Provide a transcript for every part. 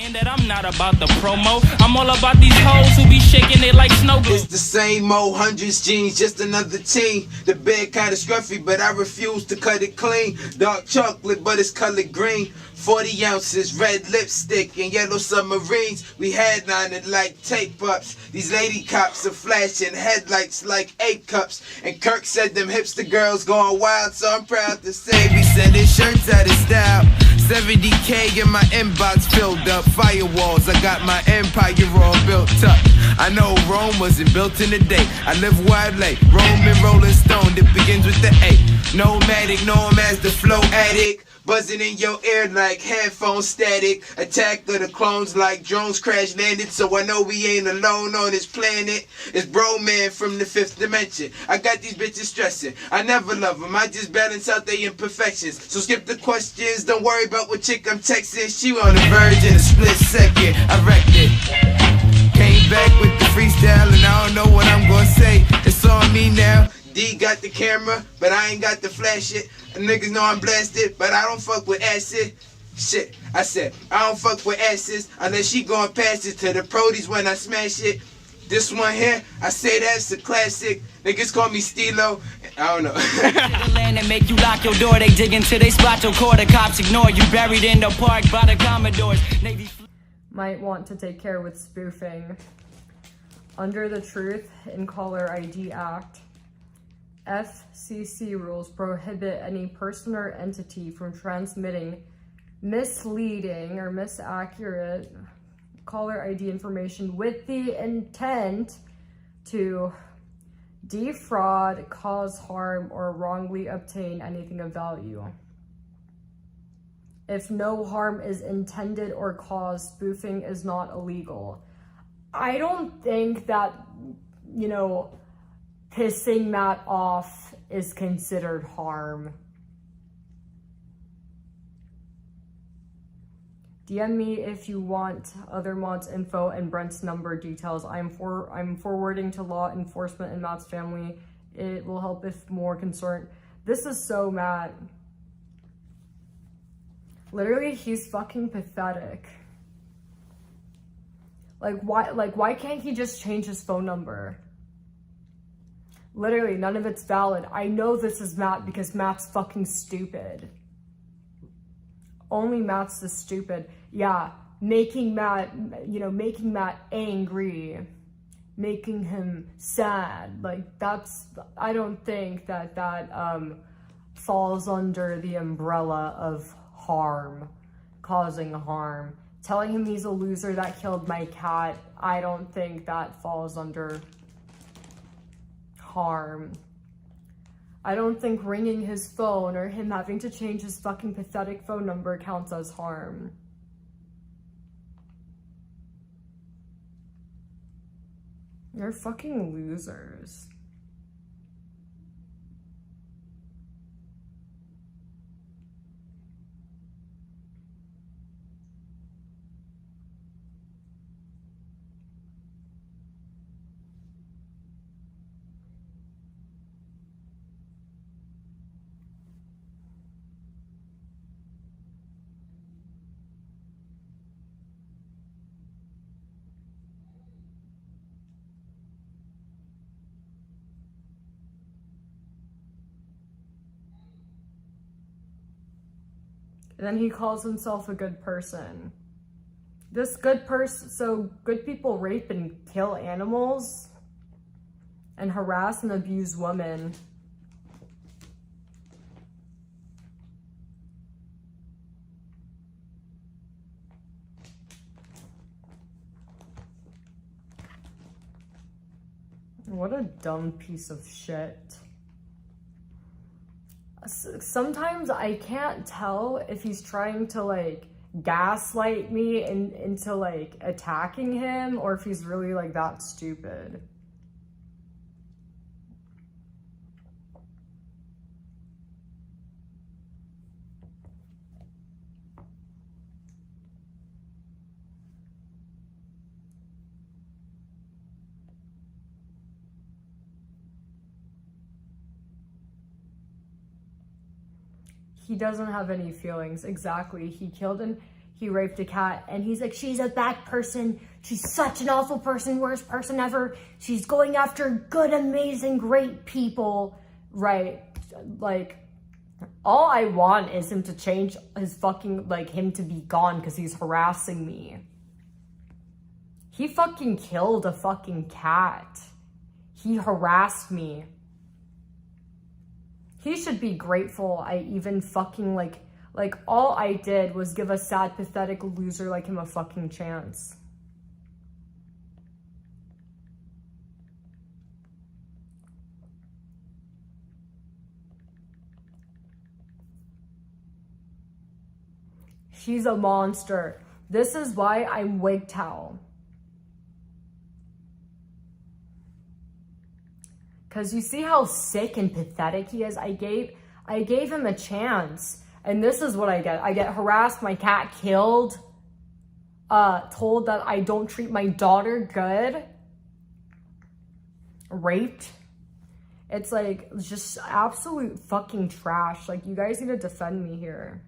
saying that I'm not about the promo. I'm all about these hoes who be shaking it like snow glue. It's the same old hundreds jeans, just another teen. The bed kinda scruffy, but I refuse to cut it clean. Dark chocolate, but it's colored green. 40 ounces, red lipstick, and yellow submarines. We headlining like tape ups. These lady cops are flashing headlights like 8 cups. And Kirk said them hipster girls going wild, so I'm proud to say we sending shirts out of style. 70K in my inbox filled up. Firewalls, I got my empire all built up. I know Rome wasn't built in a day. I live where I lay. Roman Rolling Stone, it begins with the A. Nomadic, known as the flow addict. Buzzing in your ear like headphone static. Attack of the clones like drones crash landed. So I know we ain't alone on this planet. It's bro man from the 5th dimension. I got these bitches stressing. I never love them. I just balance out their imperfections. So skip the questions. Don't worry about what chick I'm texting. She on the verge in a split second. I wrecked it. Came back with the freestyle and I don't know what I'm gonna say. It's on me now. D got the camera, but I ain't got to flash it. Niggas know I'm blasted, but I don't fuck with acid. Shit, I said, I don't fuck with acids unless she gon' pass it to the prodies when I smash it. This one here, I say that's a classic. Niggas call me Stilo. I don't know. The land and make you lock your door. They dig into they spot your core. The cops ignore you. Buried in the park by the Commodores. Navy might want to take care with spoofing. Under the Truth in Caller ID Act, FCC rules prohibit any person or entity from transmitting misleading or misaccurate caller ID information with the intent to defraud, cause harm, or wrongly obtain anything of value. If no harm is intended or caused, spoofing is not illegal. I don't think that, you know, pissing Matt off is considered harm. DM me if you want other mods info and Brent's number details. I'm forwarding to law enforcement and Matt's family. It will help if more concerned. This is so Matt. Literally, he's fucking pathetic. Why can't he just change his phone number? Literally, none of it's valid. I know this is Matt because Matt's fucking stupid. Only Matt's the stupid. Yeah, making Matt, you know, making Matt angry, making him sad. Like, that's, I don't think that falls under the umbrella of harm, causing harm. Telling him he's a loser that killed my cat, I don't think that falls under harm. I don't think ringing his phone or him having to change his fucking pathetic phone number counts as harm. You're fucking losers. And then he calls himself a good person. This good person, so good people rape and kill animals and harass and abuse women. What a dumb piece of shit. Sometimes I can't tell if he's trying to like gaslight me into like attacking him or if he's really like that stupid. He doesn't have any feelings. Exactly. He he raped a cat, and he's like, she's a bad person, she's such an awful person, worst person ever, she's going after good, amazing, great people, right? Like, all I want is him to change his fucking, like, him to be gone because he's harassing me. He fucking killed a fucking cat. He harassed me. He should be grateful I even fucking, like all I did was give a sad, pathetic loser like him a fucking chance. She's a monster. This is why I'm WGTOW. Because you see how sick and pathetic he is? I gave him a chance. And this is what I get. I get harassed, my cat killed, told that I don't treat my daughter good, raped. It's like, just absolute fucking trash. Like, you guys need to defend me here.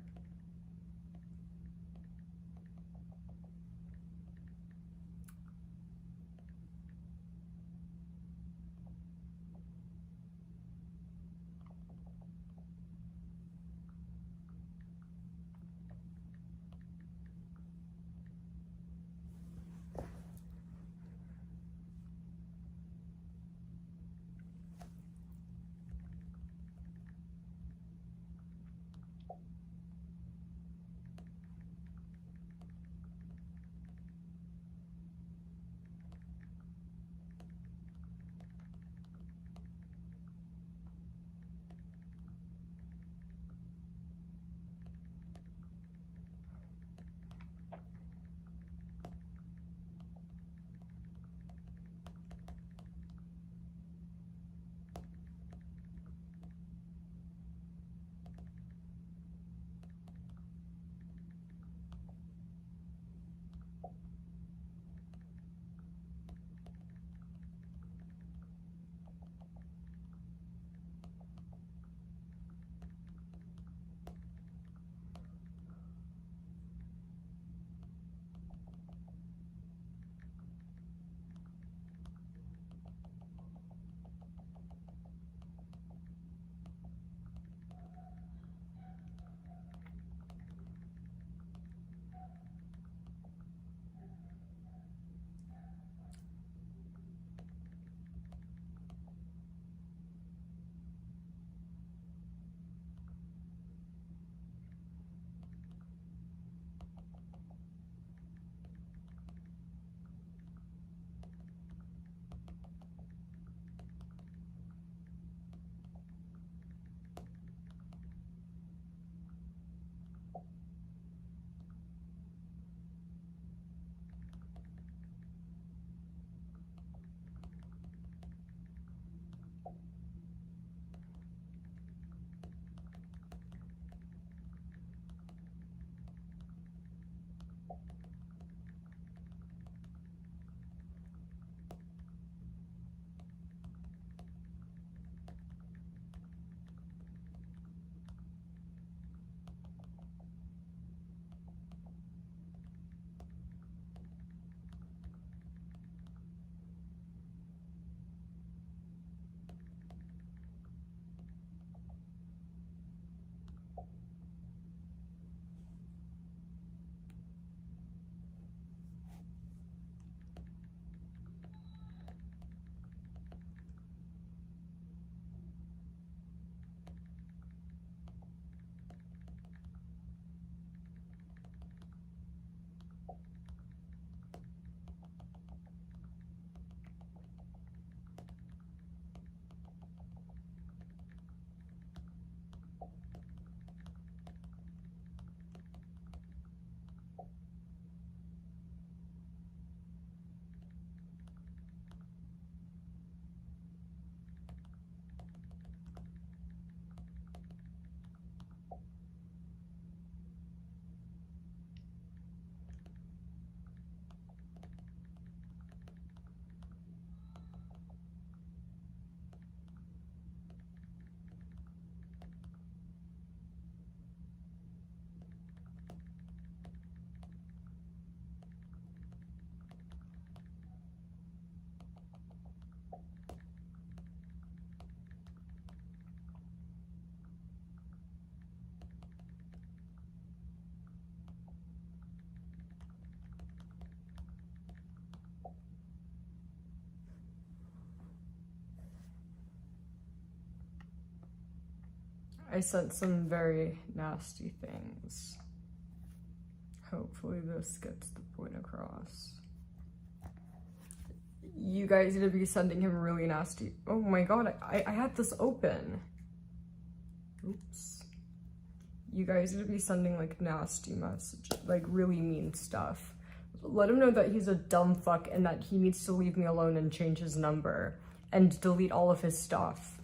I sent some very nasty things. Hopefully this gets the point across. You guys need to be sending him really nasty. Oh my god, I had this open. Oops. You guys need to be sending like nasty messages, like really mean stuff. Let him know that he's a dumb fuck and that he needs to leave me alone and change his number and delete all of his stuff.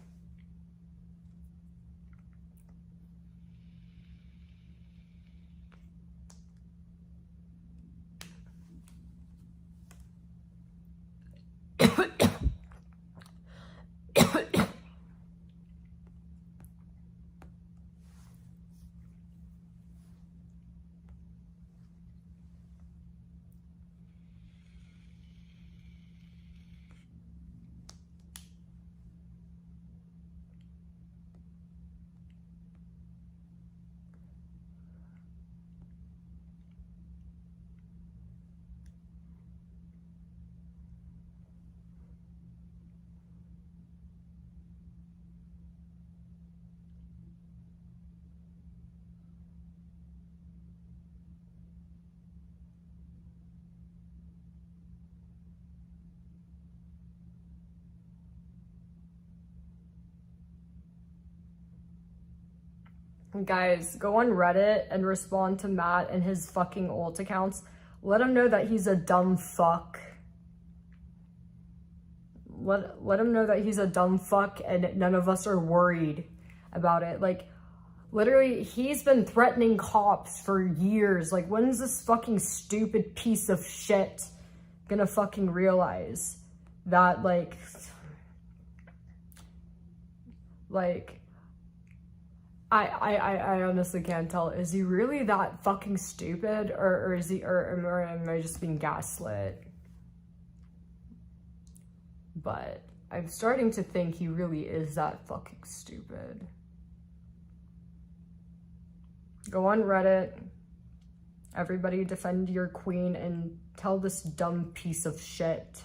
Guys, go on Reddit and respond to Matt and his fucking alt accounts. Let him know that he's a dumb fuck. Let him know that he's a dumb fuck and none of us are worried about it. Like, literally, he's been threatening cops for years. Like, when's this fucking stupid piece of shit gonna fucking realize that, like, I honestly can't tell. Is he really that fucking stupid, or is he, or am I just being gaslit? But I'm starting to think he really is that fucking stupid. Go on Reddit. Everybody defend your queen and tell this dumb piece of shit.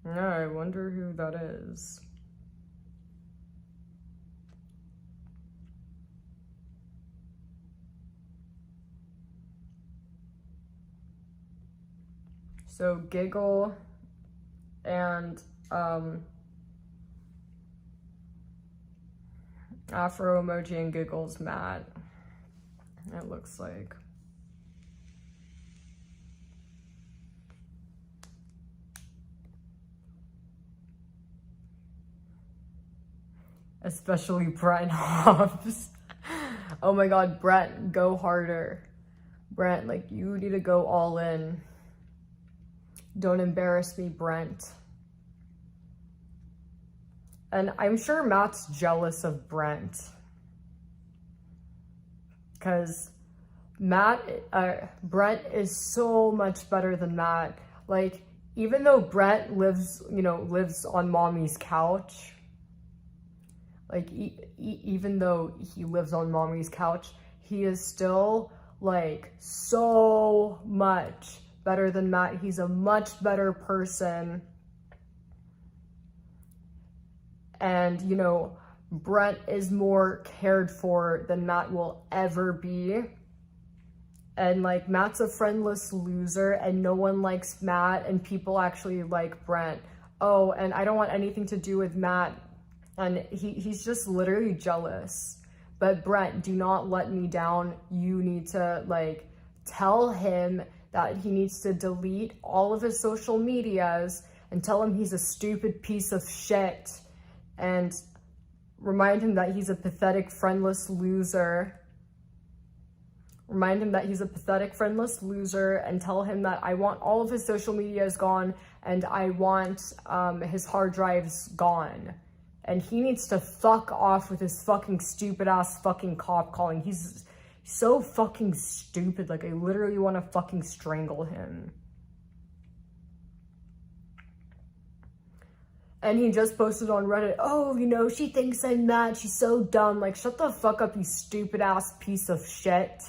Yeah, I wonder who that is. So Giggle and Afro emoji and Giggles Matt, it looks like. Especially Brent Hobbs. Oh my god, Brent, go harder. Brent, like, you need to go all in. Don't embarrass me, Brent. And I'm sure Matt's jealous of Brent. Because Brent is so much better than Matt. Like, even though Brent lives on mommy's couch, like, even though he lives on mommy's couch, he is still, like, so much better than Matt. He's a much better person. And, you know, Brent is more cared for than Matt will ever be. And, like, Matt's a friendless loser, and no one likes Matt, and people actually like Brent. Oh, and I don't want anything to do with Matt. And he's just literally jealous. But Brent, do not let me down. You need to, like, tell him that he needs to delete all of his social medias and tell him he's a stupid piece of shit. And remind him that he's a pathetic, friendless loser. Remind him that he's a pathetic, friendless loser, and tell him that I want all of his social medias gone and I want his hard drives gone. And he needs to fuck off with his fucking stupid ass fucking cop calling. He's so fucking stupid. Like, I literally want to fucking strangle him. And he just posted on Reddit, oh, you know, she thinks I'm mad. She's so dumb. Like, shut the fuck up, you stupid ass piece of shit.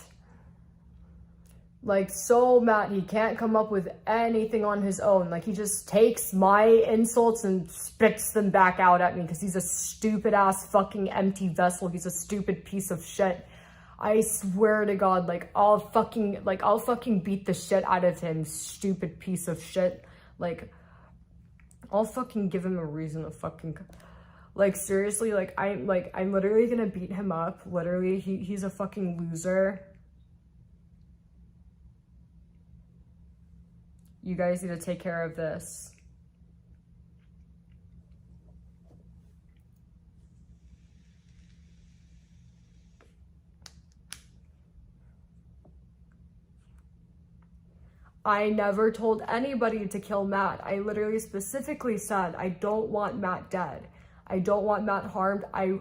Like, so mad. He can't come up with anything on his own. Like, he just takes my insults and spits them back out at me because he's a stupid ass fucking empty vessel. He's a stupid piece of shit. I swear to God, like, I'll fucking beat the shit out of him, stupid piece of shit. Like, I'll fucking give him a reason to fucking, like, seriously, like, I'm literally gonna beat him up. Literally, he's a fucking loser. You guys need to take care of this. I never told anybody to kill Matt. I literally specifically said, I don't want Matt dead. I don't want Matt harmed. I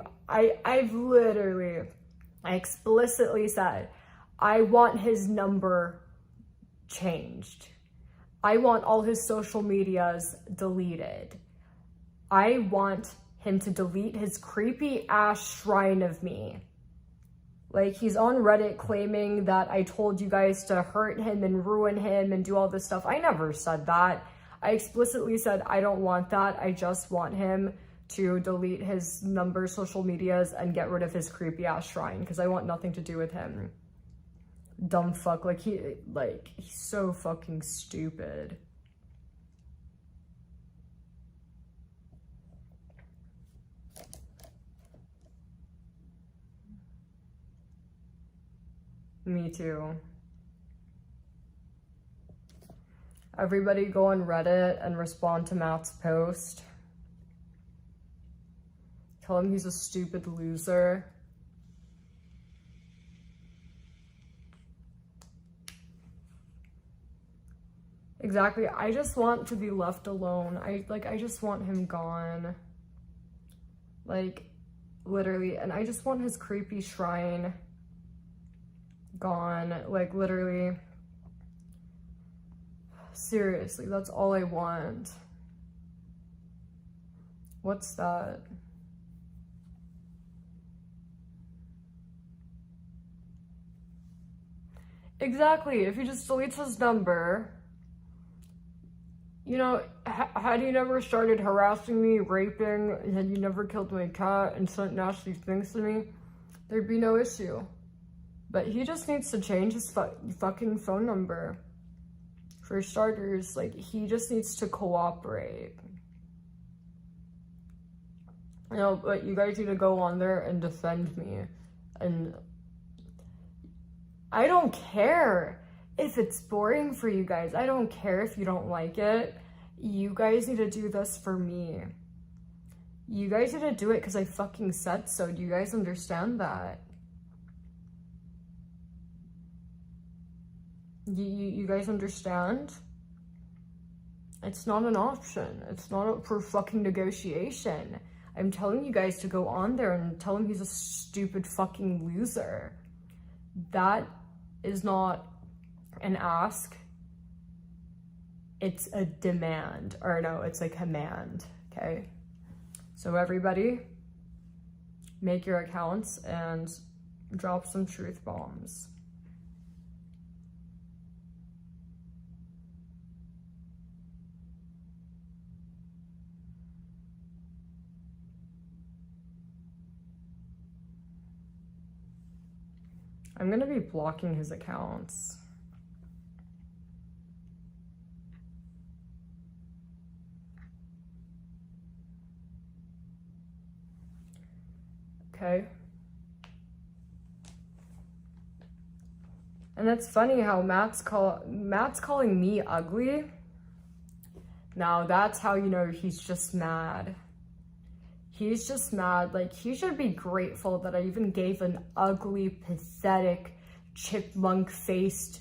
explicitly said, I want his number changed. I want all his social medias deleted. I want him to delete his creepy ass shrine of me. Like, he's on Reddit claiming that I told you guys to hurt him and ruin him and do all this stuff. I never said that. I explicitly said I don't want that. I just want him to delete his number, social medias, and get rid of his creepy ass shrine because I want nothing to do with him. Dumb fuck. Like, he's so fucking stupid. Me too. Everybody go on Reddit and respond to Matt's post. Tell him he's a stupid loser. Exactly. I just want to be left alone. I just want him gone. Like, literally. And I just want his creepy shrine gone. Like, literally. Seriously, that's all I want. What's that? Exactly. If he just deletes his number, you know, had he never started harassing me, raping, had you never killed my cat and sent nasty things to me, there'd be no issue. But he just needs to change his fucking phone number. For starters, like, he just needs to cooperate. You know, but you guys need to go on there and defend me. And I don't care if it's boring for you guys. I don't care if you don't like it. You guys need to do this for me. You guys need to do it because I fucking said so. Do you guys understand that? You guys understand? It's not an option. It's not up for fucking negotiation. I'm telling you guys to go on there and tell him he's a stupid fucking loser. That is not an ask. It's a demand. Or no, it's a command, okay? So everybody, make your accounts and drop some truth bombs. I'm gonna be blocking his accounts. Okay. And it's funny how Matt's calling me ugly. Now that's how you know he's just mad. He's just mad. Like, he should be grateful that I even gave an ugly, pathetic, chipmunk-faced,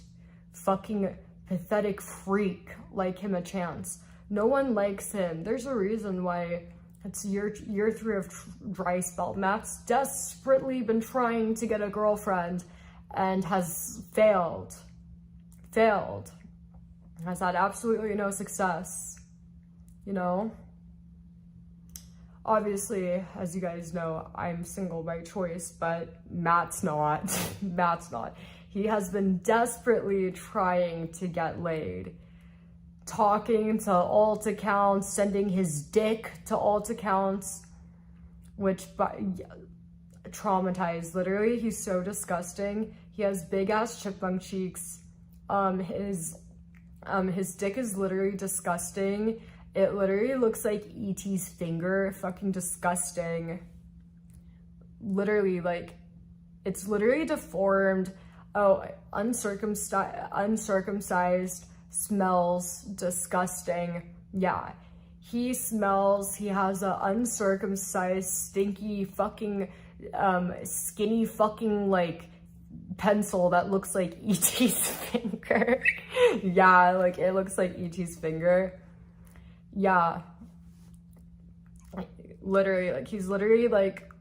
fucking pathetic freak like him a chance. No one likes him. There's a reason why it's year 3 of dry spell. Matt's desperately been trying to get a girlfriend and has failed. Has had absolutely no success, you know? Obviously, as you guys know, I'm single by choice, but Matt's not. Matt's not. He has been desperately trying to get laid. Talking to alt accounts, sending his dick to alt accounts, which traumatized, literally. He's so disgusting. He has big ass chipmunk cheeks. His dick is literally disgusting. It literally looks like E.T.'s finger. Fucking disgusting. Literally, like, it's literally deformed. Oh, uncircumcised, smells disgusting. Yeah, he smells. He has a uncircumcised, stinky, fucking, skinny, fucking, like, pencil that looks like E.T.'s finger. Yeah, like, it looks like E.T.'s finger. Yeah. Literally, like, he's literally, like,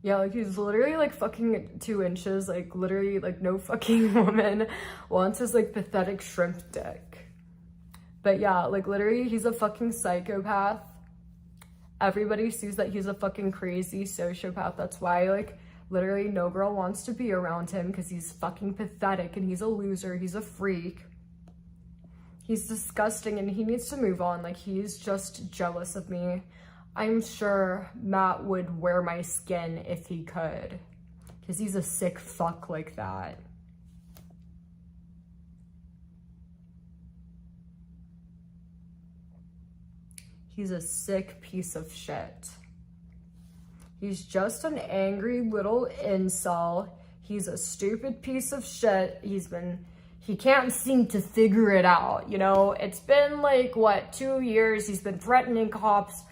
yeah, like, he's literally, like, fucking 2 inches. Like, literally, like, no fucking woman wants his, like, pathetic shrimp dick. But yeah, like, literally, he's a fucking psychopath. Everybody sees that he's a fucking crazy sociopath. That's why, like, literally no girl wants to be around him, because he's fucking pathetic and he's a loser. He's a freak. He's disgusting and he needs to move on. Like, he's just jealous of me. I'm sure Matt would wear my skin if he could, because he's a sick fuck like that. He's a sick piece of shit. He's just an angry little incel. He's a stupid piece of shit. He can't seem to figure it out, you know? It's been like, what, 2 years? He's been threatening cops.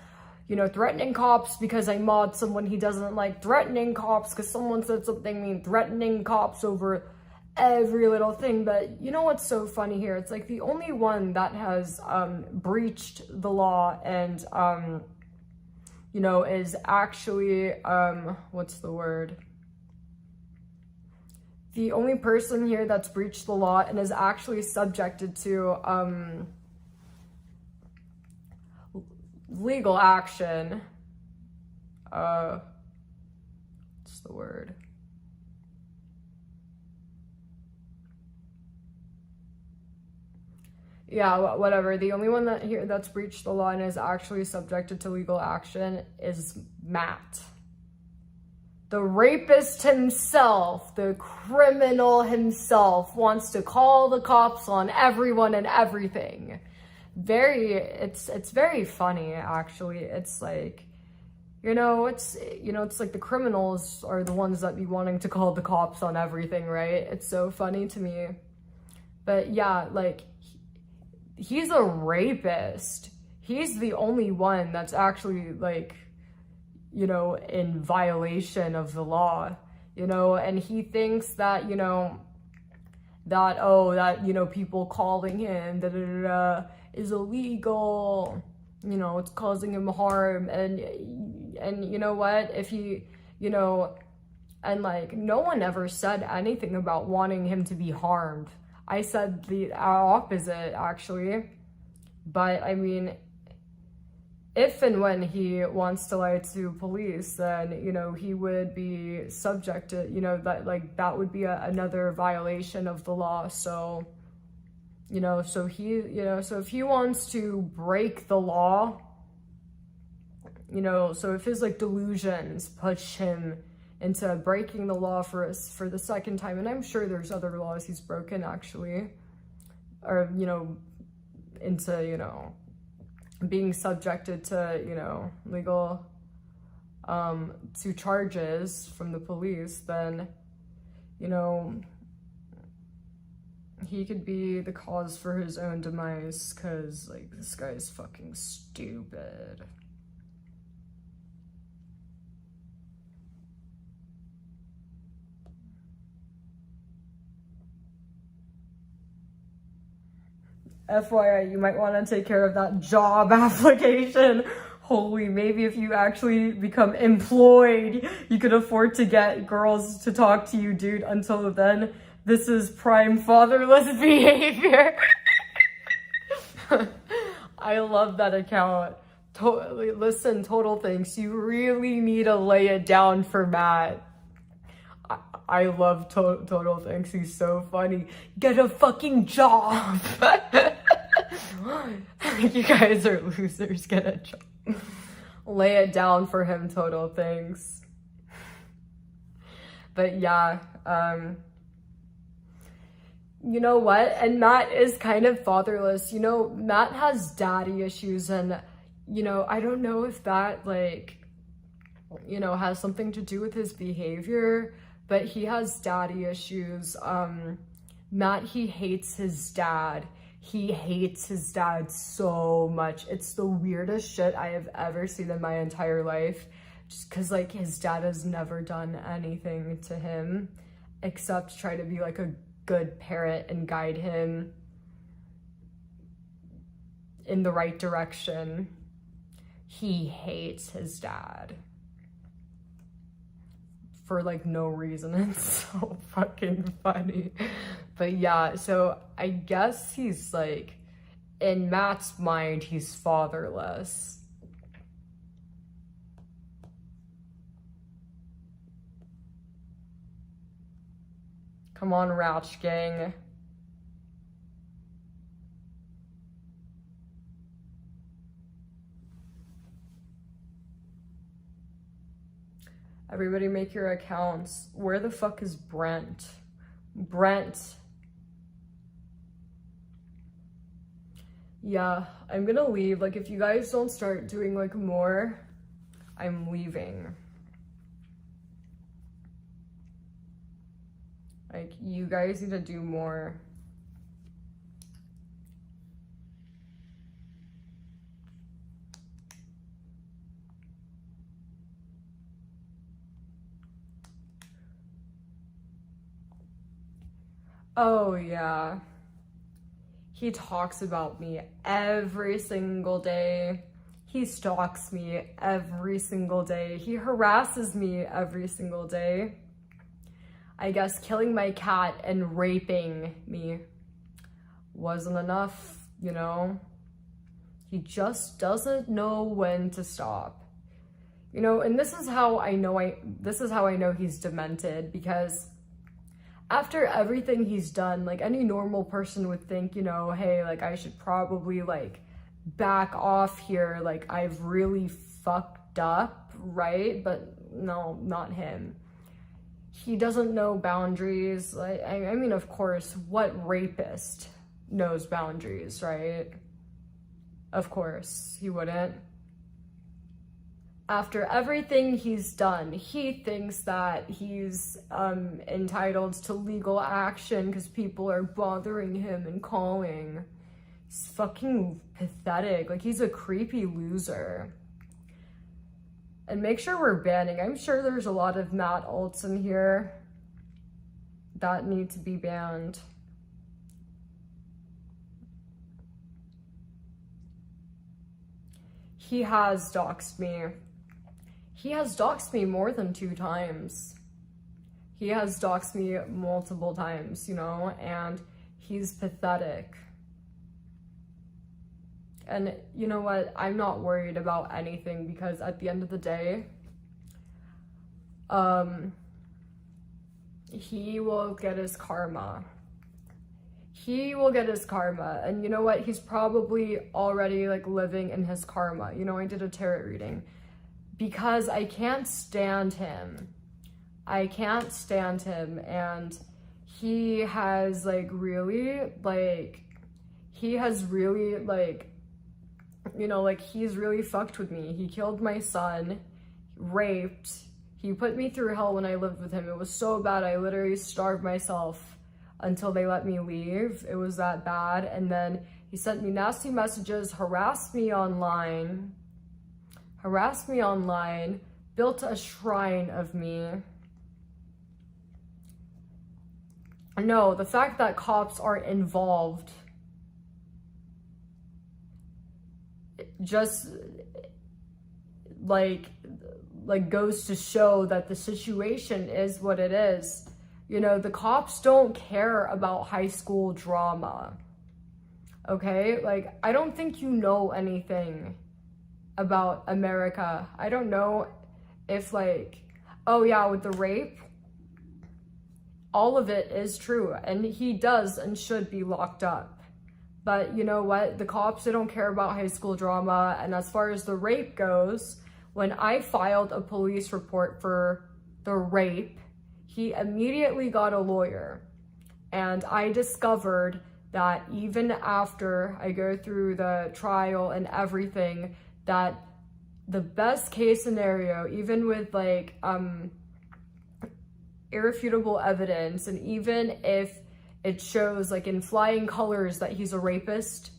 You know, threatening cops because I mod someone he doesn't like, threatening cops because someone said something mean, threatening cops over every little thing. But you know what's so funny here? It's like the only one that has breached the law and, you know, is actually, what's the word? The only person here that's breached the law and is actually subjected to, legal action, what's the word? Yeah, whatever. The only one that's breached the law and is actually subjected to legal action is Matt. The rapist himself, the criminal himself, wants to call the cops on everyone and everything. It's very funny, actually. It's like, it's like the criminals are the ones that be wanting to call the cops on everything, right? It's so funny to me. But yeah, like, he's a rapist. He's the only one that's actually, like, in violation of the law, and he thinks that, people calling him, is illegal, it's causing him harm, and you know what, if he, and like, no one ever said anything about wanting him to be harmed. I said the opposite, actually, but I mean, if and when he wants to lie to police, then, he would be subject to, that would be another violation of the law, so... so if he wants to break the law, so if his, like, delusions push him into breaking the law for the second time, and I'm sure there's other laws he's broken, actually, or, into, being subjected to, legal, to charges from the police, then, he could be the cause for his own demise, because, like, this guy's fucking stupid. FYI, you might want to take care of that job application. Holy, maybe if you actually become employed, you could afford to get girls to talk to you, dude. Until then, this is prime fatherless behavior. I love that account. Listen, Total Thanks. You really need to lay it down for Matt. I love Total thinks he's so funny. Get a fucking job. You guys are losers. Get a job. Lay it down for him, Total thinks. But yeah, you know what? And Matt is kind of fatherless. You know, Matt has daddy issues, and, you know, I don't know if that, like, you know, has something to do with his behavior, but he has daddy issues. Matt, he hates his dad. He hates his dad so much. It's the weirdest shit I have ever seen in my entire life. Just because, like, his dad has never done anything to him except try to be, like, a good parent and guide him in the right direction. He hates his dad for, like, no reason. It's so fucking funny. But yeah, so I guess he's, like, in Matt's mind, he's fatherless. Come on, Rouch gang. Everybody make your accounts. Where the fuck is Brent? Brent. Yeah, I'm gonna leave. Like, if you guys don't start doing, like, more, I'm leaving. Like, you guys need to do more. Oh, yeah. He talks about me every single day. He stalks me every single day. He harasses me every single day. I guess killing my cat and raping me wasn't enough, you know? He just doesn't know when to stop. You know, and this is how I know he's demented, because after everything he's done, like, any normal person would think, you know, hey, like, I should probably, like, back off here, like, I've really fucked up, right? But no, not him. He doesn't know boundaries. Like, I mean, of course, what rapist knows boundaries, right? Of course, he wouldn't. After everything he's done, he thinks that he's entitled to legal action because people are bothering him and calling. He's fucking pathetic. Like, he's a creepy loser. And make sure we're banning. I'm sure there's a lot of Matt alts in here that need to be banned. He has doxed me. He has doxed me more than 2 times. He has doxed me multiple times, you know, and he's pathetic. And you know what? I'm not worried about anything, because at the end of the day, he will get his karma. He will get his karma. And you know what? He's probably already, like, living in his karma. You know, I did a tarot reading because I can't stand him. I can't stand him. And he has, like, really, like, you know, like, he's really fucked with me. He killed my son, raped. He put me through hell when I lived with him. It was so bad. I literally starved myself until they let me leave. It was that bad. And then he sent me nasty messages, harassed me online, built a shrine of me. No, the fact that cops are involved just like goes to show that the situation is what it is. You know, the cops don't care about high school drama. Okay? Like, I don't think you know anything about America. I don't know if, like, oh yeah, with the rape, all of it is true, and he does and should be locked up. But you know what? The cops, they don't care about high school drama. And as far as the rape goes, when I filed a police report for the rape, he immediately got a lawyer. And I discovered that even after I go through the trial and everything, that the best case scenario, even with like irrefutable evidence, and even if it shows like in flying colors that he's a rapist,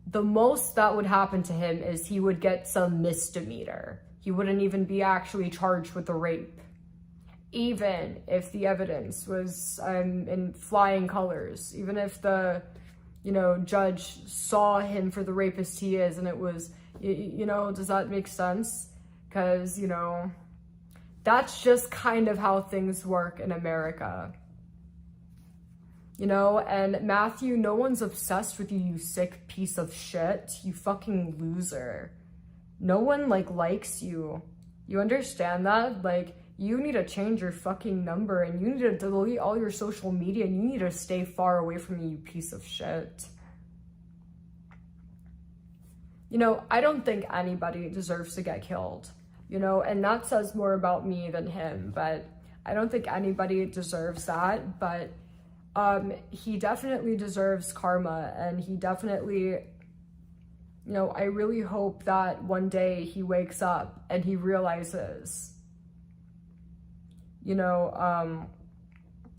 the most that would happen to him is he would get some misdemeanor. He wouldn't even be actually charged with the rape, even if the evidence was in flying colors, even if the, you know, judge saw him for the rapist he is, and it was, you know, does that make sense? Because, you know, that's just kind of how things work in America. You know, and Matthew, no one's obsessed with you, you sick piece of shit, you fucking loser. No one, like, likes you. You understand that? Like, you need to change your fucking number, and you need to delete all your social media, and you need to stay far away from me, you piece of shit. You know, I don't think anybody deserves to get killed, you know, and that says more about me than him, but I don't think anybody deserves that. But he definitely deserves karma, and he definitely, you know, I really hope that one day he wakes up and he realizes, you know,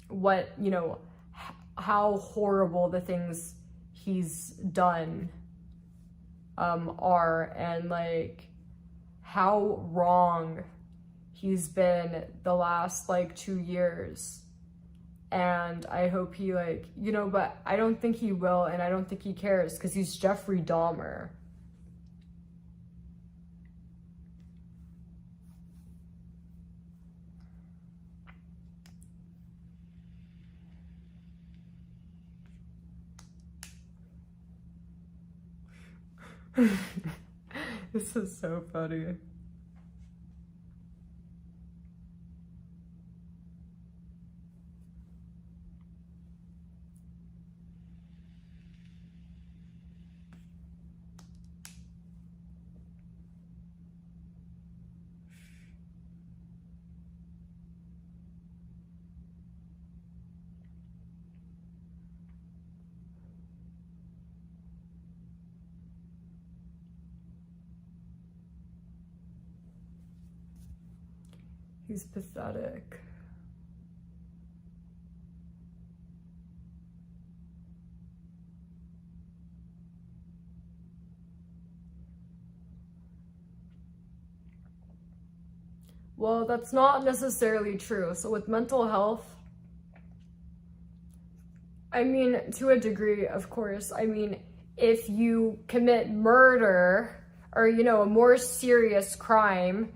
what, you know, how horrible the things he's done are, and like how wrong he's been the last like 2 years. And I hope he, like, you know, but I don't think he will, and I don't think he cares, because he's Jeffrey Dahmer. This is so funny. He's pathetic. Well, that's not necessarily true. So with mental health, I mean, to a degree, of course, I mean, if you commit murder or, you know, a more serious crime,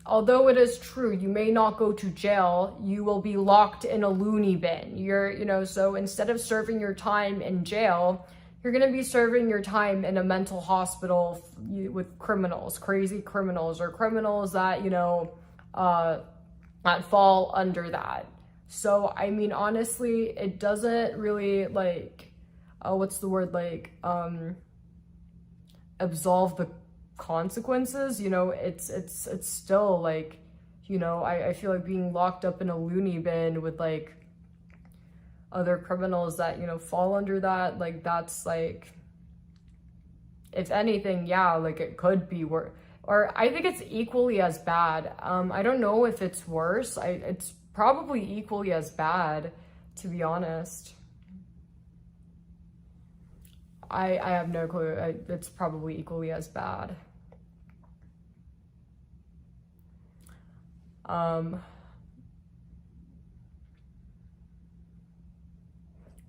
although it is true, you may not go to jail, you will be locked in a loony bin. You know, so instead of serving your time in jail, you're going to be serving your time in a mental hospital with criminals, crazy criminals, or criminals that, you know, that fall under that. So, I mean, honestly, it doesn't really, like, what's the word, like, absolve the consequences. You know, it's still, like, you know, I feel like being locked up in a loony bin with, like, other criminals that, you know, fall under that, like, that's, like, if anything, yeah, like, it could be worse, or I think it's equally as bad. I don't know if it's worse. It's probably equally as bad, to be honest. I have no clue. It's probably equally as bad.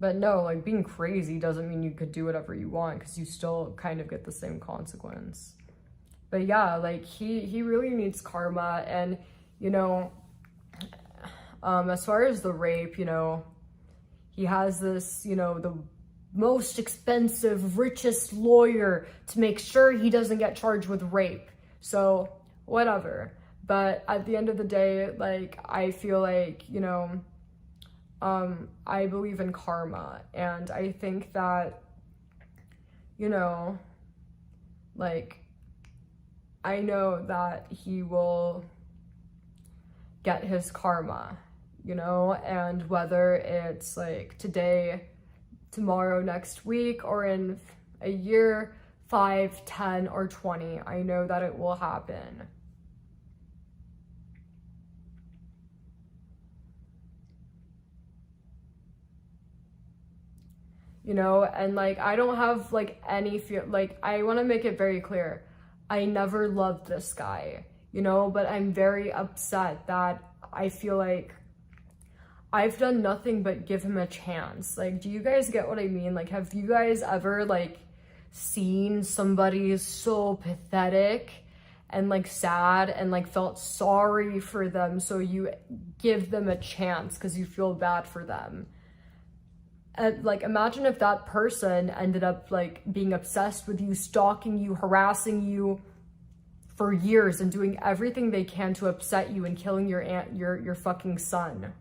But no, like, being crazy doesn't mean you could do whatever you want, because you still kind of get the same consequence. But yeah, like, he really needs karma. And, you know, as far as the rape, you know, he has this, you know, the most expensive, richest lawyer to make sure he doesn't get charged with rape. So, whatever. But at the end of the day, like, I feel like, you know, I believe in karma, and I think that, you know, like, I know that he will get his karma, you know, and whether it's like today, tomorrow, next week, or in a year, 5, 10, or 20, I know that it will happen. You know, and like, I don't have like any fear, like, I want to make it very clear, I never loved this guy, you know, but I'm very upset that I feel like I've done nothing but give him a chance. Like, do you guys get what I mean? Like, have you guys ever like seen somebody so pathetic and like sad and like felt sorry for them, so you give them a chance because you feel bad for them? And like, imagine if that person ended up like being obsessed with you, stalking you, harassing you for years, and doing everything they can to upset you and killing your fucking son.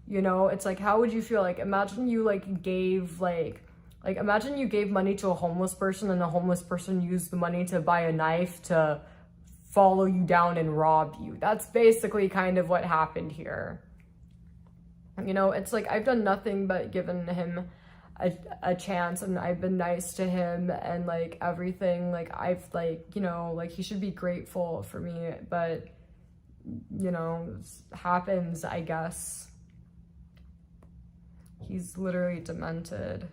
You know, it's like, how would you feel? Like, imagine you like gave like imagine you gave money to a homeless person, and the homeless person used the money to buy a knife to follow you down and rob you. That's basically kind of what happened here. You know, it's like, I've done nothing but given him a chance, and I've been nice to him and like everything. Like, I've like, you know, like, he should be grateful for me, but you know, it happens, I guess. He's literally demented.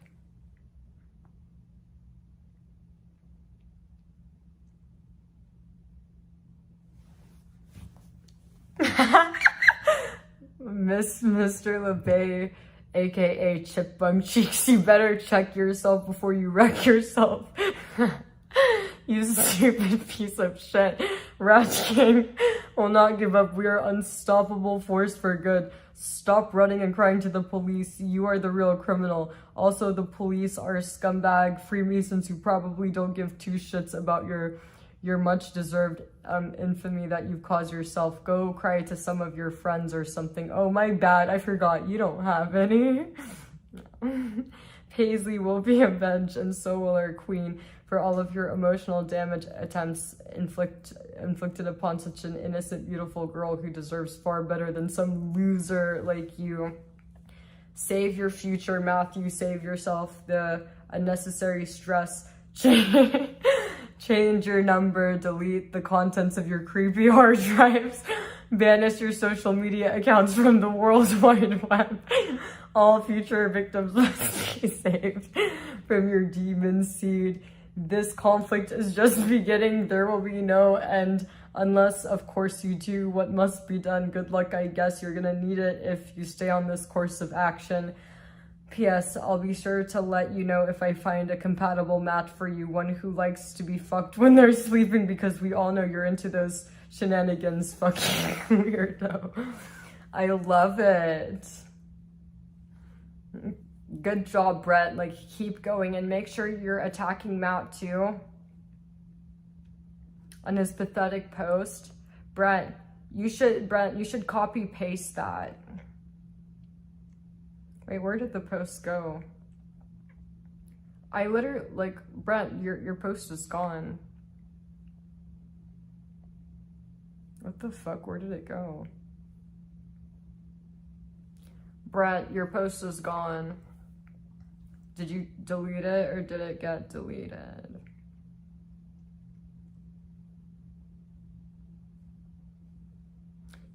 Mr. LeBay, aka Chipmunk Cheeks, you better check yourself before you wreck yourself. You stupid piece of shit. Ratch King will not give up. We are unstoppable force for good. Stop running and crying to the police. You are the real criminal. Also, the police are scumbag Freemasons who probably don't give two shits about your much deserved infamy that you've caused yourself. Go cry to some of your friends or something. Oh, my bad. I forgot. You don't have any. Paisley will be avenged, and so will our queen, for all of your emotional damage attempts inflicted upon such an innocent, beautiful girl who deserves far better than some loser like you. Save your future, Matthew. Save yourself the unnecessary stress. Change your number, delete the contents of your creepy hard drives, banish your social media accounts from the World Wide Web. All future victims must be saved from your demon seed. This conflict is just beginning. There will be no end unless, of course, you do what must be done. Good luck, I guess. You're gonna need it if you stay on this course of action. P.S. I'll be sure to let you know if I find a compatible match for you, one who likes to be fucked when they're sleeping, because we all know you're into those shenanigans, fucking weirdo. I love it. Good job, Brett. Like, keep going, and make sure you're attacking Matt too on his pathetic post. Brett, you should copy paste that. Wait, where did the post go? I literally, like, Brett, your post is gone. What the fuck? Where did it go? Brett, your post is gone. Did you delete it, or did it get deleted?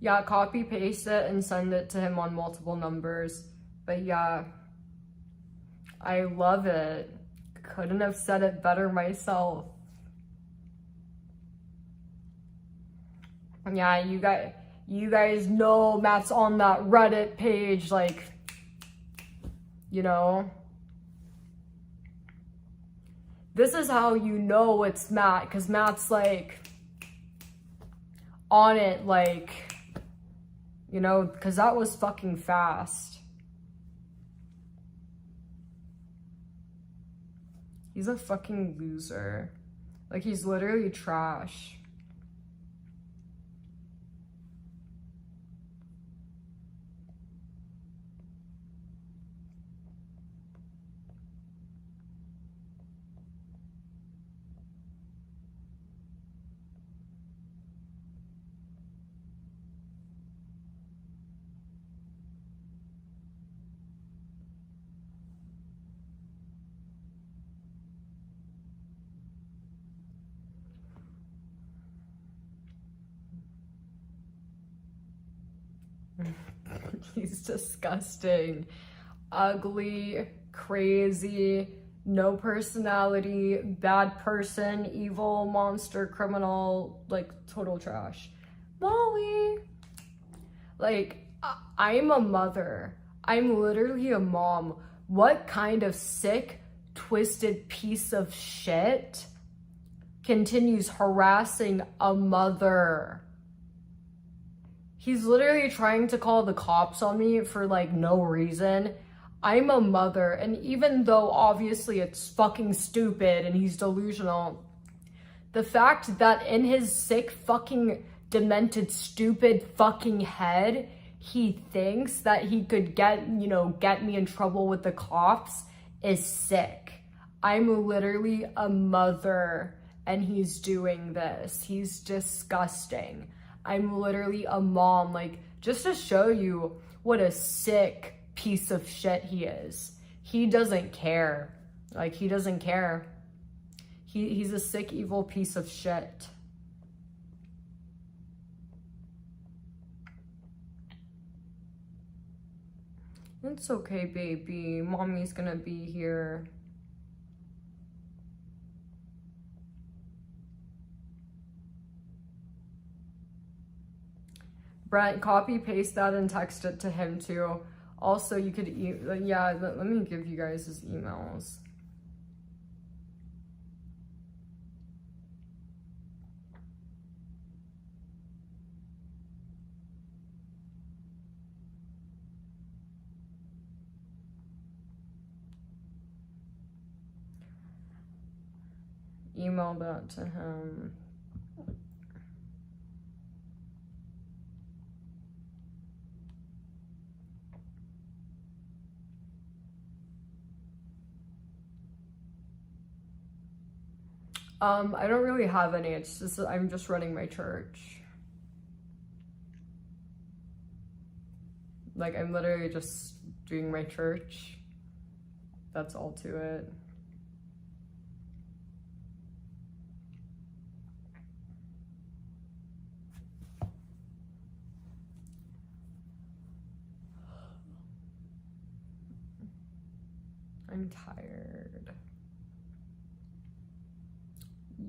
Yeah, copy paste it and send it to him on multiple numbers. But yeah, I love it. Couldn't have said it better myself. Yeah, you guys know Matt's on that Reddit page, like, you know. This is how you know it's Matt, because Matt's like on it, like, you know, because that was fucking fast. He's a fucking loser. Like, he's literally trash. He's disgusting, ugly, crazy, no personality, bad person, evil, monster, criminal, like total trash. Molly. Like, I'm a mother. I'm literally a mom. What kind of sick, twisted piece of shit continues harassing a mother? He's literally trying to call the cops on me for like no reason. I'm a mother, and even though obviously it's fucking stupid and he's delusional, the fact that in his sick fucking demented stupid fucking head he thinks that he could get me in trouble with the cops is sick. I'm literally a mother and he's doing this. He's disgusting. I'm literally a mom, like, just to show you what a sick piece of shit he is. He doesn't care. Like, he doesn't care. He's a sick, evil piece of shit. It's okay, baby. Mommy's gonna be here. Brent, copy paste that and text it to him too. Also, you could let me give you guys his emails. Email that to him. I don't really have any. It's just I'm just running my church. Like, I'm literally just doing my church. That's all to it. I'm tired.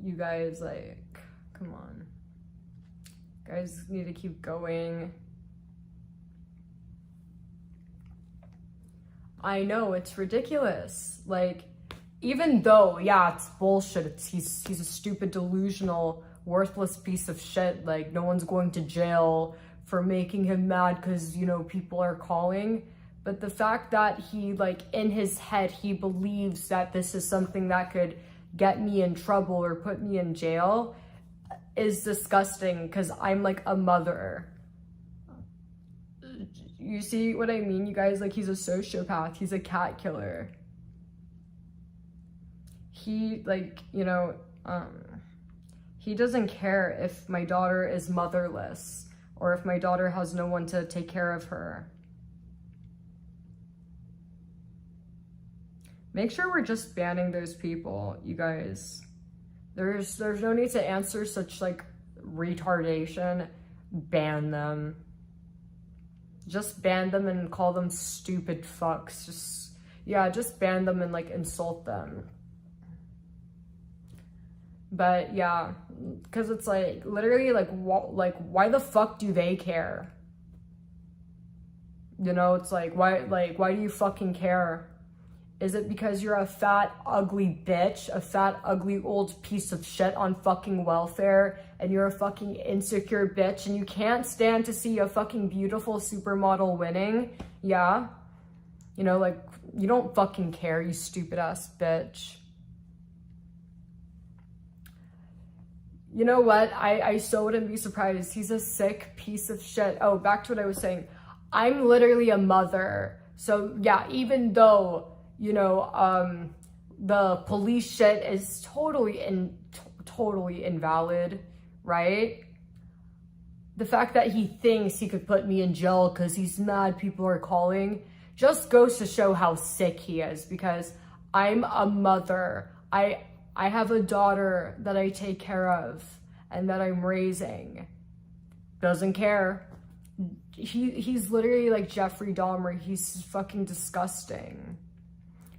You guys, like, come on. You guys need to keep going. I know, it's ridiculous. Like, even though, yeah, it's bullshit. He's a stupid, delusional, worthless piece of shit. Like, no one's going to jail for making him mad because, people are calling. But the fact that he, like, in his head, he believes that this is something that could get me in trouble or put me in jail is disgusting, because I'm like a mother. You see what I mean, you guys? Like, he's a sociopath. He's a cat killer. He, like, he doesn't care if my daughter is motherless or if my daughter has no one to take care of her. Make sure we're just banning those people, you guys. There's no need to answer such, like, retardation. Ban them. Just ban them and call them stupid fucks. Just ban them and, like, insult them. But yeah, because it's like, literally, like, why the fuck do they care? It's like, why do you fucking care? Is it because you're a fat, ugly bitch, a fat, ugly, old piece of shit on fucking welfare, and you're a fucking insecure bitch, and you can't stand to see a fucking beautiful supermodel winning? Yeah? Like, you don't fucking care, you stupid-ass bitch. You know what? I so wouldn't be surprised. He's a sick piece of shit. Oh, back to what I was saying. I'm literally a mother. So, yeah, even though the police shit is totally invalid, right? The fact that he thinks he could put me in jail because he's mad people are calling just goes to show how sick he is, because I'm a mother. I have a daughter that I take care of and that I'm raising. Doesn't care. he's literally like Jeffrey Dahmer. He's fucking disgusting.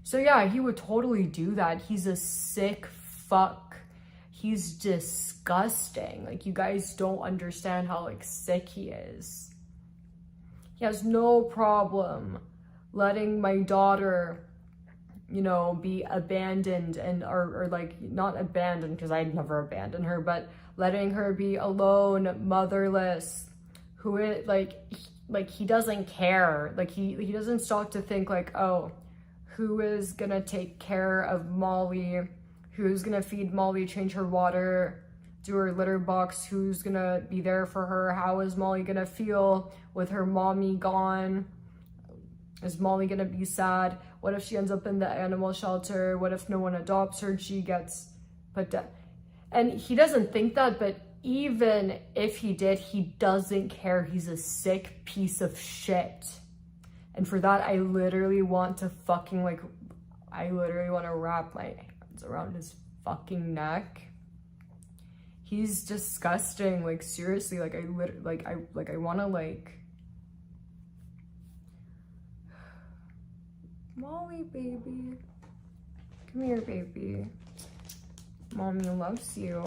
So yeah, he would totally do that. He's a sick fuck. He's disgusting. Like, you guys don't understand how like sick he is. He has no problem letting my daughter, you know, be abandoned and or like not abandoned, because I'd never abandon her, but letting her be alone, motherless. Who it like he doesn't care. Like he doesn't stop to think like, oh, who is gonna take care of Molly? Who's gonna feed Molly, change her water, do her litter box? Who's gonna be there for her? How is Molly gonna feel with her mommy gone? Is Molly gonna be sad? What if she ends up in the animal shelter? What if no one adopts her and she gets put down? And he doesn't think that, but even if he did, he doesn't care. He's a sick piece of shit. And for that, I literally want to fucking like, I literally want to wrap my hands around his fucking neck. He's disgusting. Like, seriously, like I want to like, Molly, baby, come here, baby. Mommy loves you.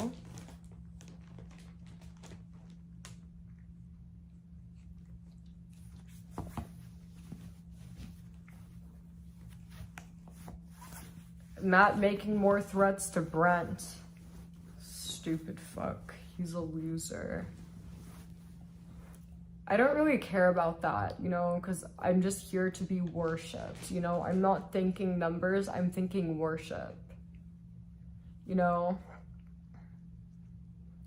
Matt making more threats to Brent. Stupid fuck. He's a loser. I don't really care about that, you know, because I'm just here to be worshipped, you know? I'm not thinking numbers, I'm thinking worship. You know?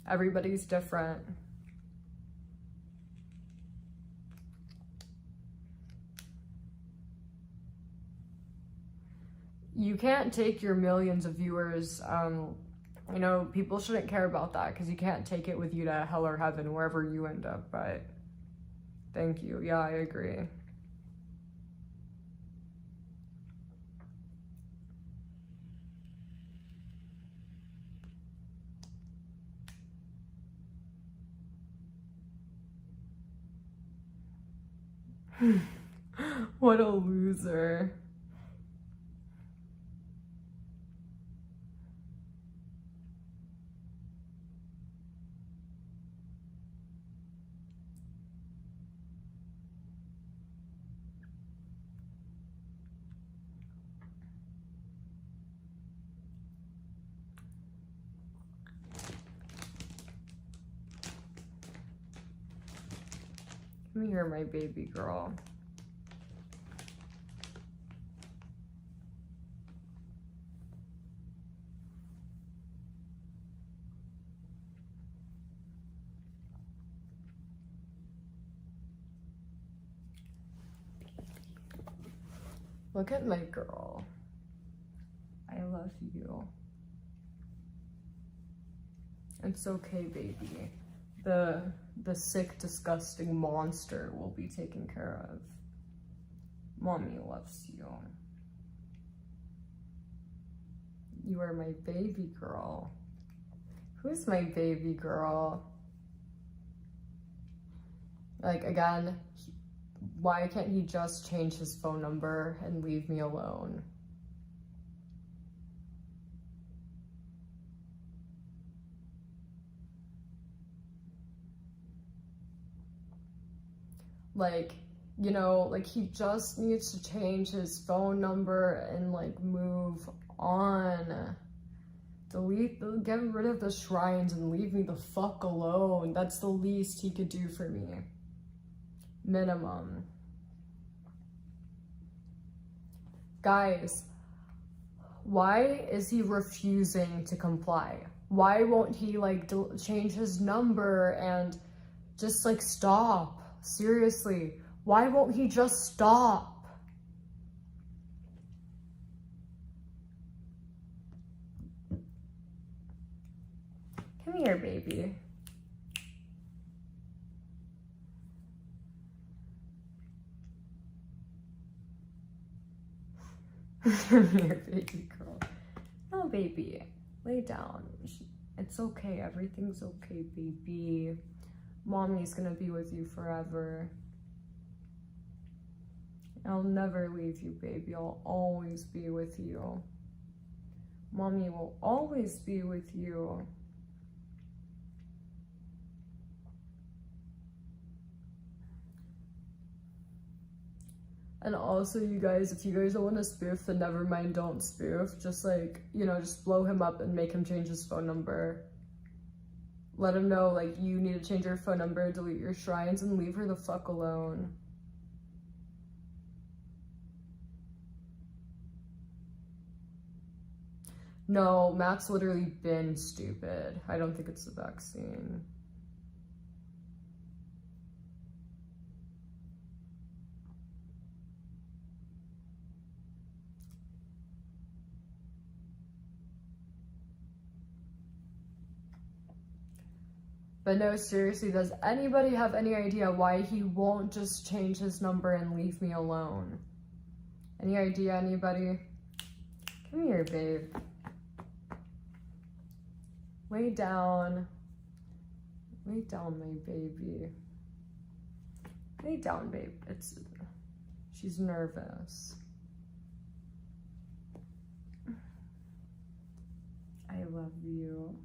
Everybody's different. You can't take your millions of viewers, you know, people shouldn't care about that because you can't take it with you to hell or heaven, wherever you end up, but thank you. Yeah, I agree. What a loser. Come here, my baby girl. Look at my girl. I love you. It's okay, baby. The sick, disgusting monster will be taken care of. Mommy loves you. You are my baby girl. Who's my baby girl? Like, again, why can't he just change his phone number and leave me alone? Like, you know, like he just needs to change his phone number and like move on. Get rid of the shrines and leave me the fuck alone. That's the least he could do for me. Minimum. Guys, why is he refusing to comply? Why won't he like change his number and just like stop? Seriously, why won't he just stop? Come here, baby. Come here, baby girl. No, baby. Lay down. It's okay. Everything's okay, baby. Mommy's gonna be with you forever. I'll never leave you, baby. I'll always be with you. Mommy will always be with you. And also, you guys, if you guys don't want to spoof, then never mind, don't spoof. Just like, you know, just blow him up and make him change his phone number. Let him know, like, you need to change your phone number, delete your shrines, and leave her the fuck alone. No, Matt's literally been stupid. I don't think it's the vaccine. But no, seriously, does anybody have any idea why he won't just change his number and leave me alone? Any idea, anybody? Come here, babe. Lay down. Lay down, my baby. Lay down, babe. She's nervous. I love you.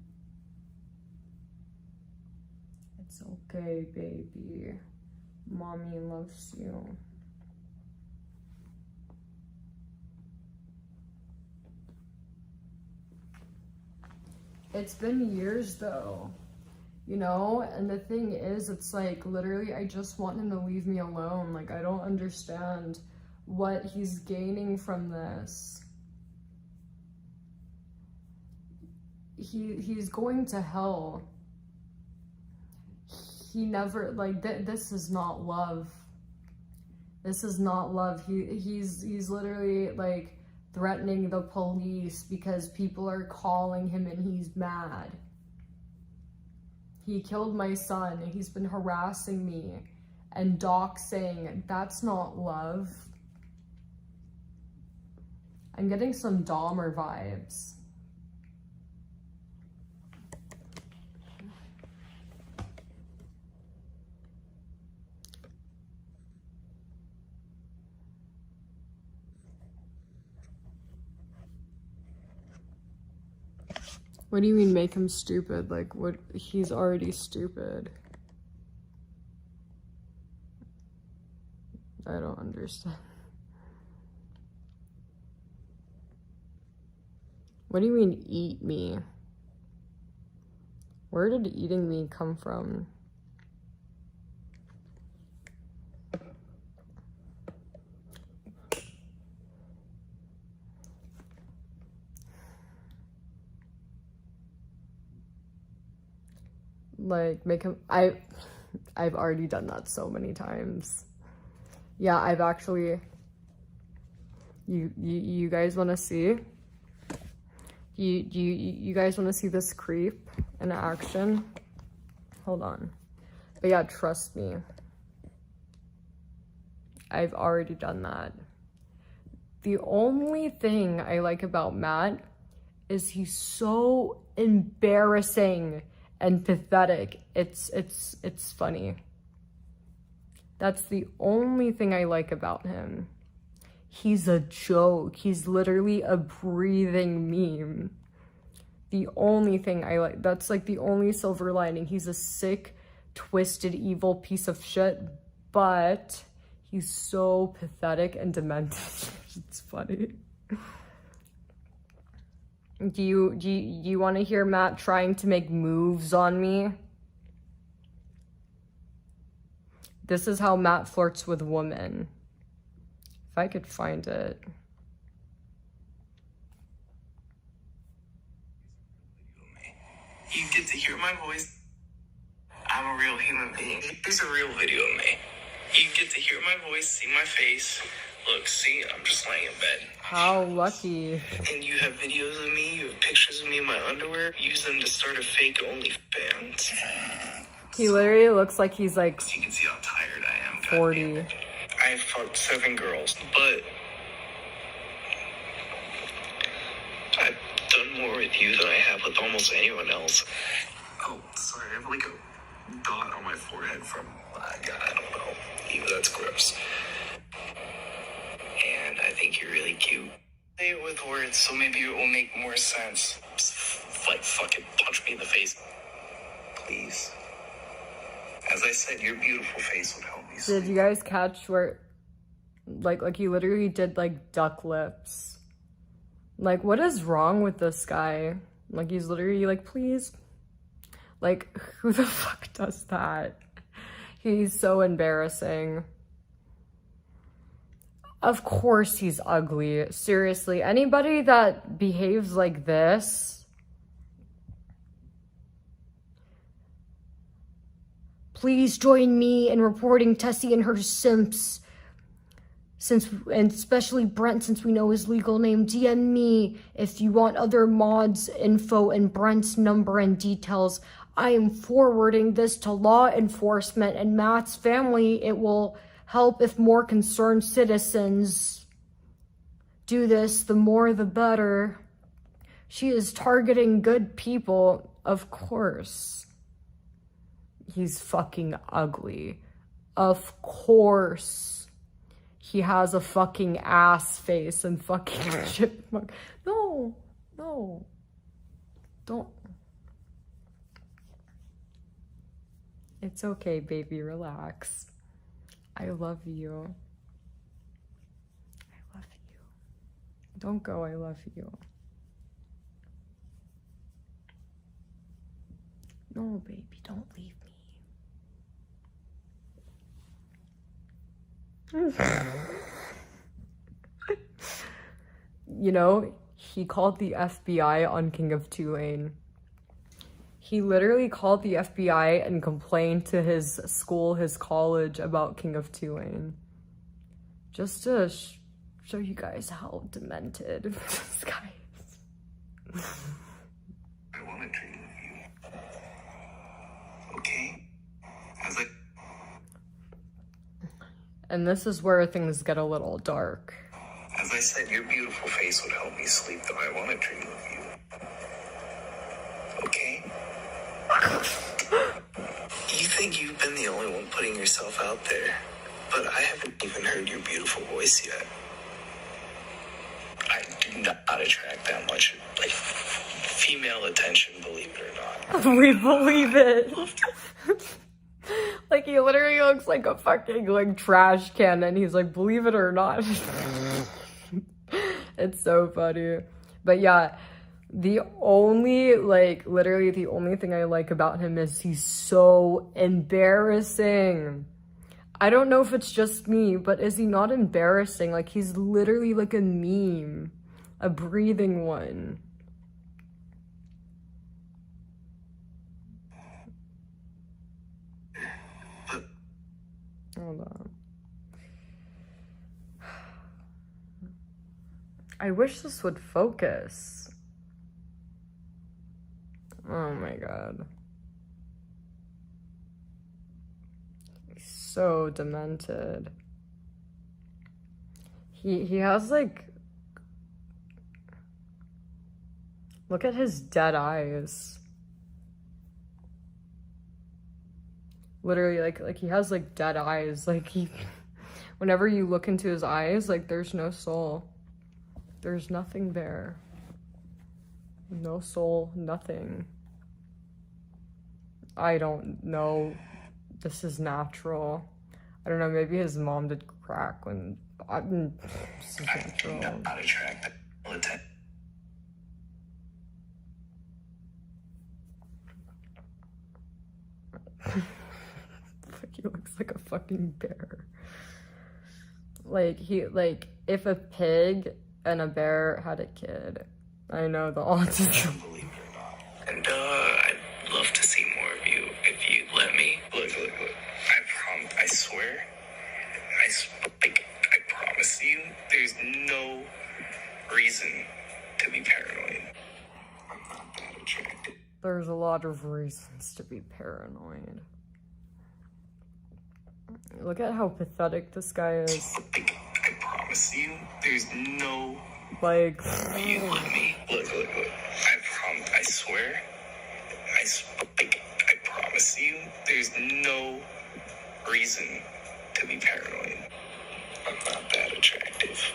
It's okay, baby. Mommy loves you. It's been years though, you know? And the thing is, it's like, literally, I just want him to leave me alone. Like, I don't understand what he's gaining from this. He's going to hell. He never, like, this is not love. This is not love. He's literally, like, threatening the police because people are calling him and he's mad. He killed my son. He's been harassing me and doxing. That's not love. I'm getting some Dahmer vibes. What do you mean make him stupid? Like, what? He's already stupid. I don't understand. What do you mean eat me? Where did eating me come from? Like, make him, I've already done that so many times. Yeah, I've actually, you guys want to see? You guys want to see this creep in action? Hold on. But yeah, trust me. I've already done that. The only thing I like about Matt is he's so embarrassing and pathetic. It's funny. That's the only thing I like about him. He's a joke. He's literally a breathing meme. The only thing I like, that's like the only silver lining. He's a sick, twisted, evil piece of shit, but he's so pathetic and demented. It's funny. Do you want to hear Matt trying to make moves on me? This is how Matt flirts with women. If I could find it. You get to hear my voice. I'm a real human being. Here's a real video of me. You get to hear my voice, see my face. Look, see, I'm just laying in bed. How lucky. And you have videos of me, you have pictures of me in my underwear. Use them to start a fake OnlyFans. He literally looks like he's like So you can see how tired I am. 40. I fucked 7 girls, but I've done more with you than I have with almost anyone else. Oh, sorry, I have Lego. dot on my forehead from, God, I don't know. Even that's gross. And I think you're really cute. Say it with words, so maybe it will make more sense. Like, fucking punch me in the face. Please. As I said, your beautiful face would help me sleep. Did you guys catch where, like he literally did, like, duck lips? Like, what is wrong with this guy? Like, he's literally like, please. Like, who the fuck does that? He's so embarrassing. Of course he's ugly. Seriously, anybody that behaves like this, please join me in reporting Tessie and her simps. And especially Brent, since we know his legal name. DM me if you want other mods, info, and Brent's number and details. I am forwarding this to law enforcement and Matt's family. It will help if more concerned citizens do this. The more, the better. She is targeting good people, of course. He's fucking ugly. Of course. He has a fucking ass face and fucking chipmunk. No. Don't. It's okay, baby, relax. I love you. I love you. Don't go, I love you. No, baby, don't leave me. You know, he called the FBI on King of Tulane. He literally called the FBI and complained to his school, his college, about King of Tulane. Just to show you guys how demented this guy is. I want to dream of you. Okay? I was like... And this is where things get a little dark. As I said, your beautiful face would help me sleep, though I want to dream of you. Okay? You think you've been the only one putting yourself out there, but I haven't even heard your beautiful voice yet. I do not attract that much, like, female attention, believe it or not. We believe it. Like, he literally looks like a fucking, like, trash can, and he's like, believe it or not. It's so funny. But yeah, the only, like, literally the only thing I like about him is he's so embarrassing. I don't know if it's just me, but is he not embarrassing? Like, he's literally like a meme, a breathing one. Hold on. I wish this would focus. Oh my god. He's so demented. He has, like, look at his dead eyes. Literally, like he has, like, dead eyes. Like, whenever you look into his eyes, like, there's no soul. There's nothing there. No soul, nothing. I don't know. This is natural. I don't know, maybe his mom did crack when... this is natural. I do not attract attention. He looks like a fucking bear. Like, if a pig and a bear had a kid, I know the autism. Believe it or not. And I'd love to see more of you if you'd let me. Look. I swear. I promise you, there's no reason to be paranoid. I'm not that attracted. There's a lot of reasons to be paranoid. Look at how pathetic this guy is. I promise you, there's no... Like... You let me. Look. I swear. I promise you, There's no reason to be paranoid. I'm not that attractive.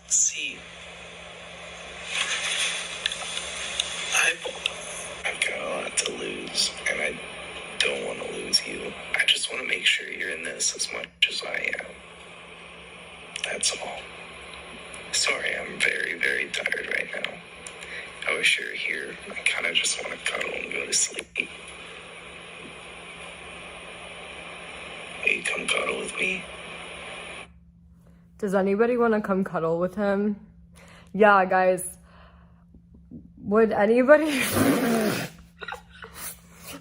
See, I've got a lot to lose, and I don't want to lose you. I just want to make sure you're in this as much as I am. That's all. Sorry, I'm very, very tired right now. I wish you were here. I kind of just want to cuddle and go to sleep. Will you come cuddle with me? Does anybody want to come cuddle with him? Yeah, guys. Would anybody...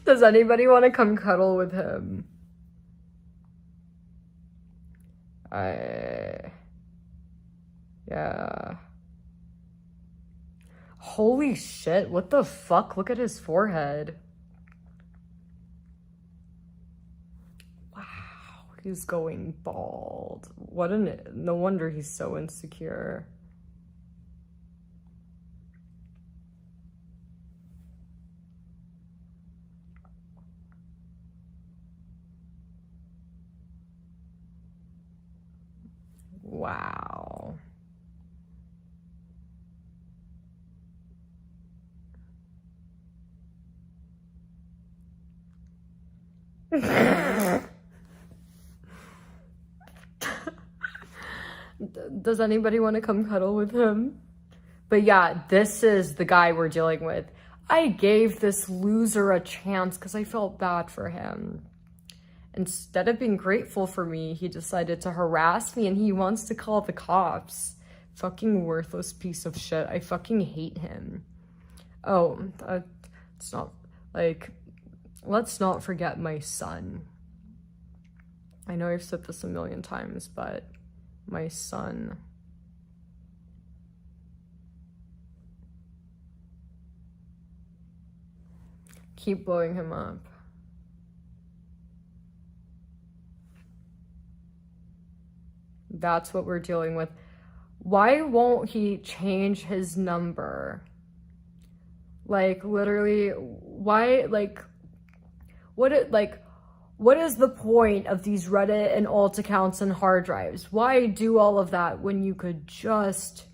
Does anybody want to come cuddle with him? Yeah. Holy shit, what the fuck? Look at his forehead. Wow, he's going bald. No wonder he's so insecure. Wow. Does anybody want to come cuddle with him? But yeah, this is the guy we're dealing with. I gave this loser a chance because I felt bad for him. Instead of being grateful for me, he decided to harass me and he wants to call the cops. Fucking worthless piece of shit. I fucking hate him. Oh, it's not, like, let's not forget my son. I know I've said this a million times, but my son. Keep blowing him up. That's what we're dealing with. Why won't he change his number? Like, literally, why, like, what is the point of these Reddit and alt accounts and hard drives? Why do all of that when you could just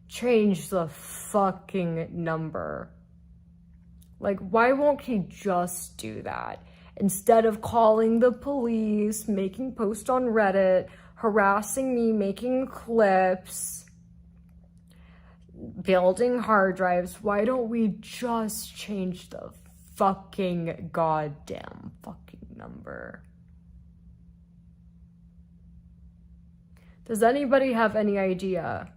change the fucking number? Like, why won't he just do that? Instead of calling the police, making posts on Reddit, harassing me, making clips, building hard drives, why don't we just change the fucking goddamn fucking number? Does anybody have any idea?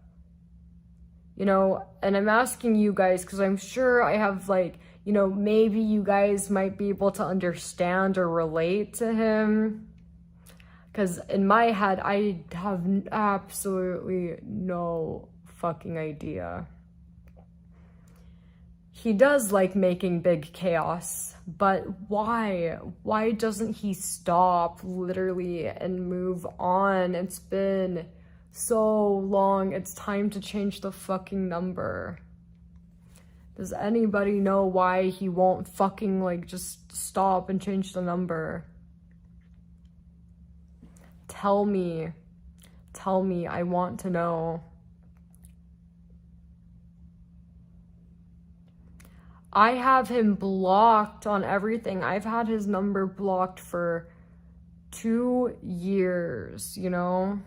You know, and I'm asking you guys because I'm sure I have, like, you know, maybe you guys might be able to understand or relate to him. Because in my head, I have absolutely no fucking idea. He does like making big chaos, but why? Why doesn't he stop literally and move on? It's been so long. It's time to change the fucking number. Does anybody know why he won't fucking like just stop and change the number? Tell me, I want to know. I have him blocked on everything. I've had his number blocked for 2 years, you know?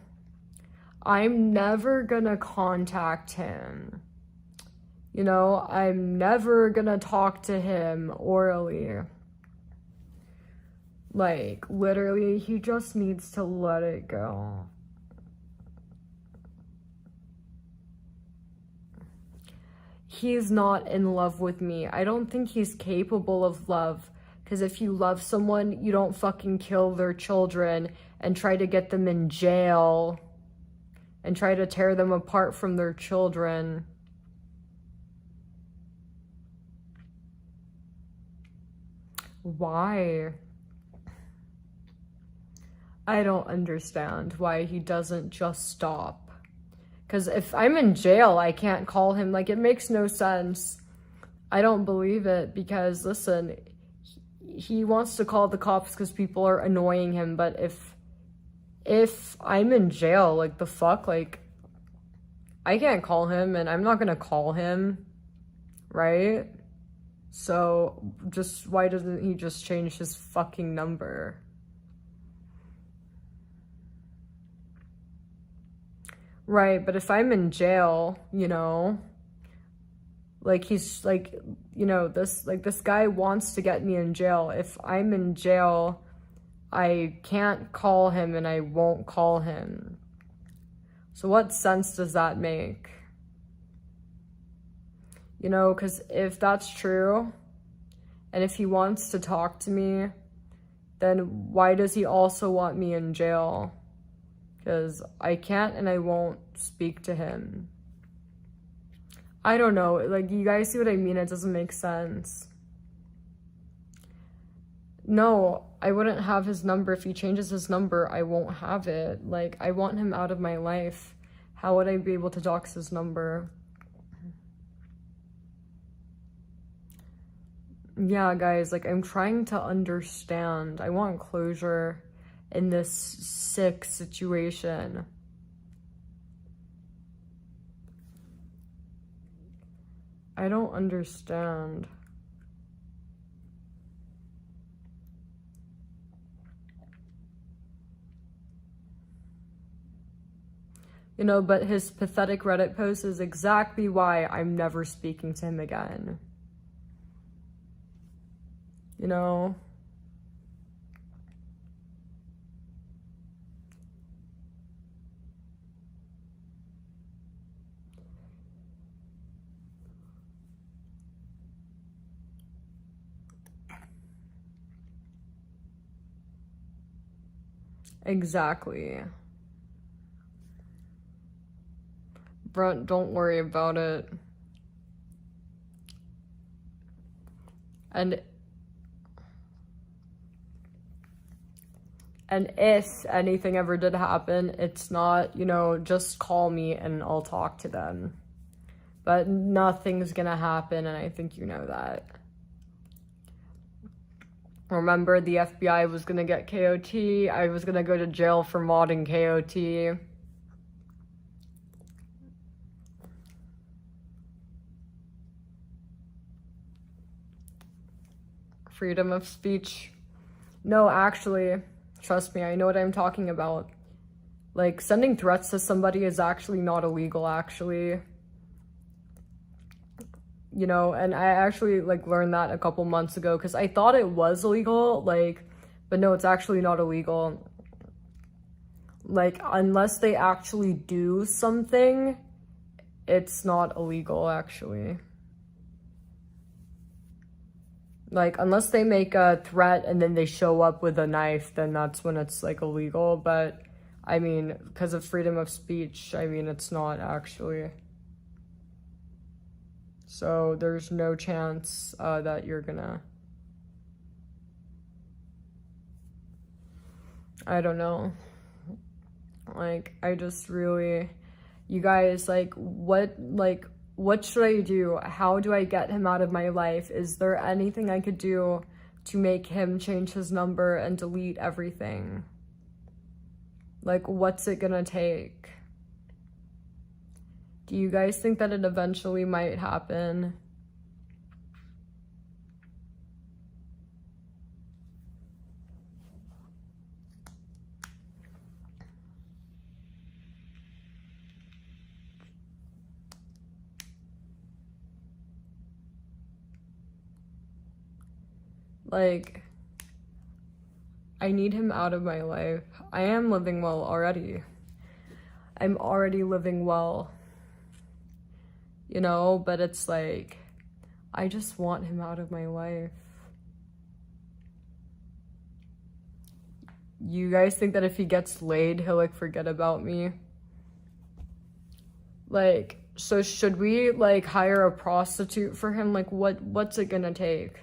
I'm never gonna contact him. You know, I'm never gonna talk to him orally. Like, literally, he just needs to let it go. He's not in love with me. I don't think he's capable of love. Because if you love someone, you don't fucking kill their children and try to get them in jail and try to tear them apart from their children. Why? I don't understand why he doesn't just stop. Because if I'm in jail, I can't call him. Like, it makes no sense. I don't believe it because, listen, he wants to call the cops because people are annoying him, but if I'm in jail, like, the fuck, like, I can't call him, and I'm not gonna call him, right? So, just, why doesn't he just change his fucking number? Right, but if I'm in jail, you know, like, he's, like, you know, this guy wants to get me in jail. If I'm in jail, I can't call him and I won't call him. So what sense does that make? You know, because if that's true, and if he wants to talk to me, then why does he also want me in jail? Because I can't and I won't speak to him. I don't know, like, you guys see what I mean? It doesn't make sense. No, I wouldn't have his number. If he changes his number, I won't have it. Like, I want him out of my life. How would I be able to dox his number? Yeah, guys, like, I'm trying to understand. I want closure in this sick situation. I don't understand. You know, but his pathetic Reddit post is exactly why I'm never speaking to him again. You know? Exactly. Brent, don't worry about it. And if anything ever did happen, it's not, you know, just call me and I'll talk to them. But nothing's gonna happen, and I think you know that. Remember, the FBI was gonna get KOT. I was gonna go to jail for modding KOT. Freedom of speech. No, actually, trust me, I know what I'm talking about. Like, sending threats to somebody is actually not illegal, actually. You know, and I actually, like, learned that a couple months ago, because I thought it was illegal, like, but no, it's actually not illegal. Like, unless they actually do something, it's not illegal, actually. Like, unless they make a threat and then they show up with a knife, then that's when it's, like, illegal. But, I mean, because of freedom of speech, I mean, it's not actually. So, there's no chance that you're gonna... I don't know. Like, I just really... You guys, like, what should I do? How do I get him out of my life? Is there anything I could do to make him change his number and delete everything? Like, what's it gonna take? Do you guys think that it eventually might happen? Like, I need him out of my life. I am living well already. I'm already living well. You know, but it's like, I just want him out of my life. You guys think that if he gets laid, he'll, like, forget about me? Like, so should we, like, hire a prostitute for him? Like, what's it gonna take?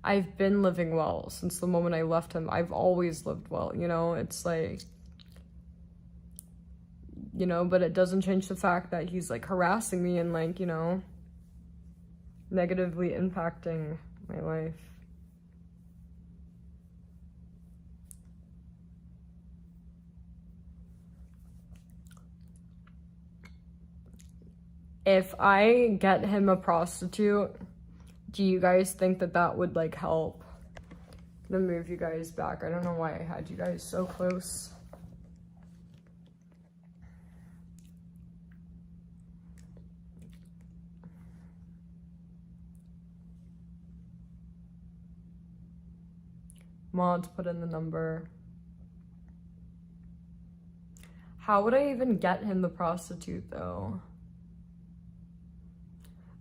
I've been living well since the moment I left him. I've always lived well, you know? It's like, you know, but it doesn't change the fact that he's like harassing me and like, you know, negatively impacting my life. If I get him a prostitute, do you guys think that that would like help? I'm gonna move you guys back. I don't know why I had you guys so close. Mods, put in the number. How would I even get him the prostitute though?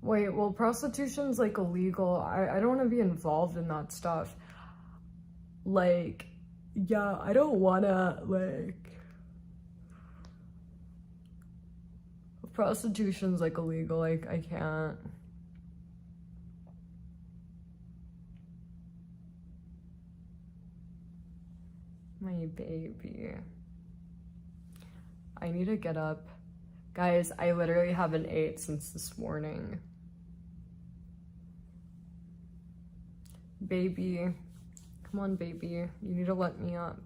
Wait, well, prostitution's like illegal. I don't want to be involved in that stuff. Like, yeah, I don't wanna, like, prostitution's like illegal. Like, I can't. My baby. I need to get up. Guys, I literally haven't ate since this morning. Baby. Come on, baby. You need to let me up.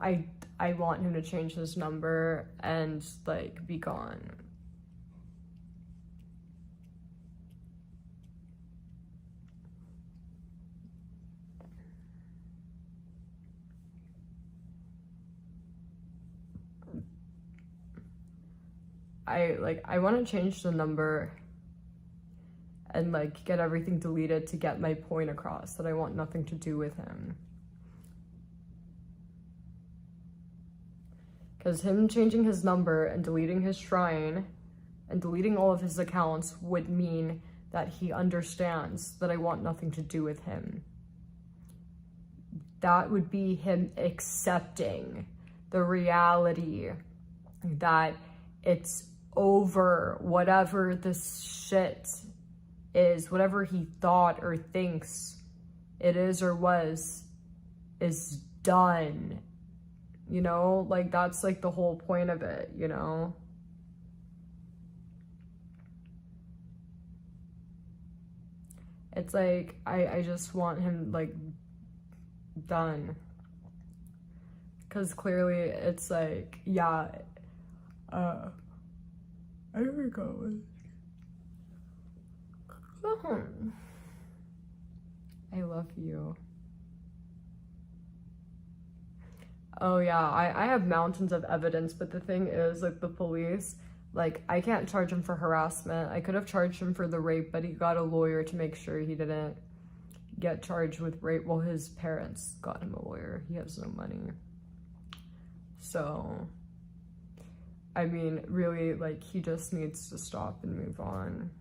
I want him to change his number and, like, be gone. I want to change the number and like get everything deleted to get my point across that I want nothing to do with him. Because him changing his number and deleting his shrine and deleting all of his accounts would mean that he understands that I want nothing to do with him. That would be him accepting the reality that it's over. Whatever this shit is, whatever he thought or thinks it is or was, is done. You know, like that's like the whole point of it, you know? It's like, I just want him like done. Cause clearly it's like, yeah, I forgot what. I love you. Oh yeah, I have mountains of evidence, but the thing is, like, the police, like, I can't charge him for harassment. I could have charged him for the rape, but he got a lawyer to make sure he didn't get charged with rape. Well, his parents got him a lawyer. He has no money. So, I mean, really, like, he just needs to stop and move on.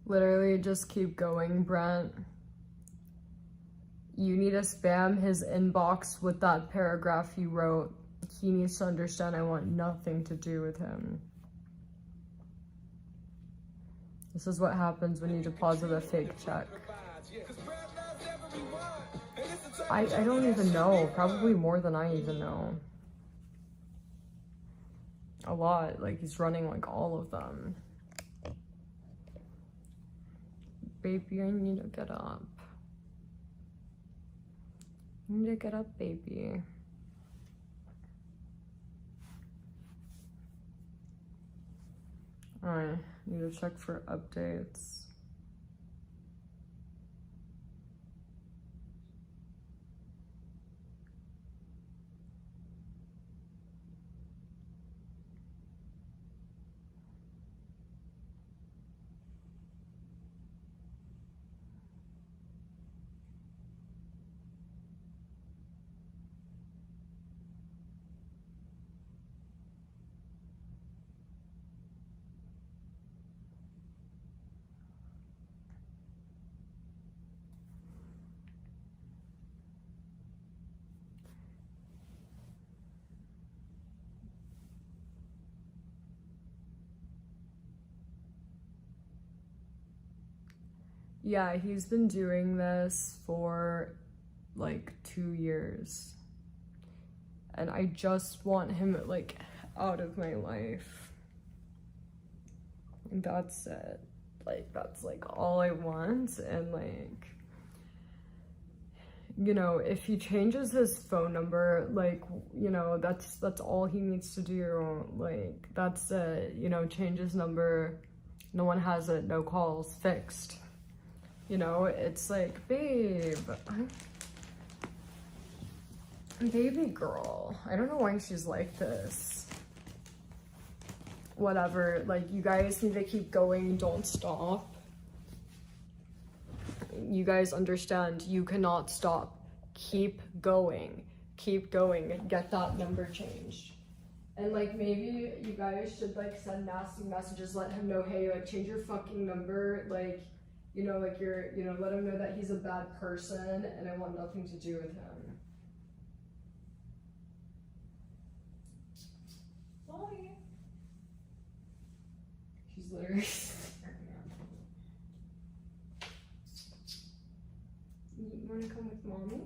Literally just keep going, Brent. You need to spam his inbox with that paragraph you wrote. He needs to understand I want nothing to do with him. This is what happens when you deposit a fake check. I don't even know. Probably more than I even know. A lot. Like, he's running like all of them. Baby, I need to get up. I need to get up, baby. I need to check for updates. Yeah, he's been doing this for like 2 years. And I just want him like out of my life. And that's it. Like, that's like all I want. And like, you know, if he changes his phone number, like, you know, that's all he needs to do. Like, that's it. You know, change his number. No one has it. No calls. Fixed. You know, it's like, babe, baby girl. I don't know why she's like this. Whatever, like, you guys need to keep going, don't stop. You guys understand, you cannot stop. Keep going, get that number changed. And like, maybe you guys should like send nasty messages, let him know, hey, like, change your fucking number, like, you know, like, you're, you know, let him know that he's a bad person and I want nothing to do with him. Bye. She's literally You wanna come with mommy?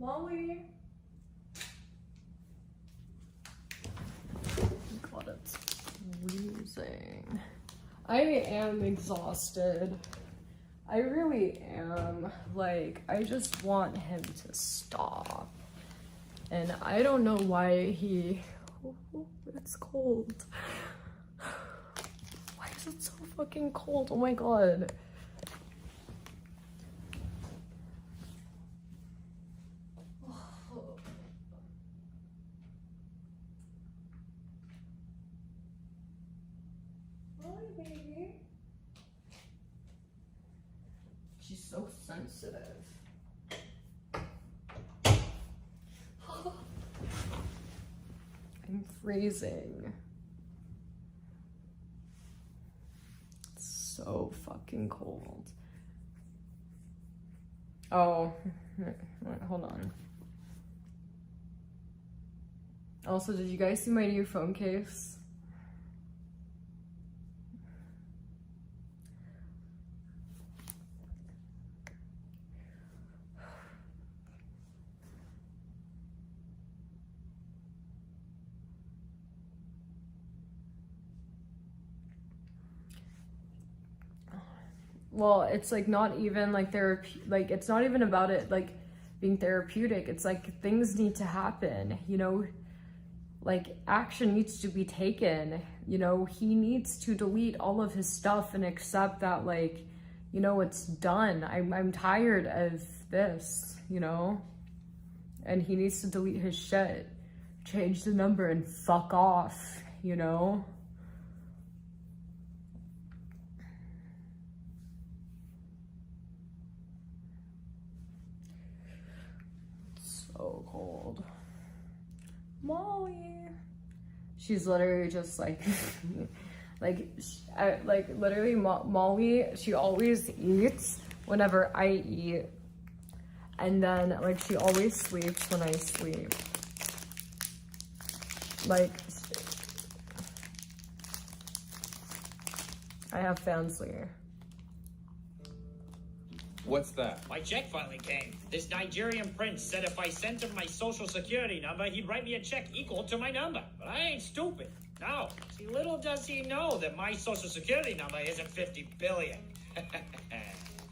Molly. God, it's freezing. I am exhausted. I really am. Like, I just want him to stop. And I don't know why he... Oh, it's cold. Why is it so fucking cold? Oh my god. She's so sensitive. I'm freezing. It's so fucking cold. Oh, wait, hold on. Also, did you guys see my new phone case? Well, it's like not even like like it's not even about it like being therapeutic. It's like things need to happen, you know, like action needs to be taken. You know, he needs to delete all of his stuff and accept that, like, you know, it's done. I'm tired of this, you know, and he needs to delete his shit, change the number and fuck off, you know. So cold. Molly, she's literally just like, literally Molly, she always eats whenever I eat. And then, like, she always sleeps when I sleep. Like, I have Fansly. What's that? My check finally came. This Nigerian prince said if I sent him my social security number, he'd write me a check equal to my number. But I ain't stupid. No. See, little does he know that my social security number isn't 50 billion.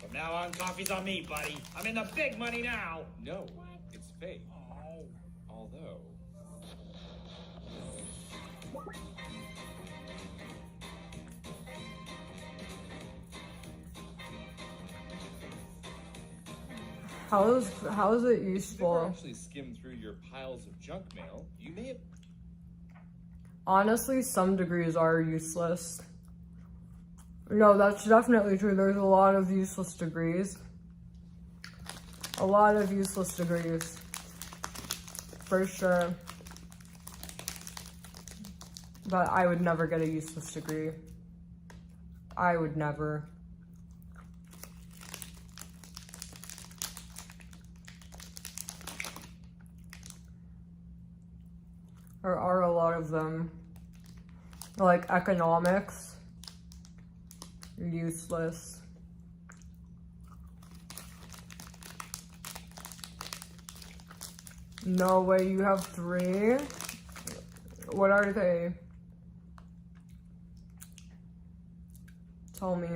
From now on, coffee's on me, buddy. I'm in the big money now. No, it's fake. Oh. Although... How is it If you ever useful? actually skim through your piles of junk mail, you may have... Honestly, some degrees are useless. No, that's definitely true. There's a lot of useless degrees. A lot of useless degrees. For sure. But I would never get a useless degree. I would never. There are a lot of them. Like economics. Useless. No way, you have 3? What are they? Tell me.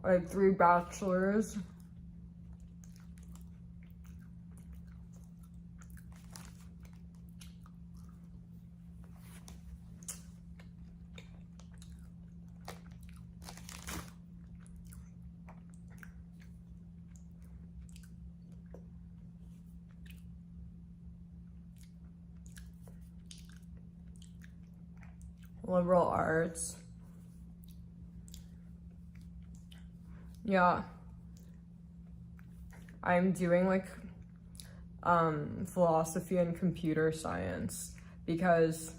Like 3 bachelors. Liberal arts. Yeah. I'm doing like philosophy and computer science because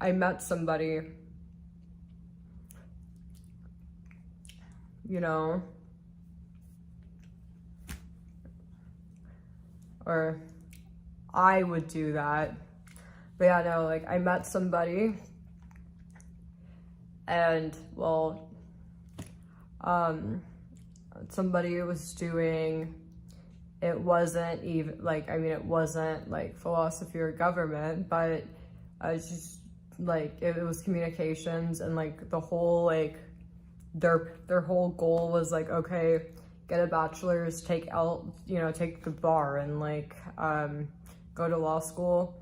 I met somebody, you know, or I would do that. But yeah, no, like I met somebody and well, somebody was doing, it wasn't even like, I mean, it wasn't like philosophy or government, but I was just like, it was communications, and like the whole, like their whole goal was like, okay, get a bachelor's, take the bar and like, go to law school,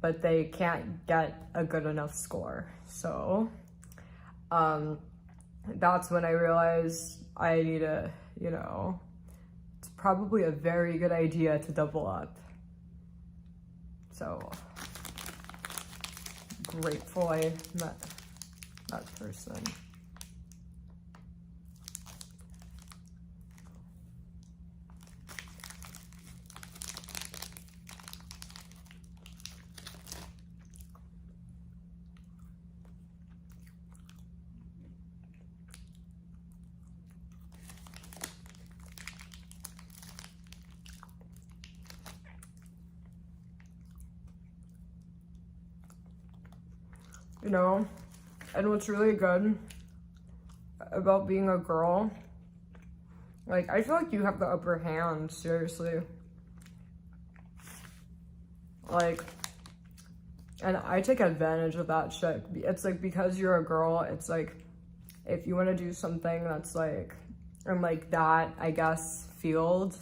but they can't get a good enough score. So, that's when I realized I need to, you know, it's probably a very good idea to double up. So, grateful I met that person. You know, and what's really good about being a girl, like, I feel like you have the upper hand, seriously. Like, and I take advantage of that shit. It's like, because you're a girl, it's like, if you want to do something that's like, in like that, I guess, field,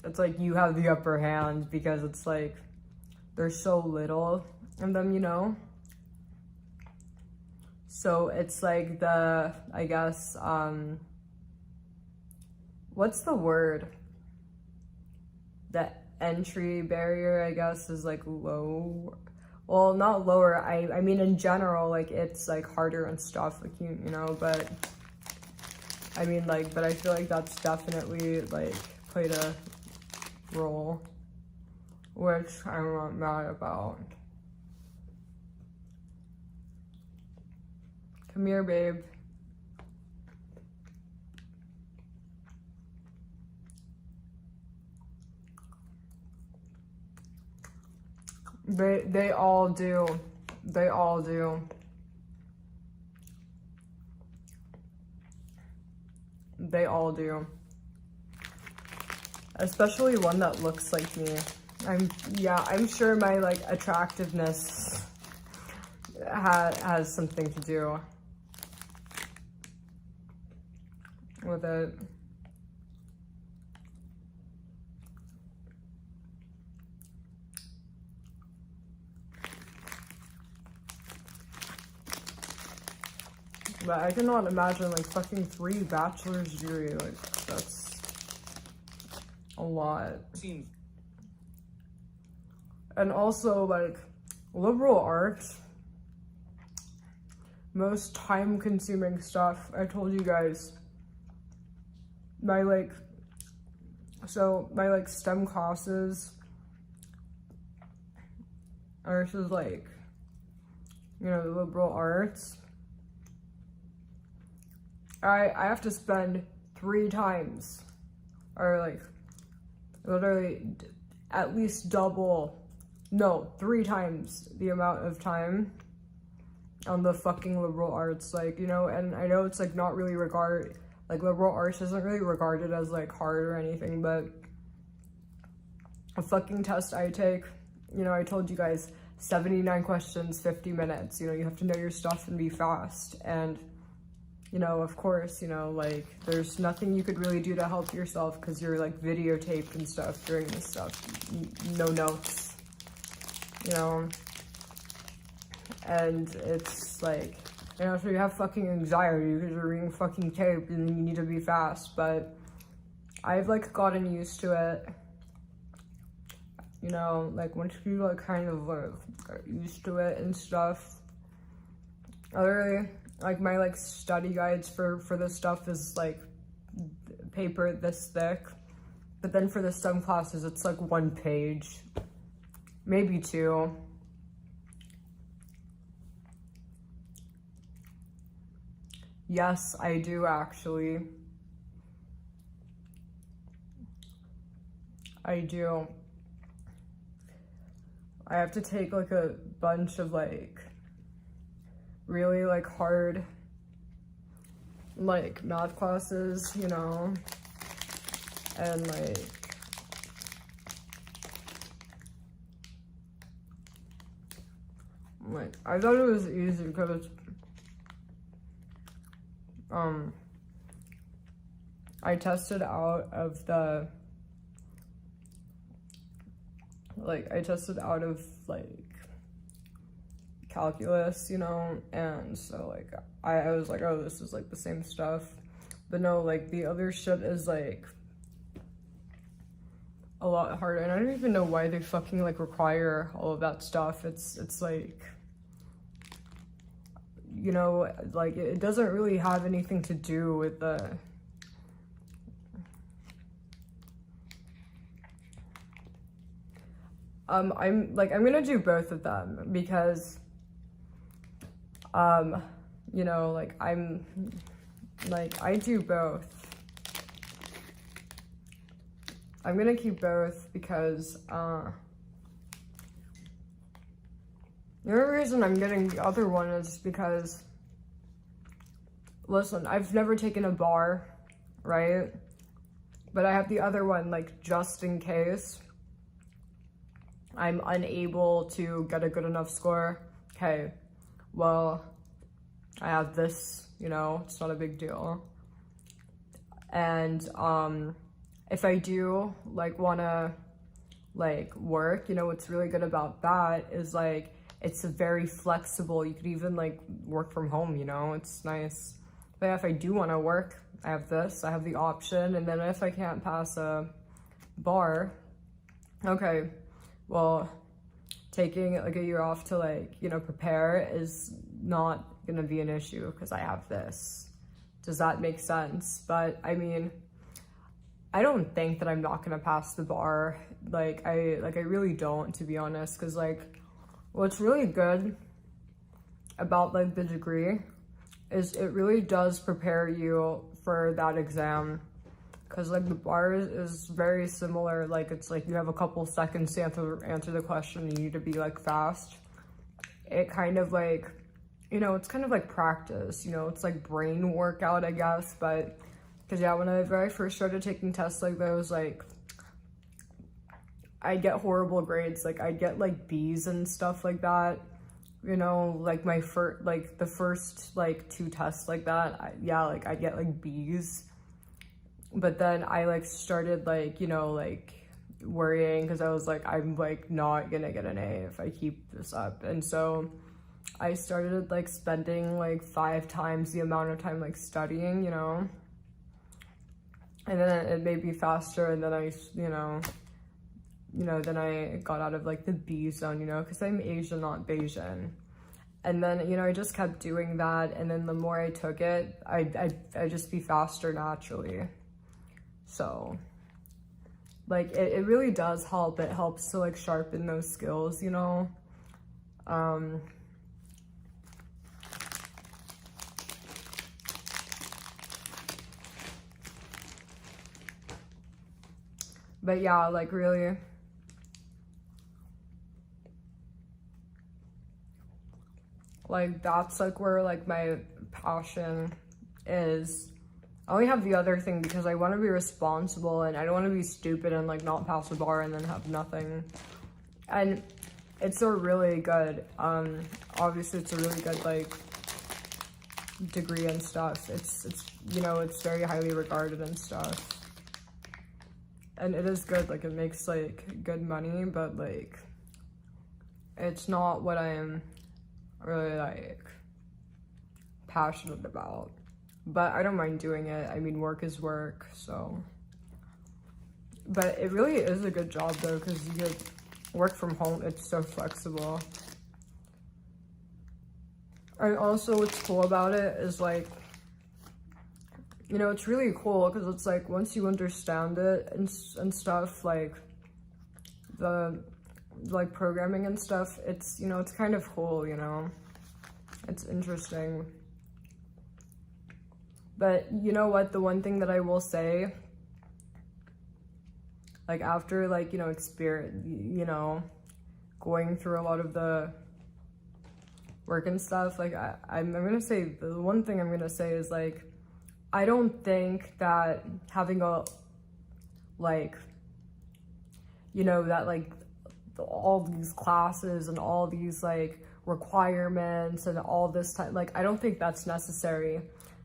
it's like you have the upper hand because it's like, there's so little of them, you know? So it's like the, I guess, what's the word? The entry barrier, I guess, is like low. Well, not lower, I mean in general, like it's like harder and stuff, like you know, but I mean like, but I feel like that's definitely like played a role. which I'm not mad about. Come here, babe. They all do. They all do. They all do. Especially one that looks like me. I'm sure my like attractiveness has something to do with it. But I cannot imagine like fucking 3 bachelor's degree, like that's a lot. Seems And also like liberal arts, most time consuming stuff. I told you guys my like STEM classes are just like, you know, the liberal arts. I have to spend 3 times, or like literally at least double, no, 3 times the amount of time on the fucking liberal arts, like, you know. And I know it's like not really like liberal arts isn't really regarded as like hard or anything, but a fucking test I take, you know, I told you guys 79 questions, 50 minutes, you know, you have to know your stuff and be fast. And you know, of course, you know, like, there's nothing you could really do to help yourself because you're, like, videotaped and stuff during this stuff. No notes, you know? And it's, like, you know, so you have fucking anxiety because you're being fucking taped and you need to be fast. But I've, like, gotten used to it. You know, like, once you, like, kind of, get used to it and stuff. Literally, like, my, like, study guides for this stuff is, like, paper this thick. But then for the STEM classes, it's, like, 1 page. Maybe 2. Yes, I do, actually. I do. I have to take, like, a bunch of, like, really, like, hard, like, math classes, you know, and, like, I thought it was easy because, I tested out of the, like, calculus, you know, and so, like, I was like, oh, this is, like, the same stuff, but no, like, the other shit is, like, a lot harder, and I don't even know why they fucking, like, require all of that stuff. It's, like, you know, like, it doesn't really have anything to do with the, I'm gonna do both of them because, you know, like, I do both. I'm gonna keep both because, the only reason I'm getting the other one is because, listen, I've never taken a bar, right? But I have the other one, like, just in case I'm unable to get a good enough score. Okay, well, I have this, you know, it's not a big deal. And, if I do, like, wanna, like, work, you know, what's really good about that is, like, it's very flexible. You could even, like, work from home, you know, it's nice. But yeah, if I do wanna work, I have this, I have the option. And then if I can't pass a bar, okay, well, taking, like, a year off to, like, you know, prepare is not gonna be an issue because I have this. Does that make sense? But, I mean, I don't think that I'm not gonna pass the bar. Like I really don't, to be honest, because like what's really good about like the degree is it really does prepare you for that exam, because like the bar is very similar. Like it's like you have a couple seconds to answer the question. You need to be like fast. It kind of like, you know, it's kind of like practice, you know, it's like brain workout, I guess. But because yeah, whenever I first started taking tests like those, like I get horrible grades. Like I get like B's and stuff like that, you know, like the first like 2 tests like that, I get like B's. But then I like started like, you know, like worrying, because I was like, I'm like not gonna get an A if I keep this up. And so I started like spending like 5 times the amount of time like studying, you know, and then it made me faster. And then I, you know, then I got out of like the B zone, you know, because I'm Asian, not Bayesian. And then, you know, I just kept doing that. And then the more I took it, I just be faster naturally. So like it really does help. It helps to like sharpen those skills, you know. But yeah, like really, like that's like where like my passion is. I only have the other thing because I want to be responsible, and I don't want to be stupid and like not pass a bar and then have nothing. And it's a really good, obviously it's a really good like degree and stuff. It's you know, it's very highly regarded and stuff. And it is good, like it makes like good money, but like it's not what I am really like passionate about. But I don't mind doing it. I mean, work is work, so. But it really is a good job though, because you get work from home. It's so flexible. And also what's cool about it is like, you know, it's really cool because it's like once you understand it and stuff, like the like programming and stuff, it's, you know, it's kind of cool, you know, it's interesting. But you know what, the one thing that I will say, like after like, you know, going through a lot of the work and stuff, like I'm gonna say, the one thing I'm gonna say is like, I don't think that having a, like, you know, that like all these classes and all these like requirements and all this time, like I don't think that's necessary.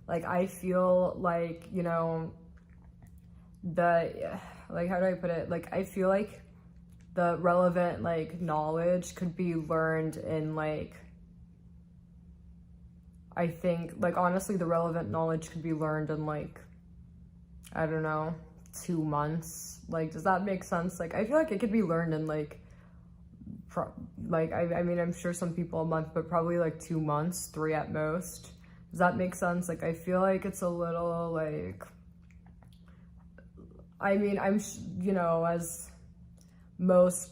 Like I feel like, you know, like how do I put it? Like I feel like the relevant like knowledge could be learned in like, I think like honestly the relevant knowledge could be learned in like, I don't know, 2 months. Like, does that make sense? Like I feel like it could be learned in like I mean, I'm sure some people a month, but probably like 2 months, 3 at most. Does that make sense? Like I feel like it's a little like, I mean, you know, as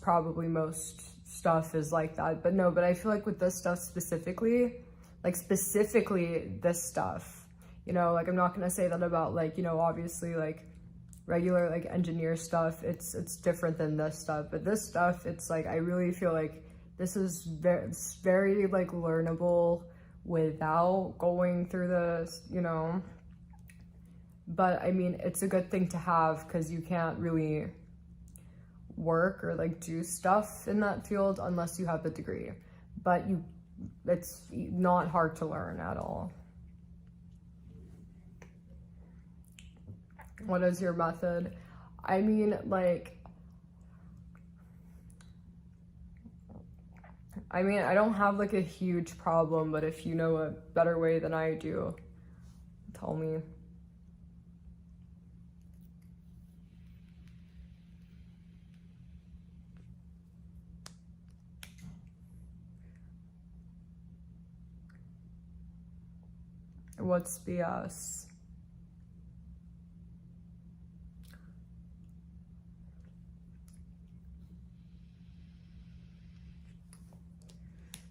probably most stuff is like that, but no, but I feel like with this stuff specifically, like specifically this stuff, you know, like I'm not gonna say that about like, you know, obviously like regular like engineer stuff, it's different than this stuff, but this stuff, it's like, I really feel like this is very like learnable without going through this, you know. But I mean, it's a good thing to have because you can't really work or like do stuff in that field unless you have the degree. But it's not hard to learn at all. What is your method? I mean, like, I mean, I don't have like a huge problem, but if you know a better way than I do, tell me. What's BS?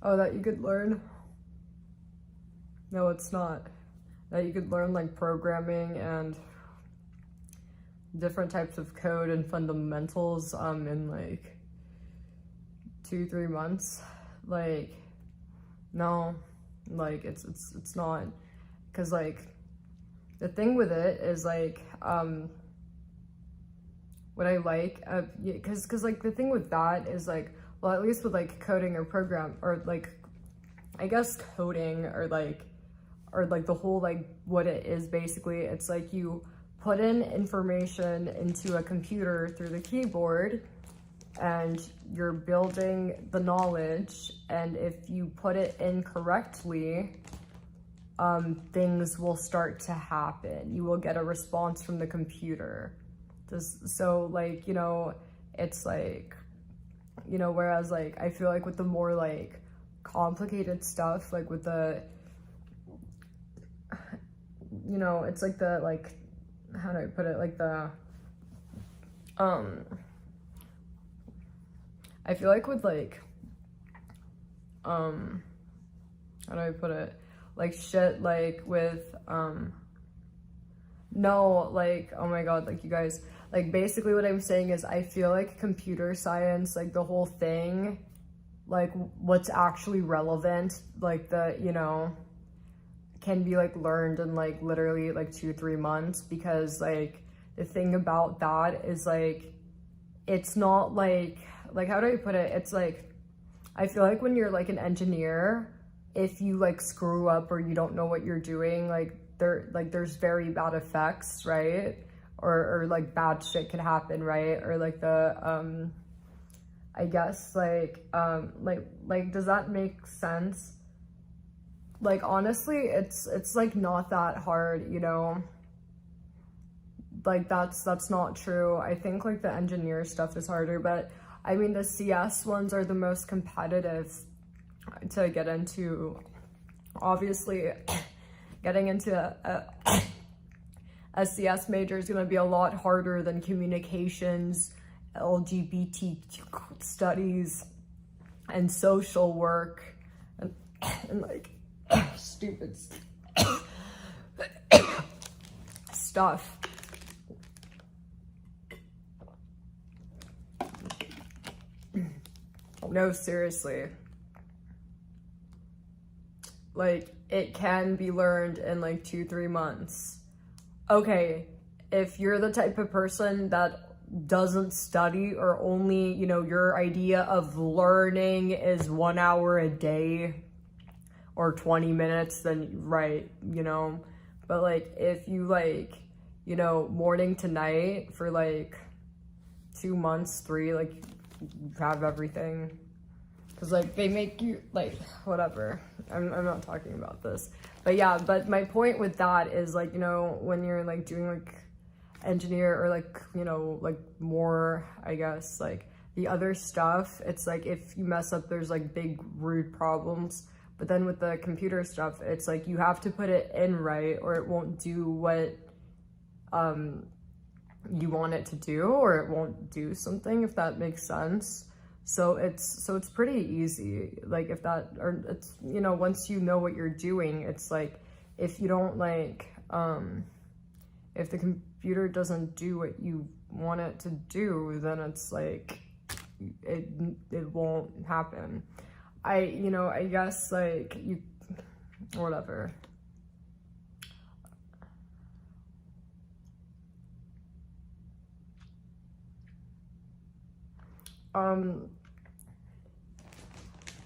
Oh, that you could learn? No, it's not. That you could learn like programming and different types of code and fundamentals in like 2-3 months. Like, no, like it's not, because like the thing with it is like what I like, because like the thing with that is like, well, at least with like coding or program, or like I guess coding, or like the whole like what it is basically, it's like you put in information into a computer through the keyboard and you're building the knowledge, and if you put it in correctly, things will start to happen. You will get a response from the computer. So like, you know, it's like, you know, whereas like I feel like with the more like complicated stuff, like with the, you know, it's like the, like, how do I put it, like the I feel like with like how do I put it, like shit, like with no, like, oh my god, like you guys, like basically what I'm saying is I feel like computer science, like the whole thing, like what's actually relevant, like the, you know, can be like learned in like literally like 2-3 months, because like the thing about that is like it's not like how do I put it, it's like I feel like when you're like an engineer, if you like screw up or you don't know what you're doing, like there's very bad effects, right? Or like bad shit could happen, right? Or like the I guess like does that make sense? Like honestly, it's like not that hard, you know? Like that's not true. I think like the engineer stuff is harder, but I mean the CS ones are the most competitive to get into. Obviously, getting into a CS major is going to be a lot harder than communications, LGBT studies, and social work, and like stupid stuff. No, seriously. Like, it can be learned in like 2-3 months. Okay, if you're the type of person that doesn't study, or only, you know, your idea of learning is 1 hour a day or 20 minutes, then right, you know. But like, if you like, you know, morning to night for like 2 months, 3, like you have everything. Because like they make you like whatever, I'm not talking about this, but yeah, but my point with that is like, you know, when you're like doing like engineer, or like, you know, like more, I guess, like the other stuff, it's like if you mess up, there's like big rude problems. But then with the computer stuff, it's like you have to put it in right, or it won't do what you want it to do, or it won't do something, if that makes sense. So it's pretty easy, like if that, or it's, you know, once you know what you're doing, it's like if you don't like if the computer doesn't do what you want it to do, then it's like it won't happen. You know, I guess like you, whatever.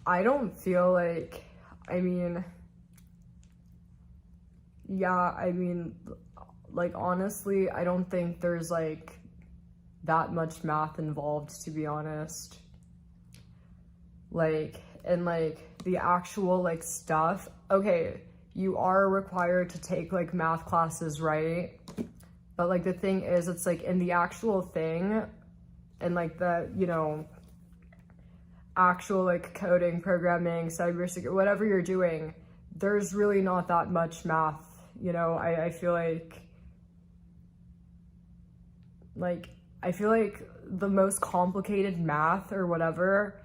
I don't feel like, I mean, yeah, I mean, like, honestly, I don't think there's, like, that much math involved, to be honest. Like, and, like, the actual, like, stuff, okay, you are required to take, like, math classes, right? But, like, the thing is, it's, like, in the actual thing, and, like, the, you know, actual like coding, programming, cybersecurity, whatever you're doing, there's really not that much math, you know. I feel like I feel like the most complicated math or whatever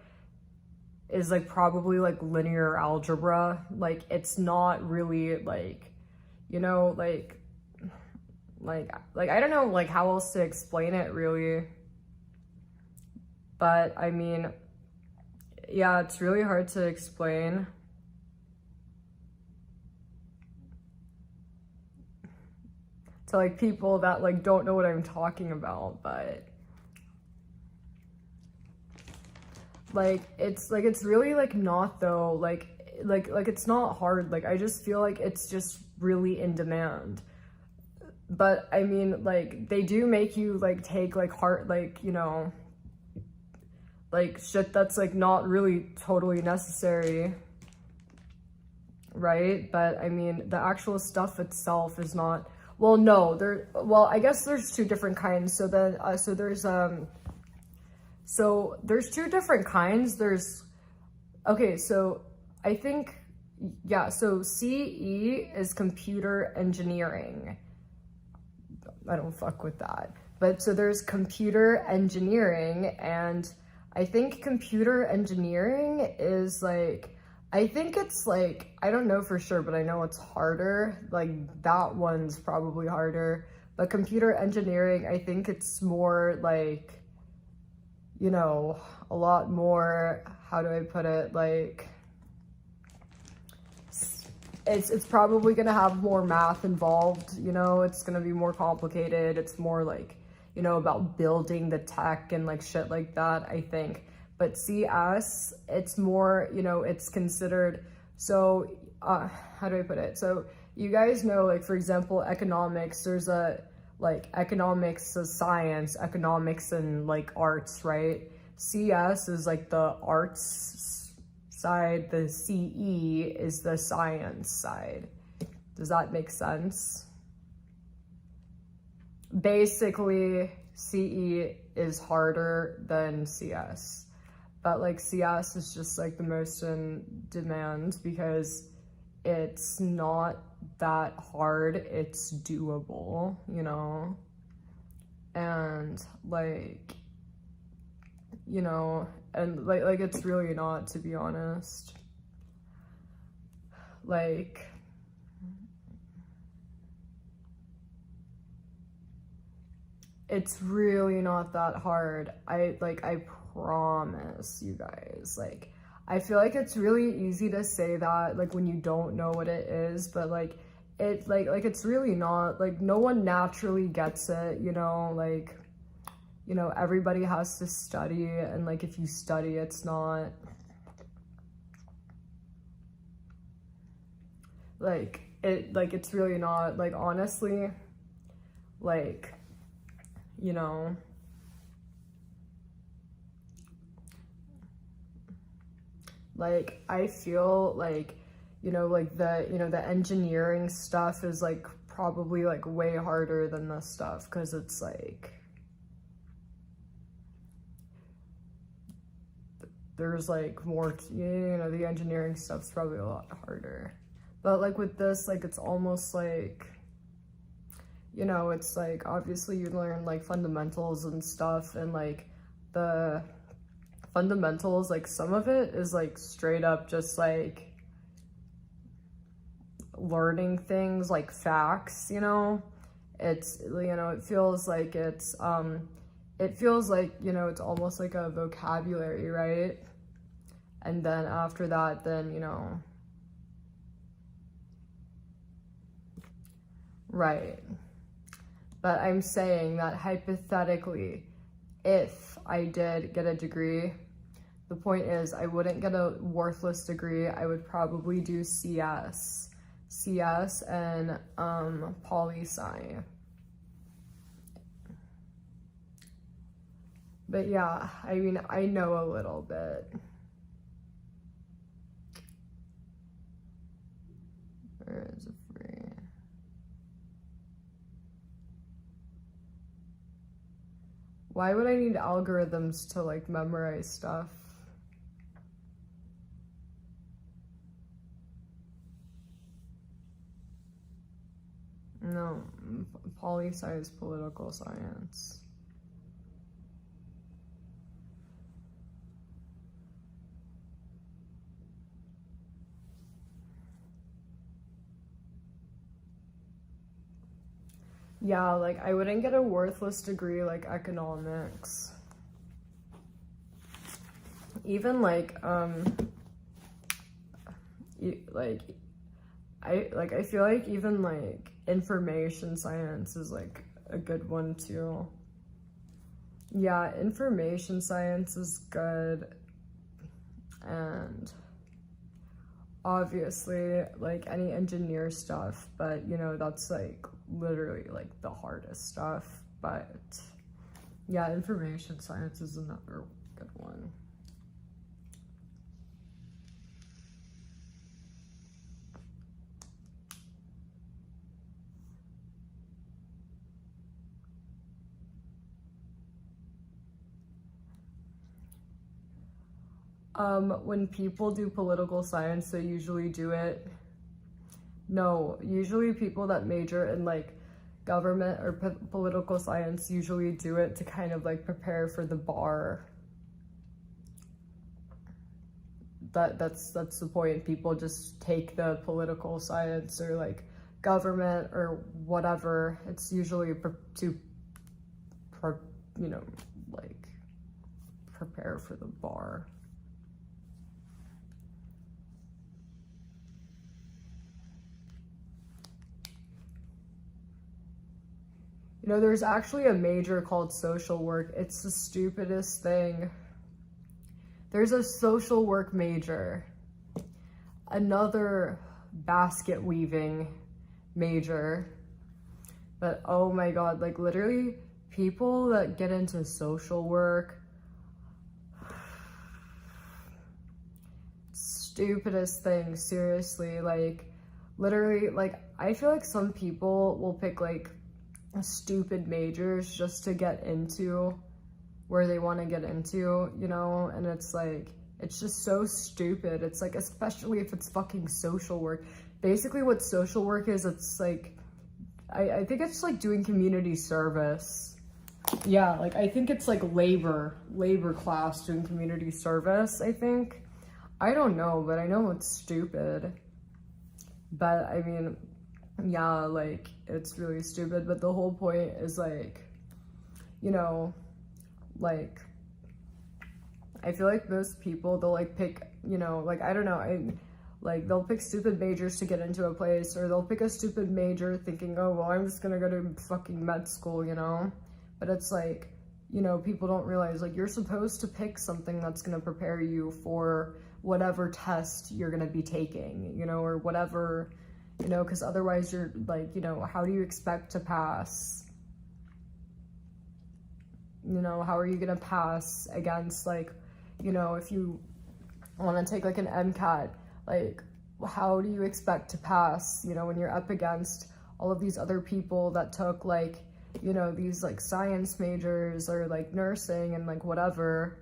is like probably like linear algebra. Like it's not really like, you know, like I don't know like how else to explain it really. But I mean, yeah, it's really hard to explain. To like people that like don't know what I'm talking about, but like it's really like not though, like it's not hard. Like I just feel like it's just really in demand. But I mean, like they do make you like take like hard, like, you know, like shit that's like not really totally necessary, right? But I mean, the actual stuff itself is not. Well, no, well, I guess there's two different kinds. So then, so there's two different kinds. Okay, so I think, yeah, so CE is computer engineering. I don't fuck with that. But so there's computer engineering, and I think computer engineering is like, I think it's like, I don't know for sure, but I know it's harder. Like that one's probably harder. But computer engineering, I think it's more like, you know, a lot more, how do I put it? Like, it's probably gonna have more math involved, you know, it's gonna be more complicated. It's more like, you know, about building the tech and like shit like that, I think. But CS, it's more, you know, it's considered, so, how do I put it? So you guys know, like, for example, economics, there's a, like, economics is science, economics and, like, arts, right? CS is, like, the arts side, the CE is the science side. Does that make sense? Basically, CE is harder than CS. But like CS is just like the most in demand because it's not that hard, it's doable, you know? And like, you know, and like it's really not, to be honest. Like, it's really not that hard. I promise you guys. Like, I feel like it's really easy to say that, like, when you don't know what it is, but like it like it's really not. Like, no one naturally gets it, you know? Like, you know, everybody has to study, and like if you study, it's not like it, like it's really not, like, honestly, like, you know, like I feel like, you know, like the, you know, the engineering stuff is like probably like way harder than this stuff, because it's like there's like more, you know, the engineering stuff's probably a lot harder. But like with this, like it's almost like, you know, it's like obviously you learn like fundamentals and stuff, and like the fundamentals, like some of it is like straight up just like learning things like facts, you know? It's, you know, it feels like it's it feels like, you know, it's almost like a vocabulary, right? And then after that, then, you know, right. But I'm saying that hypothetically, if I did get a degree, the point is I wouldn't get a worthless degree. I would probably do CS and poli-sci. But yeah, I mean, I know a little bit. Where is it free? Why would I need algorithms to like memorize stuff? No, poli-sci is political science. yeah, like I wouldn't get a worthless degree like economics. Even like I feel like even like information science is like a good one too. Yeah, information science is good, and obviously like any engineer stuff, but you know, that's like literally like the hardest stuff. But yeah, information science is another good one. When people do political science, they usually do it. No, usually people that major in like government or political science usually do it to kind of like prepare for the bar. That's the point. People just take the political science or like government or whatever. It's usually to you know, like prepare for the bar. You know, there's actually a major called social work. It's the stupidest thing. There's a social work major, another basket weaving major, but oh my god, like literally people that get into social work, stupidest thing, seriously, like literally, like I feel like some people will pick like stupid majors just to get into where they want to get into, you know, and it's like, it's just so stupid. It's like, especially if it's fucking social work. Basically what social work is, it's like, I think it's like doing community service. Yeah, like I think it's like labor class doing community service, I think. I don't know, but I know it's stupid. But I mean, yeah, like it's really stupid, but the whole point is like, you know, like I feel like most people, they'll like pick, you know, like I don't know, like they'll pick stupid majors to get into a place, or they'll pick a stupid major thinking, oh well, I'm just gonna go to fucking med school, you know. But it's like, you know, people don't realize like you're supposed to pick something that's gonna prepare you for whatever test you're gonna be taking, you know, or whatever, you know, because otherwise you're like, you know, how do you expect to pass? You know, how are you gonna pass against, like, you know, if you want to take like an MCAT, like how do you expect to pass, you know, when you're up against all of these other people that took like, you know, these like science majors or like nursing and like whatever,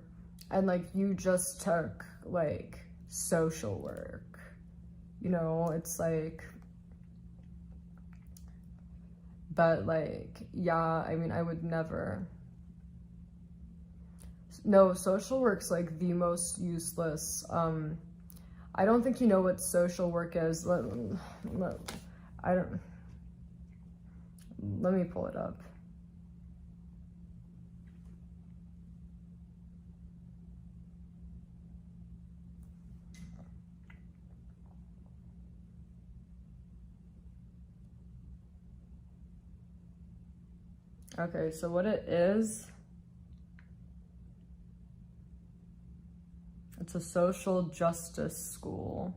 and like you just took like social work, you know, it's like, but like, yeah, I mean, I would never. No, social work's like the most useless. I don't think you know what social work is. Let me pull it up. Okay, so what it is, it's a social justice school.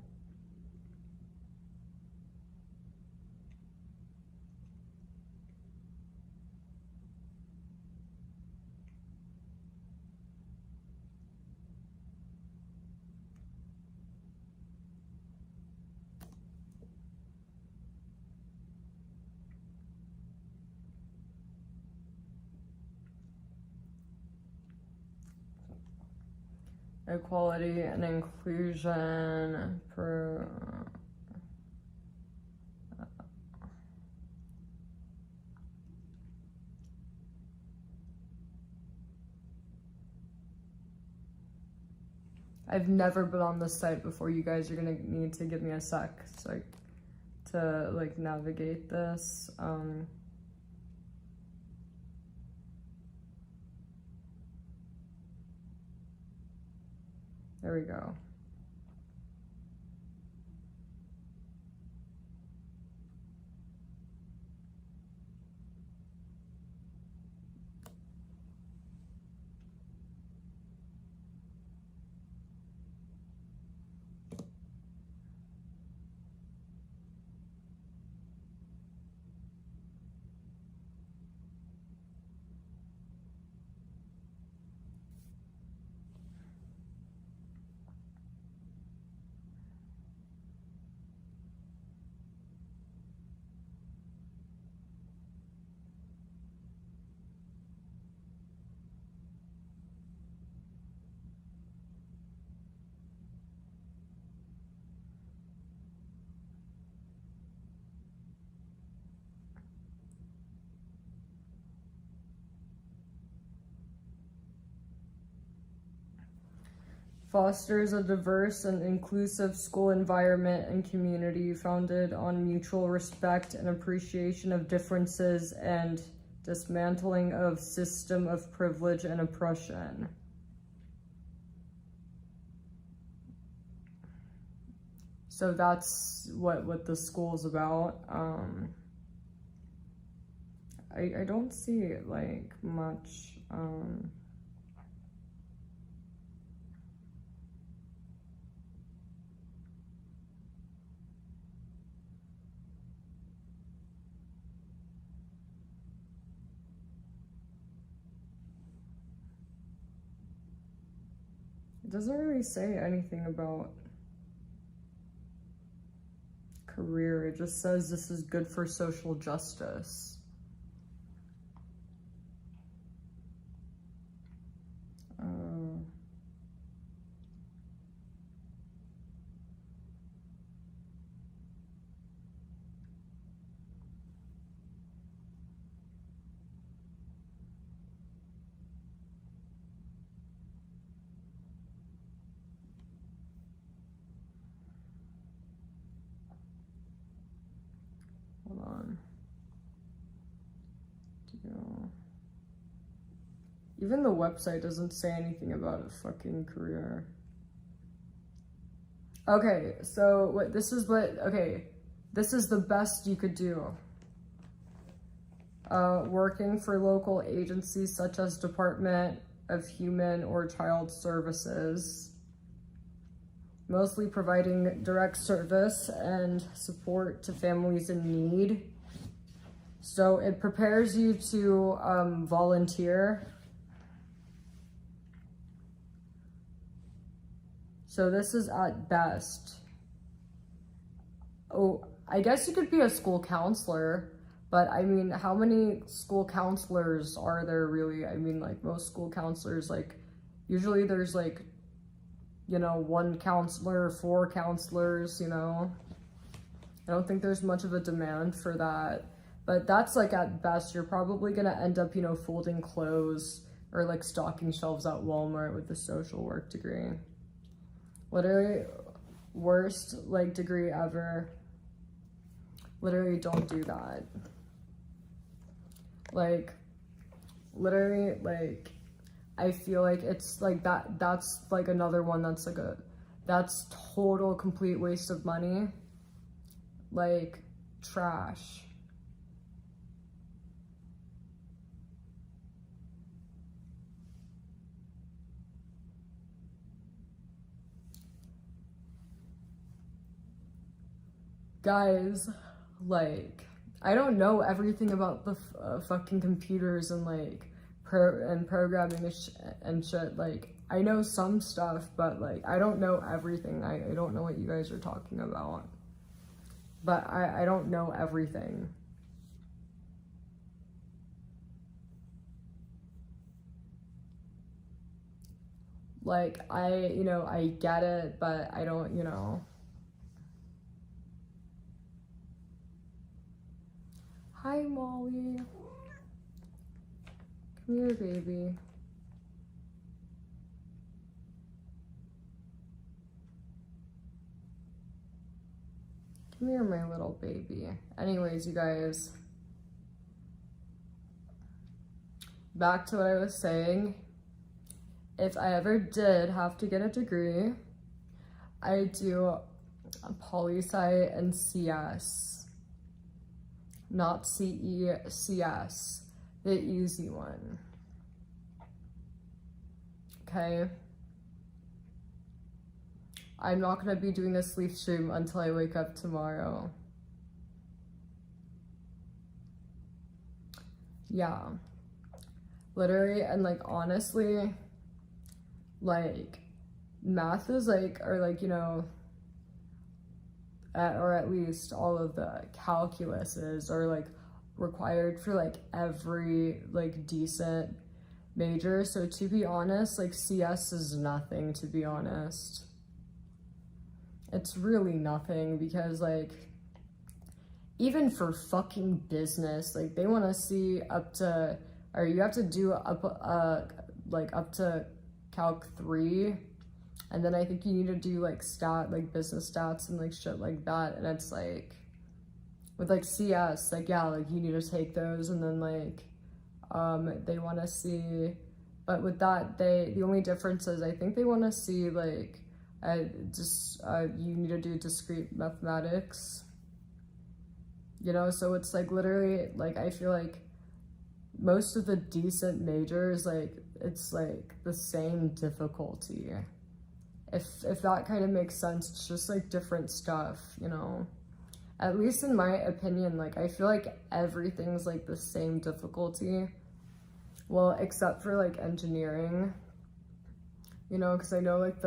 Equality and inclusion I've never been on this site before. You guys are gonna need to give me a sec so to like navigate this. There we go. Fosters a diverse and inclusive school environment and community founded on mutual respect and appreciation of differences and dismantling of system of privilege and oppression. So that's what the school's about. I don't see like much. It doesn't really say anything about career. It just says this is good for social justice. Hold on. Even the website doesn't say anything about a fucking career. Okay, so this is the best you could do. Working for local agencies such as Department of Human or Child Services, mostly providing direct service and support to families in need. So it prepares you to volunteer. So this is at best. Oh, I guess you could be a school counselor, but I mean, how many school counselors are there really? I mean, like most school counselors, like usually there's like, you know, 1 counselor, 4 counselors, you know. I don't think there's much of a demand for that, but that's like at best. You're probably gonna end up, you know, folding clothes or like stocking shelves at Walmart with a social work degree. Literally worst like degree ever. Literally don't do that. Like literally, like I feel like it's like that's like another one that's like that's total complete waste of money. Like trash. Guys, like I don't know everything about the fucking computers and like programming and shit. Like I know some stuff, but like I don't know everything. I don't know what you guys are talking about, but I don't know everything. Like I get it, but I don't, you know. Hi, Molly. Come here, baby. Come here, my little baby. Anyways, you guys. Back to what I was saying. if I ever did have to get a degree, I do poli-sci and CS, not CE, CS, the easy one. Okay? I'm not gonna be doing a sleep stream until I wake up tomorrow. Yeah. Literally, and like honestly, like math is like, or like, you know, or at least all of the calculuses are like required for like every like decent major. So to be honest, like CS is nothing, to be honest. It's really nothing, because like even for fucking business, like they want to see up to, or you have to do up like up to Calc 3, and then I think you need to do like business stats and like shit like that. And it's like with like CS, like yeah, like you need to take those, and then like they want to see, but with that, the only difference is I think they want to see like you need to do discrete mathematics, you know. So it's like literally, like I feel like most of the decent majors, like it's like the same difficulty, if that kind of makes sense. It's just like different stuff, you know, at least in my opinion. Like I feel like everything's like the same difficulty, well, except for like engineering, you know, because I know like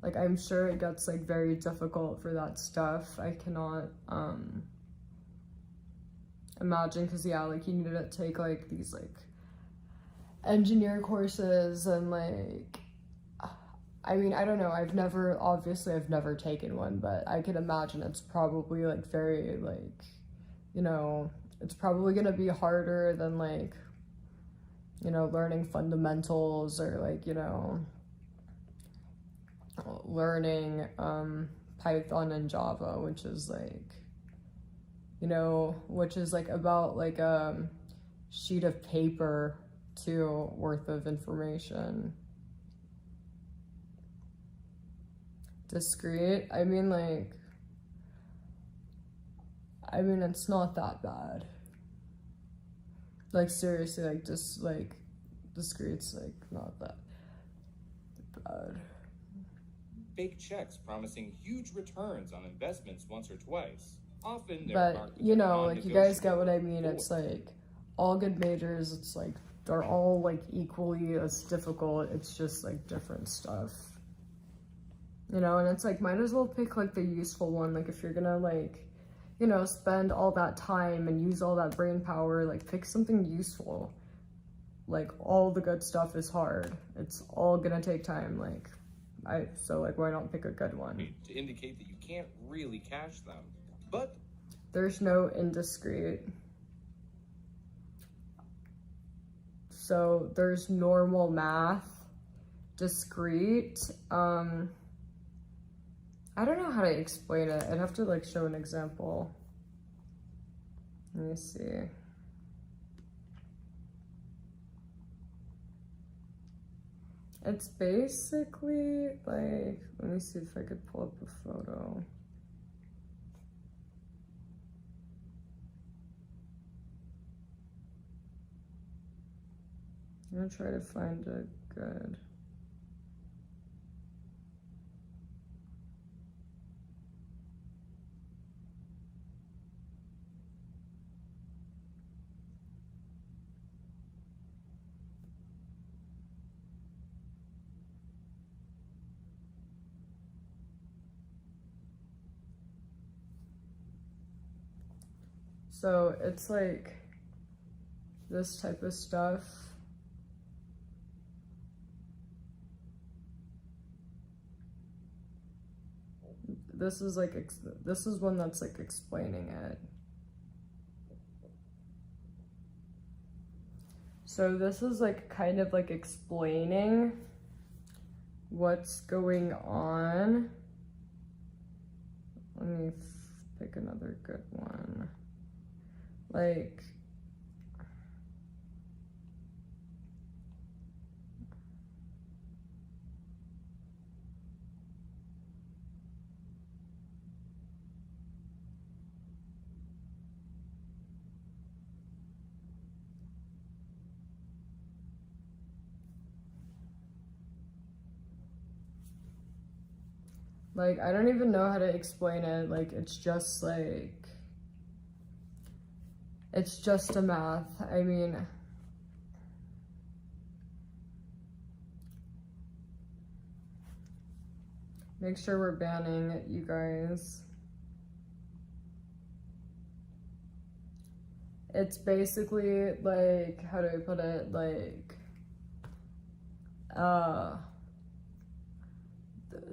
like I'm sure it gets like very difficult for that stuff. I cannot imagine, because yeah, like you need to take like these like engineer courses, and like I mean, I don't know, I've never taken one, but I can imagine it's probably like very like, you know, it's probably gonna be harder than like, you know, learning fundamentals, or like, you know, learning Python and Java, which is like, you know, which is like about like a sheet of paper too worth of information. Discrete, I mean like, it's not that bad. Like seriously, like just like discrete's like not that bad. Fake checks promising huge returns on investments once or twice. Often they're But marked you as know, like you guys get what I mean. non-negotiable. It's like all good majors, it's like they're all like equally as difficult. It's just like different stuff, you know. And it's like, might as well pick like the useful one. Like if you're gonna like, you know, spend all that time and use all that brain power, like pick something useful. Like all the good stuff is hard. It's all gonna take time. Like so like why not pick a good one? To indicate that you can't really cash them. But There's no indiscrete. So there's normal math, discrete. I don't know how to explain it. I'd have to like show an example. Let me see. It's basically like, let me see if I could pull up a photo. I'm gonna try to find a good. So it's like this type of stuff. This is like, this is one that's like explaining it. So this is like kind of like explaining what's going on. Let me pick another good one. Like, Like, I don't even know how to explain it. Like, it's just like, it's just a math. I mean, make sure we're banning it, you guys. It's basically like, how do I put it? Like,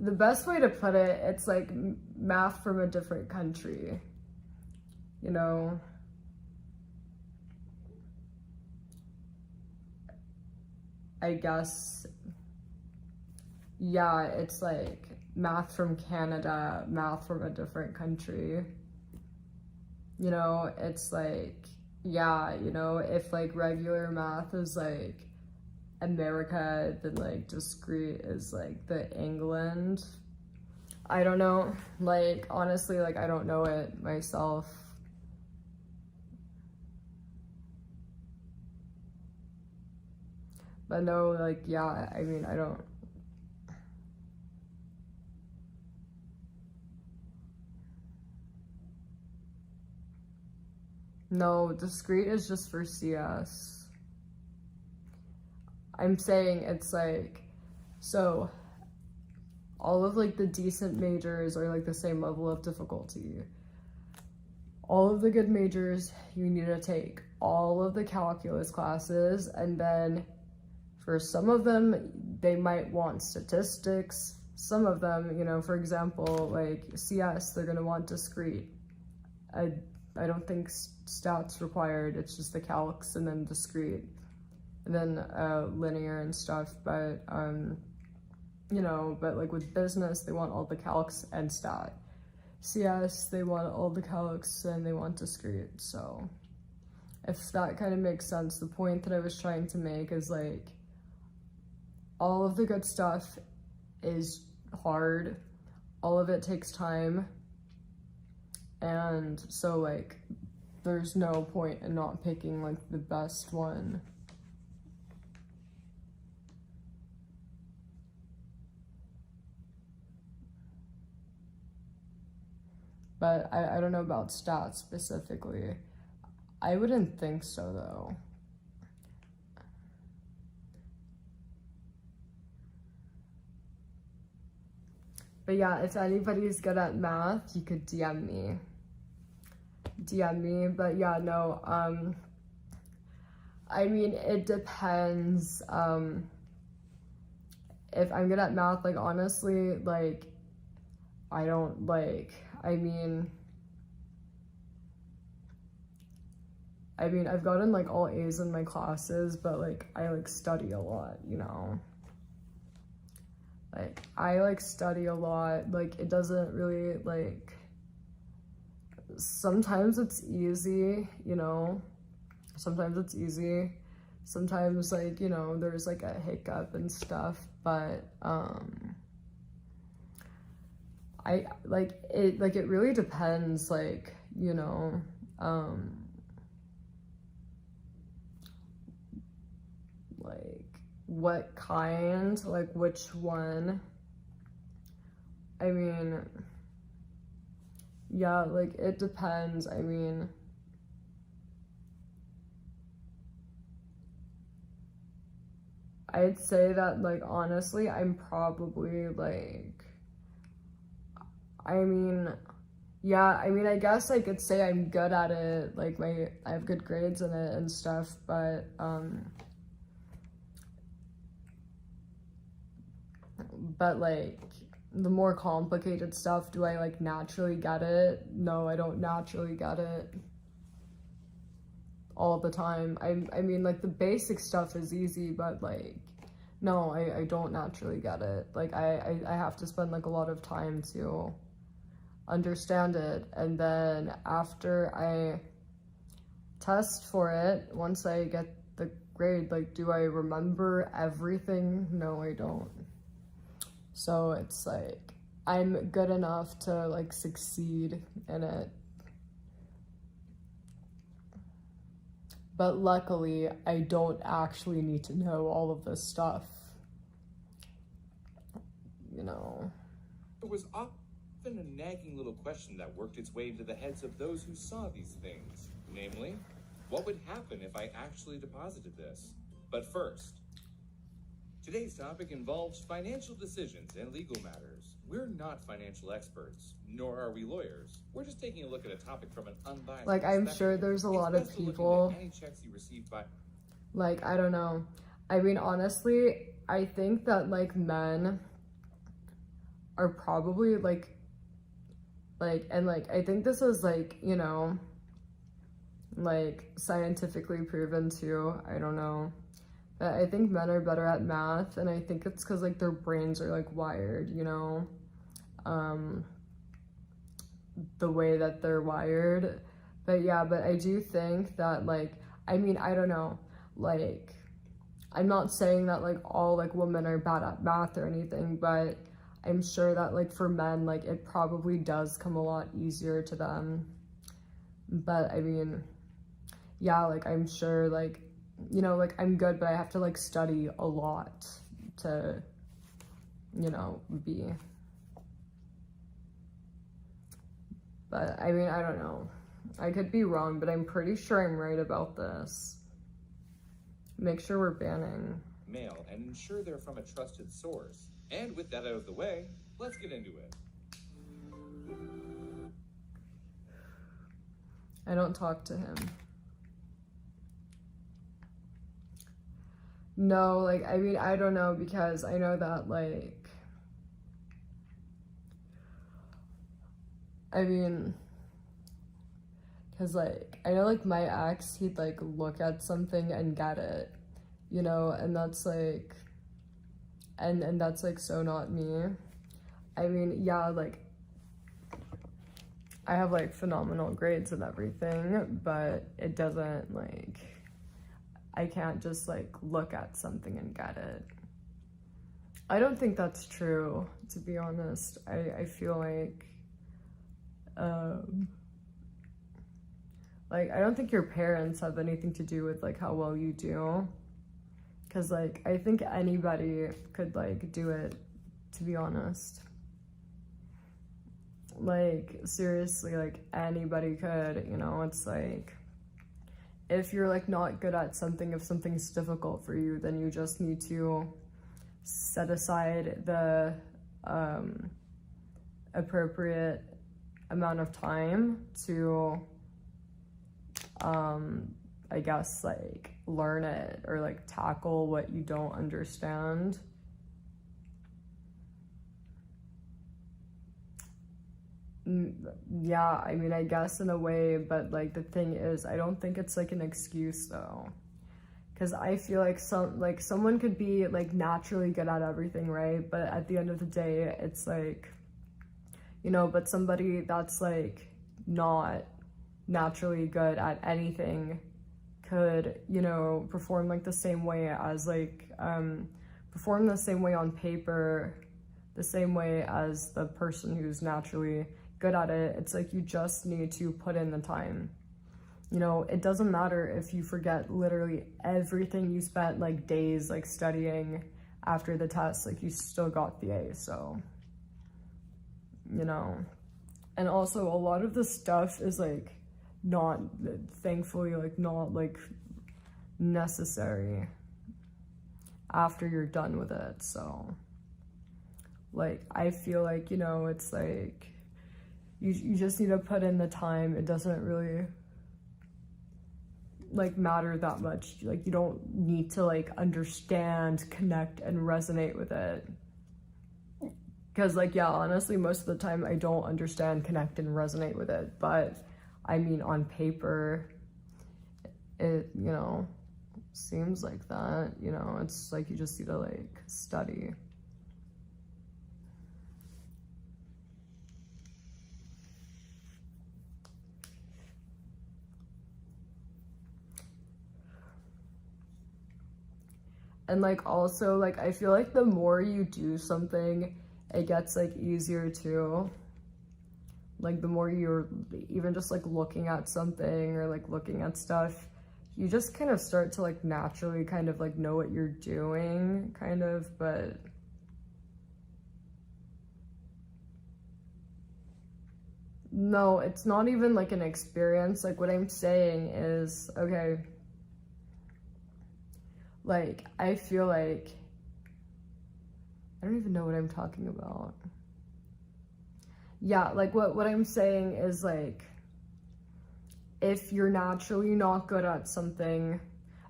the best way to put it, it's like math from a different country, you know? I guess, yeah, it's like math from Canada, math from a different country. You know, it's like, yeah, you know, if like regular math is like America, then like discrete is like the England. I don't know, like honestly, like I don't know it myself. But no, like, yeah, I mean, I don't. No, discrete is just for CS. I'm saying it's like, so all of like the decent majors are like the same level of difficulty. All of the good majors, you need to take all of the calculus classes, and then for some of them, they might want statistics. Some of them, you know, for example, like CS, they're gonna want discrete. I don't think stats required, it's just the calcs and then discrete. And then linear and stuff, but you know, but like with business, they want all the calcs and stat. CS, they want all the calcs and they want discrete. So if that kind of makes sense, the point that I was trying to make is like, all of the good stuff is hard. All of it takes time. And so like, there's no point in not picking like the best one. But I don't know about stats specifically. I wouldn't think so though. But yeah, if anybody's good at math, you could DM me. But yeah, no, I mean, it depends. If I'm good at math, like honestly, like, I don't like, I mean, I've gotten like all A's in my classes, but like, I like study a lot, you know? Like, I like study a lot, like, it doesn't really, like, sometimes it's easy, you know? Sometimes it's easy. Sometimes, like, you know, there's like a hiccup and stuff, but, it really depends, like, you know, like, what kind, like, which one. I mean, yeah, like, it depends. I mean, I'd say that, like, honestly, I'm probably, like, I mean, yeah, I mean, I guess I could say I'm good at it, like, I have good grades in it and stuff, but, like, the more complicated stuff, do I, like, naturally get it? No, I don't naturally get it all the time. I mean, like, the basic stuff is easy, but, like, no, I don't naturally get it. Like, I have to spend, like, a lot of time to understand it, and then after I test for it, once I get the grade, like, do I remember everything? No, I don't. So it's like, I'm good enough to like succeed in it. But luckily, I don't actually need to know all of this stuff, you know. There was often a nagging little question that worked its way into the heads of those who saw these things. Namely, what would happen if I actually deposited this? But first, today's topic involves financial decisions and legal matters. We're not financial experts, nor are we lawyers. We're just taking a look at a topic from an unbiased Like, I'm perspective. sure there's a lot of It's best to look people, into any checks you received by like, I don't know. I mean, honestly, I think that, like, men are probably, and, like, I think this is, like, you know, like, scientifically proven, too. I don't know. But I think men are better at math, and I think it's because, like, their brains are, like, wired, you know? The way that they're wired. But yeah, but I do think that, like, I mean, I don't know, like, I'm not saying that, like, all, like, women are bad at math or anything, but I'm sure that, like, for men, like, it probably does come a lot easier to them. But I mean, yeah, like, I'm sure, like, you know, like, I'm good, but I have to, like, study a lot to, you know, be. But I mean, I don't know. I could be wrong, but I'm pretty sure I'm right about this. Make sure we're banning. mail and ensure they're from a trusted source. And with that out of the way, let's get into it. I don't talk to him. No, like, I mean, I don't know, because I know that, like, I mean, because, like, I know, like, my ex, he'd, like, look at something and get it, you know, and that's, like, and that's, like, so not me. I mean, yeah, like, I have, like, phenomenal grades and everything, but it doesn't, like, I can't just, like, look at something and get it. I don't think that's true, to be honest. I feel like, I don't think your parents have anything to do with, like, how well you do. Because, like, I think anybody could, like, do it, to be honest. Like, seriously, like, anybody could, you know? It's like, if you're, like, not good at something, if something's difficult for you, then you just need to set aside the appropriate amount of time to, I guess, like, learn it or, like, tackle what you don't understand. Yeah, I mean, I guess in a way, but, like, the thing is, I don't think it's, like, an excuse, though. Because I feel like someone could be, like, naturally good at everything, right? But at the end of the day, it's, like, you know, but somebody that's, like, not naturally good at anything could, you know, perform, like, the same way as, like, perform the same way on paper, the same way as the person who's naturally good at it. It's like, you just need to put in the time. You know, it doesn't matter if you forget literally everything you spent, like, days, like, studying after the test, like, you still got the A, so, you know. And also, a lot of the stuff is, like, not, thankfully, like, not, like, necessary after you're done with it, so, like, I feel like, you know, it's, like, you just need to put in the time. It doesn't really, like, matter that much. Like, you don't need to, like, understand, connect, and resonate with it. Because, like, yeah, honestly, most of the time I don't understand, connect, and resonate with it. But, I mean, on paper, it, you know, seems like that, you know. It's like, you just need to, like, study. And, like, also, like, I feel like the more you do something, it gets, like, easier too. Like, the more you're even just, like, looking at something or, like, looking at stuff, you just kind of start to, like, naturally kind of, like, know what you're doing, kind of. But no, it's not even like an experience. Like what I'm saying is, okay, like I feel like, I don't even know what I'm talking about. Yeah, like what I'm saying is like, if you're naturally not good at something,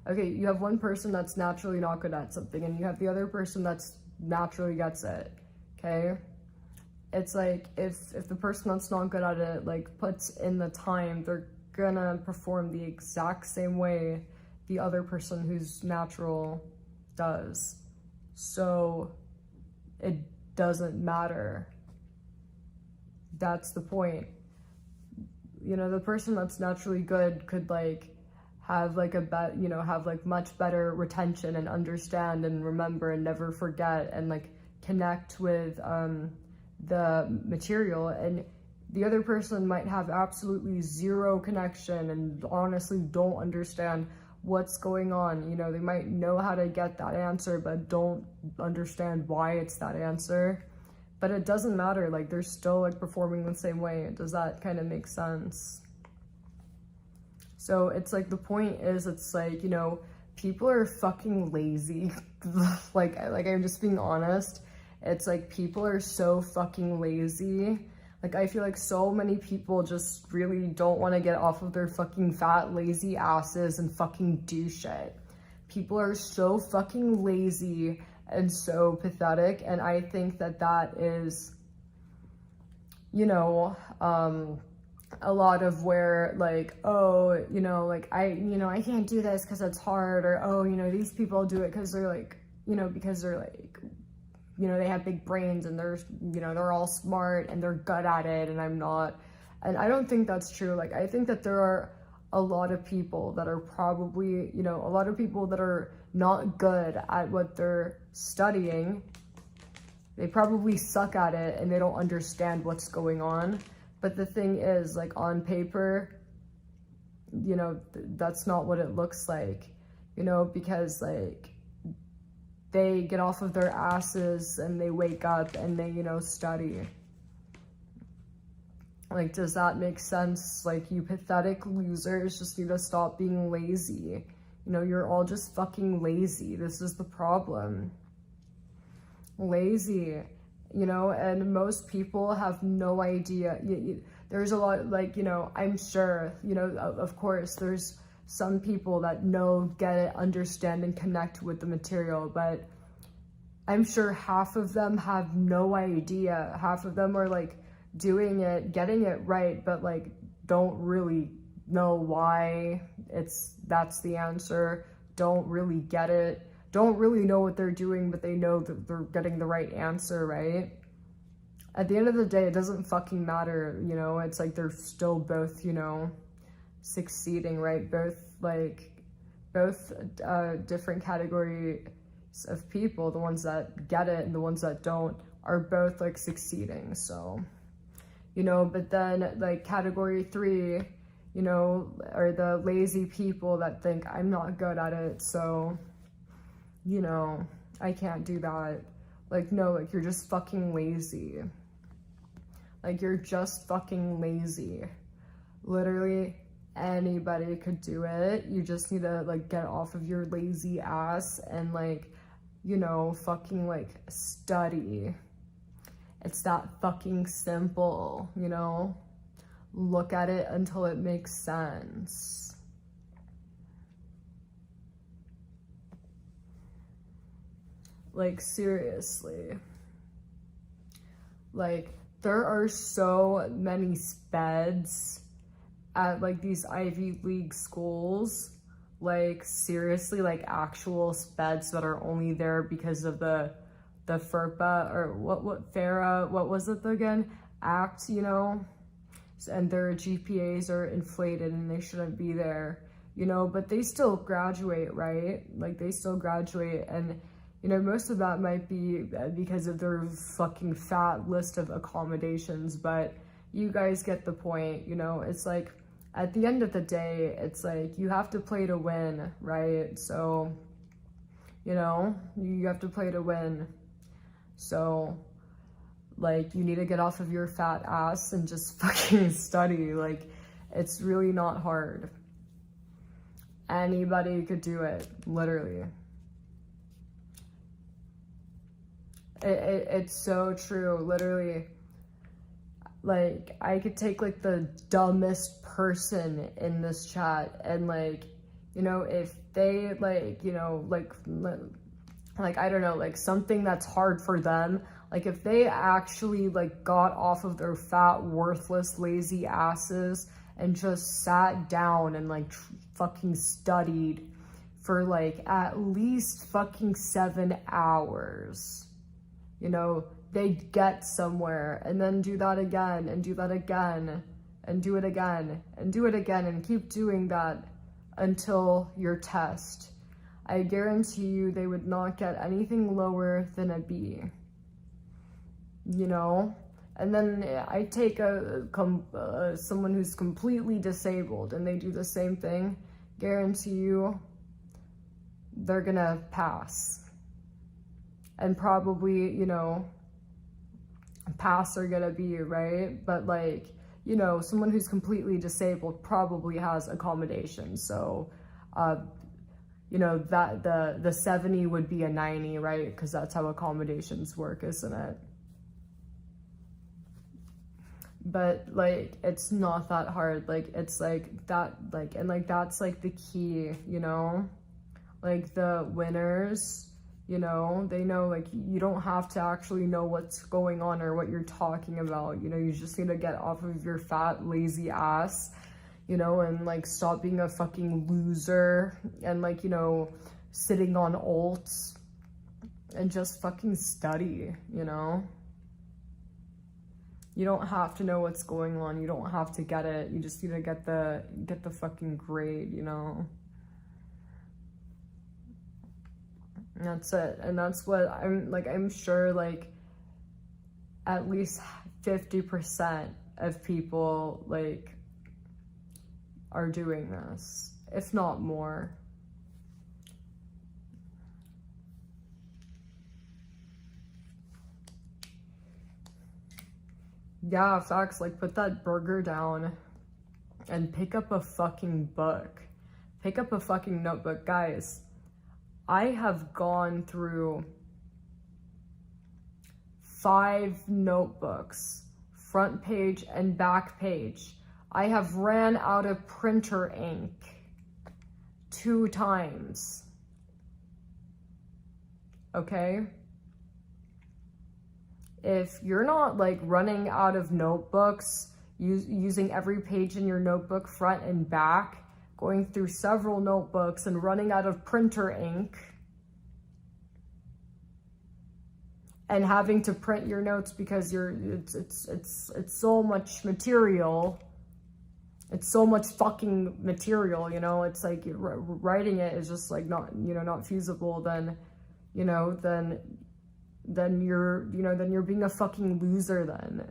okay, you have one person that's naturally not good at something and you have the other person that's naturally gets it, okay? It's like, if the person that's not good at it, like, puts in the time, they're gonna perform the exact same way the other person who's natural does. So, it doesn't matter. That's the point. You know, the person that's naturally good could, like, have, like, have, like, much better retention and understand and remember and never forget and, like, connect with, the material, and the other person might have absolutely zero connection and honestly don't understand what's going on. You know, they might know how to get that answer but don't understand why it's that answer, but it doesn't matter. Like, they're still like performing the same way. Does that kind of make sense? So it's like, the point is, it's like, you know, people are fucking lazy. like I'm just being honest. It's like, people are so fucking lazy. Like, I feel like so many people just really don't want to get off of their fucking fat, lazy asses and fucking do shit. People are so fucking lazy and so pathetic, and I think that that is, you know, a lot of where, like, oh, you know, like, I can't do this because it's hard, or, oh, you know, these people do it because they're like, you know, because they're like, you know, they have big brains and they're, you know, they're all smart and they're good at it and I'm not. And I don't think that's true. Like, I think that there are a lot of people that are probably, you know, a lot of people that are not good at what they're studying. They probably suck at it and they don't understand what's going on. But the thing is, like, on paper, you know, that's not what it looks like, you know, because, like, they get off of their asses and they wake up and they, you know, study. Like, does that make sense? Like, you pathetic losers just need to stop being lazy. You know, you're all just fucking lazy. This is the problem. Lazy, you know, and most people have no idea. There's a lot, like, you know, I'm sure, you know, of course, there's some people that know, get it, understand, and connect with the material, but I'm sure half of them have no idea. Half of them are, like, doing it, getting it right, but, like, don't really know why that's the answer, don't really get it, don't really know what they're doing, but they know that they're getting the right answer, right? At the end of the day, it doesn't fucking matter, you know, it's like they're still both, you know, succeeding, right? Both different categories of people, the ones that get it and the ones that don't, are both, like, succeeding. So, you know, but then, like, category 3, you know, are the lazy people that think, I'm not good at it, so, you know, I can't do that. Like, no, like, you're just fucking lazy. Like, you're just fucking lazy. Literally anybody could do it. You just need to, like, get off of your lazy ass and, like, you know, fucking, like, study. It's that fucking simple, you know? Look at it until it makes sense. Like, seriously. Like, there are so many speds at, like, these Ivy League schools. Like, seriously, like, actual speds that are only there because of the FERPA, or what FARA, what was it again? Act, you know? And their GPAs are inflated and they shouldn't be there, you know? But they still graduate, right? Like, they still graduate, and, you know, most of that might be because of their fucking fat list of accommodations, but you guys get the point, you know? It's like, at the end of the day, it's like, you have to play to win, right? So, you know, you have to play to win. So, like, you need to get off of your fat ass and just fucking study. Like, it's really not hard. Anybody could do it, literally. It's so true, literally. Like, I could take, like, the dumbest person in this chat and, like, you know, if they, like, you know, like, I don't know, like, something that's hard for them, like, if they actually, like, got off of their fat, worthless, lazy asses and just sat down and, like, fucking studied for, like, at least fucking 7 hours, you know, they'd get somewhere, and then do that again, and do that again, and do it again, and do it again, and keep doing that until your test. I guarantee you they would not get anything lower than a B, you know? And then I take someone who's completely disabled and they do the same thing, guarantee you they're gonna pass. And probably, you know, pass or get a B, right? But, like, you know, someone who's completely disabled probably has accommodations. So, you know, that the 70 would be a 90, right? Because that's how accommodations work, isn't it? But, like, it's not that hard. Like, it's like that, like, and like that's like the key, you know? Like, the winners, you know, they know, like, you don't have to actually know what's going on or what you're talking about, you know, you just need to get off of your fat, lazy ass, you know, and, like, stop being a fucking loser and, like, you know, sitting on alts and just fucking study, you know? You don't have to know what's going on, you don't have to get it, you just need to get the fucking grade, you know? And that's it. And that's what I'm sure, like, at least 50% of people, like, are doing this, if not more. Yeah, facts. Like, put that burger down and pick up a fucking book. Pick up a fucking notebook, guys. I have gone through 5 notebooks, front page and back page. I have ran out of printer ink 2 times. Okay? If you're not, like, running out of notebooks, using every page in your notebook front and back, going through several notebooks and running out of printer ink and having to print your notes because it's so much material. It's so much fucking material, you know, it's like writing it is just, like, not, you know, not feasible, then, you know, then you're, you know, then you're being a fucking loser then.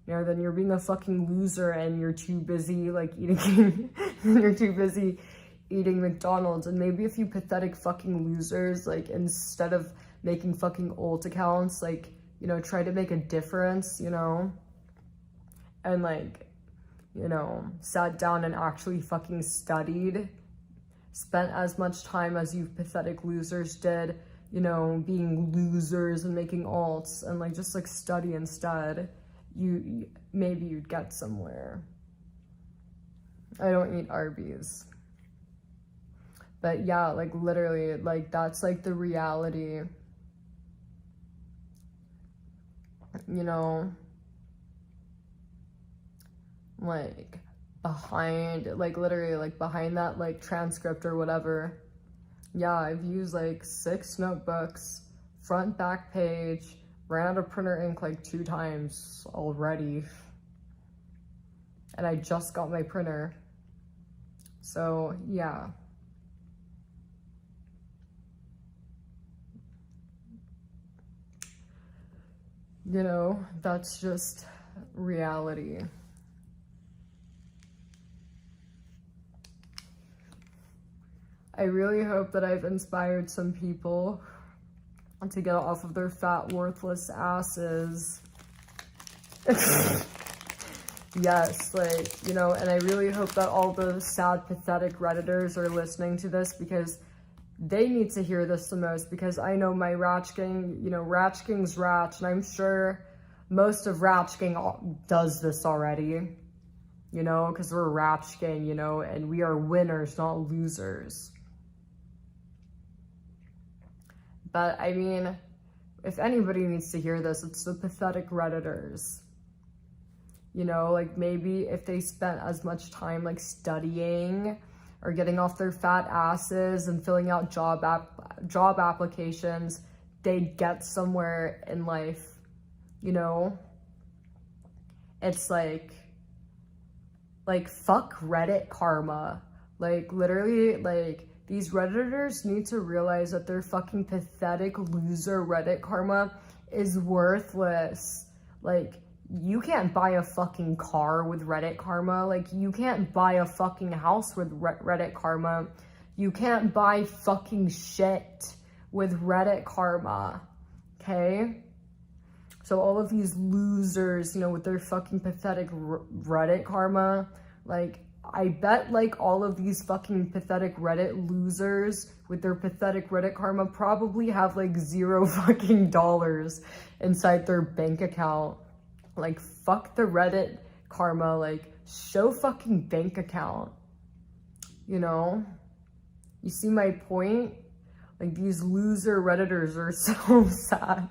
You know, then you're being a fucking loser and you're too busy, like, eating, you're too busy eating McDonald's. And maybe if you pathetic fucking losers, like, instead of making fucking alt accounts, like, you know, try to make a difference, you know, and, like, you know, sat down and actually fucking studied, spent as much time as you pathetic losers did, you know, being losers and making alts, and, like, just, like, study instead, you maybe you'd get somewhere. I don't eat Arby's. But yeah, like, literally, like, that's, like, the reality. You know, like, behind, like, literally, like, behind that, like, transcript or whatever. Yeah, I've used, like, 6 notebooks, front, back page, ran out of printer ink, like, 2 times already. And I just got my printer. So, yeah. You know, that's just reality. I really hope that I've inspired some people to get off of their fat, worthless asses Yes, like, you know, and I really hope that all the sad, pathetic Redditors are listening to this, because they need to hear this the most, because I know my Ratch Gang, you know, Ratch Gang's Ratch, and I'm sure most of Ratch Gang does this already, you know, because we're Ratch Gang, you know, and we are winners, not losers. But, I mean, if anybody needs to hear this, it's the pathetic Redditors. You know, like, maybe if they spent as much time, like, studying or getting off their fat asses and filling out job applications, they'd get somewhere in life, you know? It's like, fuck Reddit karma. Like, literally, like, these Redditors need to realize that their fucking pathetic loser Reddit karma is worthless. Like, you can't buy a fucking car with Reddit karma. Like, you can't buy a fucking house with Reddit karma. You can't buy fucking shit with Reddit karma. Okay? So all of these losers, you know, with their fucking pathetic Reddit karma, like, I bet, like, all of these fucking pathetic Reddit losers with their pathetic Reddit karma probably have, like, $0 fucking dollars inside their bank account. Like, fuck the Reddit karma, like, show fucking bank account, you know? You see my point? Like, these loser Redditors are so sad.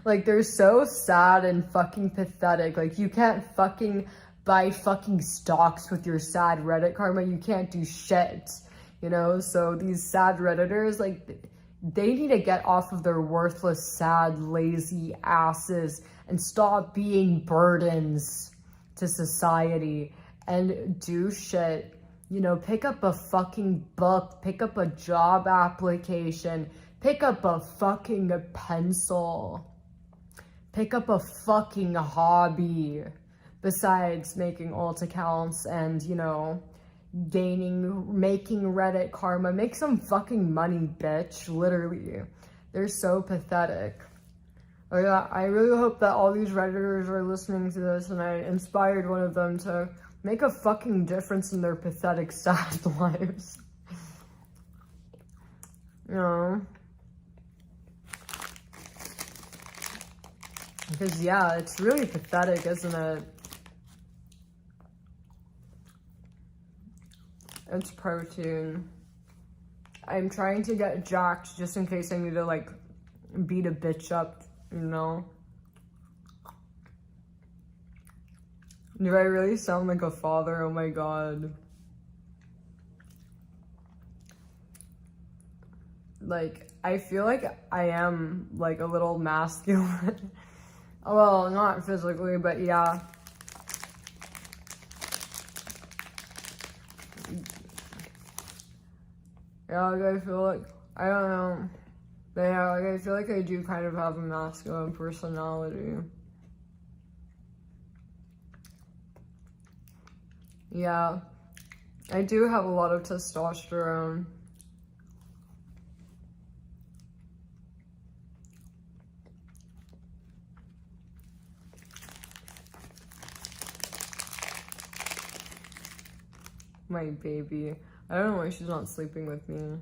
Like, they're so sad and fucking pathetic. Like, you can't fucking buy fucking stocks with your sad Reddit karma. You can't do shit, you know? So these sad Redditors, like, they need to get off of their worthless, sad, lazy asses and stop being burdens to society and do shit. You know, pick up a fucking book, pick up a job application, pick up a fucking pencil, pick up a fucking hobby besides making alt accounts and, you know, making Reddit karma. Make some fucking money, bitch. Literally. They're so pathetic. I really hope that all these Redditors are listening to this and I inspired one of them to make a fucking difference in their pathetic, sad lives. You know? Because, yeah, it's really pathetic, isn't it? It's protein. I'm trying to get jacked just in case I need to, like, beat a bitch up, you know? Do I really sound like a father? Oh my god. Like, I feel like I am, like, a little masculine. Well, not physically, but yeah. Yeah, like, I feel like, I don't know. But yeah, like, I feel like I do kind of have a masculine personality. Yeah, I do have a lot of testosterone. My baby. I don't know why she's not sleeping with me.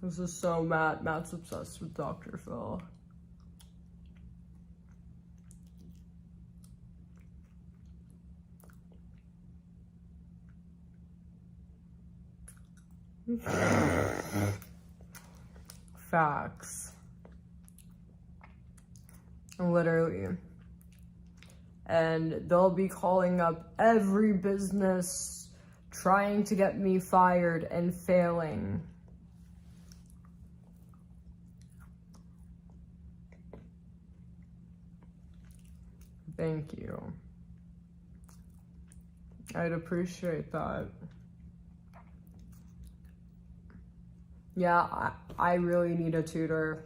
This is so Matt. Matt's obsessed with Dr. Phil. Facts. Literally. And they'll be calling up every business trying to get me fired and failing. Thank you. I'd appreciate that. Yeah, I really need a tutor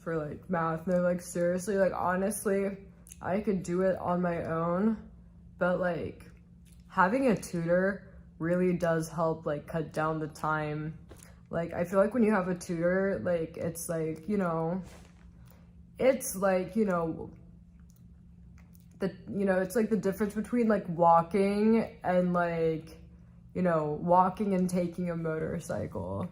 for like math. No, like seriously, like honestly, I could do it on my own, but like having a tutor really does help like cut down the time. Like I feel like when you have a tutor, like it's like, you know, it's like, you know, it's like the difference between like walking and like, you know, walking and taking a motorcycle.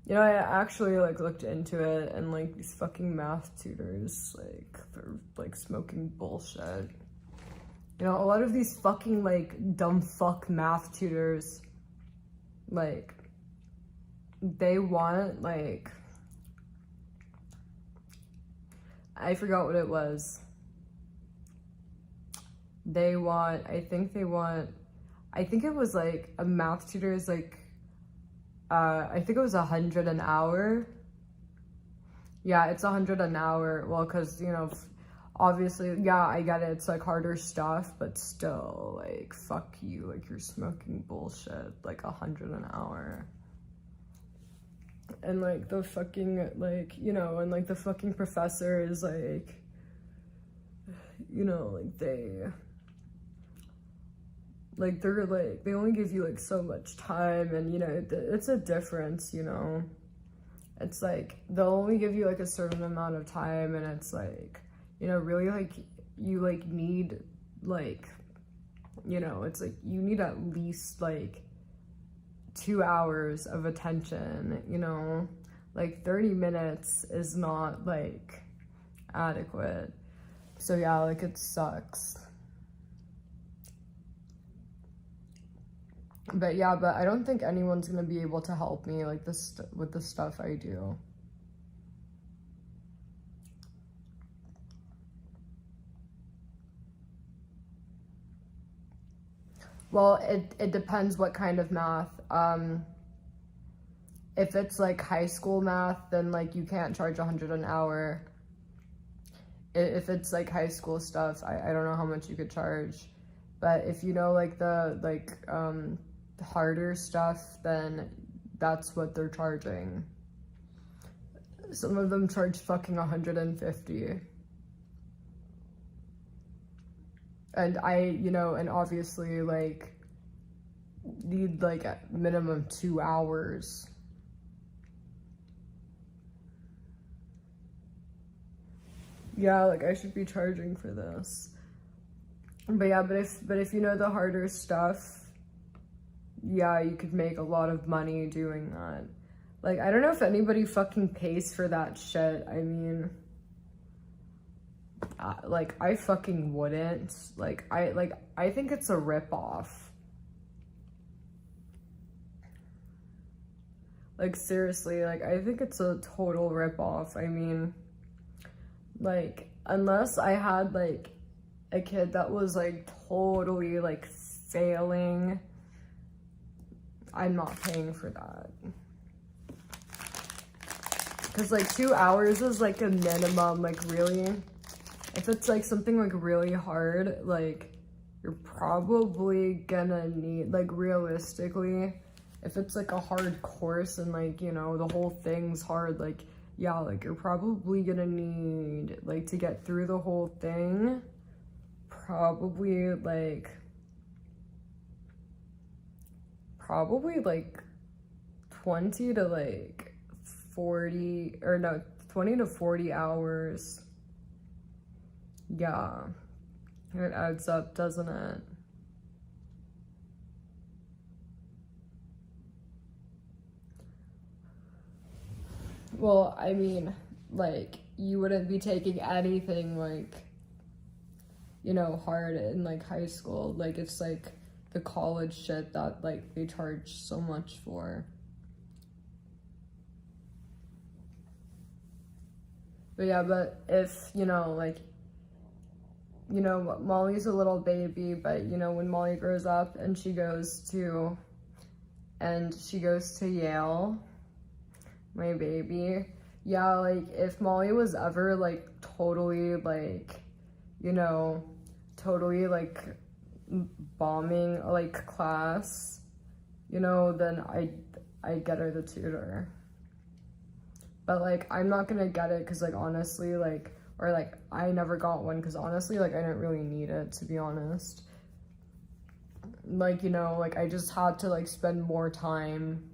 You know, I actually like looked into it, and like these fucking math tutors, like they're like smoking bullshit. You know, a lot of these fucking like dumb fuck math tutors, like they want like, I forgot what it was. They want, I think it was like a math tutor is like, I think it was 100 an hour. Yeah, it's 100 an hour. Well, cause you know, obviously, yeah, I get it. It's like harder stuff, but still, like, fuck you. Like you're smoking bullshit. Like 100 an hour. And like the fucking, like, you know, and like the fucking professor is like, you know, like they're like, they only give you like so much time, and you know, it's a difference, you know. It's like, they'll only give you like a certain amount of time, and it's like, you know, really like, you like need like, you know, it's like, you need at least like 2 hours of attention, you know, like 30 minutes is not like adequate. So yeah, like it sucks. But yeah, but I don't think anyone's gonna be able to help me like this with the stuff I do. Well, it depends what kind of math. If it's like high school math, then like you can't charge 100 an hour. If it's like high school stuff, I don't know how much you could charge. But if you know like the harder stuff, then that's what they're charging. Some of them charge fucking 150. And you know, and obviously like need like a minimum 2 hours. Yeah, like I should be charging for this. But yeah, but if you know the harder stuff, yeah, you could make a lot of money doing that. Like, I don't know if anybody fucking pays for that shit. I mean, like, I fucking wouldn't. Like, I think it's a ripoff. Like, seriously, like, I think it's a total ripoff. I mean, like, unless I had, like, a kid that was, like, totally, like, failing, I'm not paying for that. Because, like, 2 hours is, like, a minimum, like, really. If it's, like, something, like, really hard, like, you're probably gonna need, like, realistically, if it's, like, a hard course and, like, you know, the whole thing's hard, like, yeah, like, you're probably gonna need, like, to get through the whole thing, probably, like, 20 to, like, 40, or no, 20 to 40 hours. Yeah, it adds up, doesn't it? Well, I mean, like, you wouldn't be taking anything, like, you know, hard in, like, high school. Like, it's, like, the college shit that like they charge so much for. But yeah, but if, you know, like, you know, Molly's a little baby, but you know, when Molly grows up and she goes to Yale, my baby, yeah, like if Molly was ever like totally like, you know, totally like bombing like class, you know, then I get her the tutor. But like I'm not gonna get it because like honestly like, or like I never got one because honestly like I didn't really need it, to be honest. Like, you know, like I just had to like spend more time.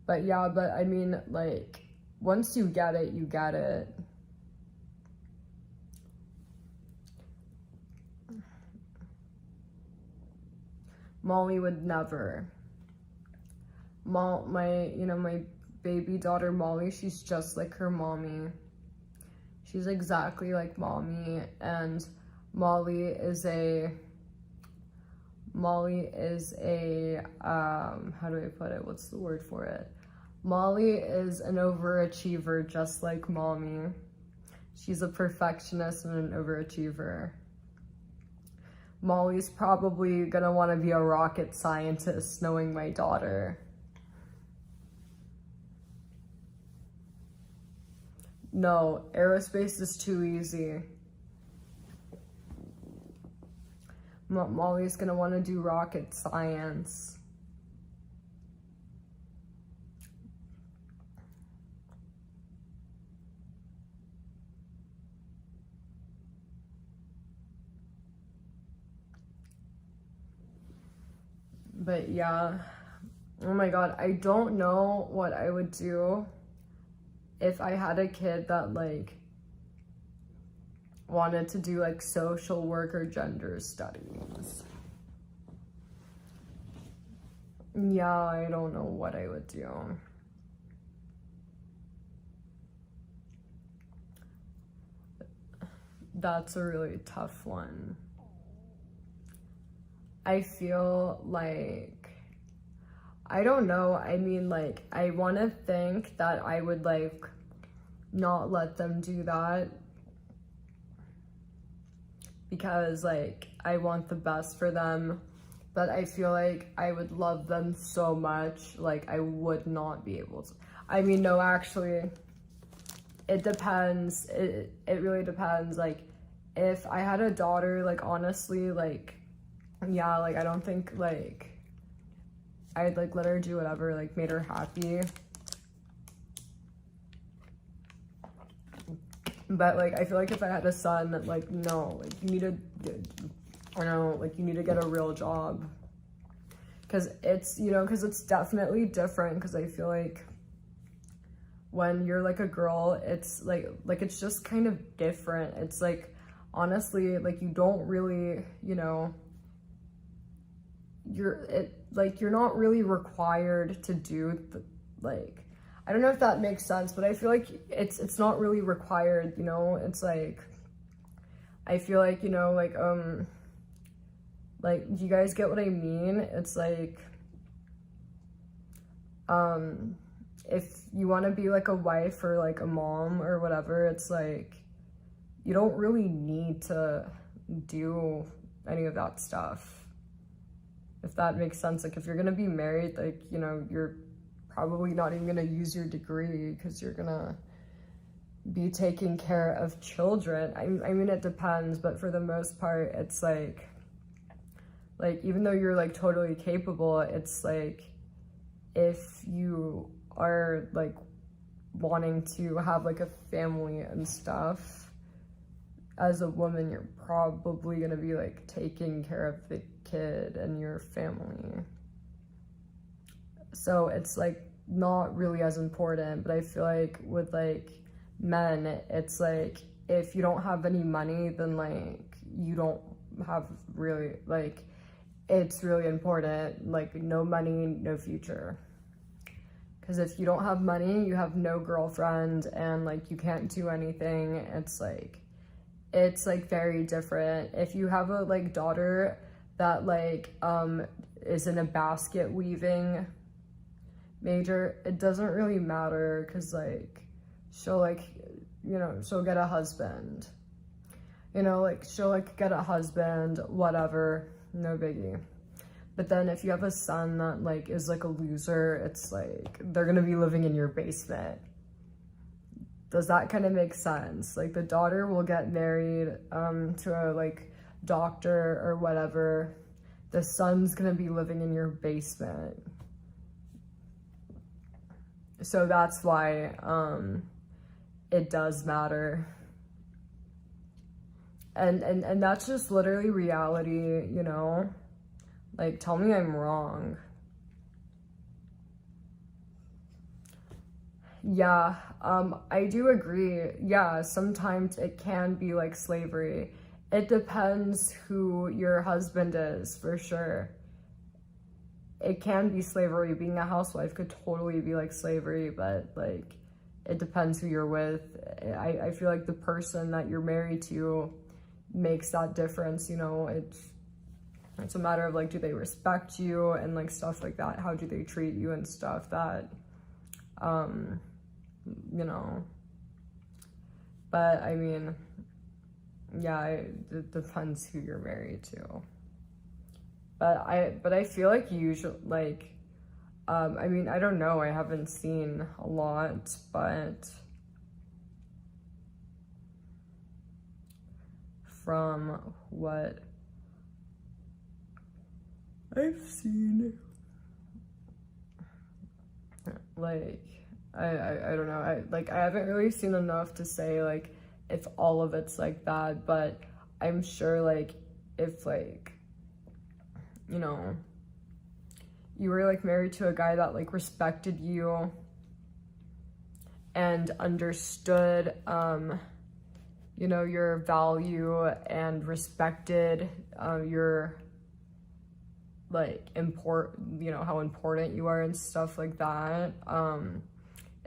But yeah, but I mean like once you get it, you get it. Molly would never. My baby daughter Molly, she's just like her mommy. She's exactly like mommy, and Molly is a how do I put it? What's the word for it? Molly is an overachiever just like mommy. She's a perfectionist and an overachiever. Molly's probably gonna want to be a rocket scientist, knowing my daughter. No, aerospace is too easy. Molly's gonna want to do rocket science. But yeah, oh my god, I don't know what I would do if I had a kid that like wanted to do like social work or gender studies. Yeah, I don't know what I would do. That's a really tough one. I feel like, I don't know, I mean like, I want to think that I would like not let them do that because like I want the best for them, but I feel like I would love them so much, like I would not be able to. I mean, no, actually, it depends. It really depends. Like, if I had a daughter, like honestly, like, yeah, like I don't think like I'd like let her do whatever like made her happy. But like I feel like if I had a son, like no, like you need to, I don't know, like you need to get a real job. Cause it's, you know, cause it's definitely different. Cause I feel like when you're like a girl, it's like it's just kind of different. It's like, honestly, like you don't really, you know, you're not really required to do like, I don't know if that makes sense, but I feel like it's not really required, you know. It's like, I feel like, you know, like do you guys get what I mean? It's like, if you want to be like a wife or like a mom or whatever, it's like you don't really need to do any of that stuff. If that makes sense. Like if you're gonna be married, like, you know, you're probably not even gonna use your degree because you're gonna be taking care of children. I mean, it depends, but for the most part, it's like even though you're like totally capable, it's like if you are like wanting to have like a family and stuff, as a woman, you're probably gonna be like taking care of the kid and your family. So it's like not really as important. But I feel like with like men, it's like if you don't have any money, then like you don't have really, like it's really important. Like no money, no future. Because if you don't have money, you have no girlfriend and like you can't do anything. It's like very different. If you have a like daughter, that like is in a basket weaving major, it doesn't really matter, because like she'll like, you know, she'll get a husband, you know, like she'll like get a husband, whatever, no biggie. But then if you have a son that like is like a loser, it's like they're gonna be living in your basement. Does that kind of make sense? Like the daughter will get married to a like doctor or whatever. The son's gonna be living in your basement. So that's why it does matter. And that's just literally reality, you know? Like, tell me I'm wrong. Yeah, I do agree. Yeah, sometimes it can be like slavery. It depends who your husband is, for sure. It can be slavery. Being a housewife could totally be like slavery, but like, it depends who you're with. I feel like the person that you're married to makes that difference, you know? It's a matter of like, do they respect you and like stuff like that? How do they treat you and stuff that, you know? But I mean, yeah, it depends who you're married to. But I feel like usually, like, I mean, I don't know, I haven't seen a lot, but from what I've seen, like, I don't know, I haven't really seen enough to say, like, if all of it's like that, but I'm sure, like, if, like, you know, you were, like, married to a guy that, like, respected you and understood, you know, your value and respected your, like, you know, how important you are and stuff like that,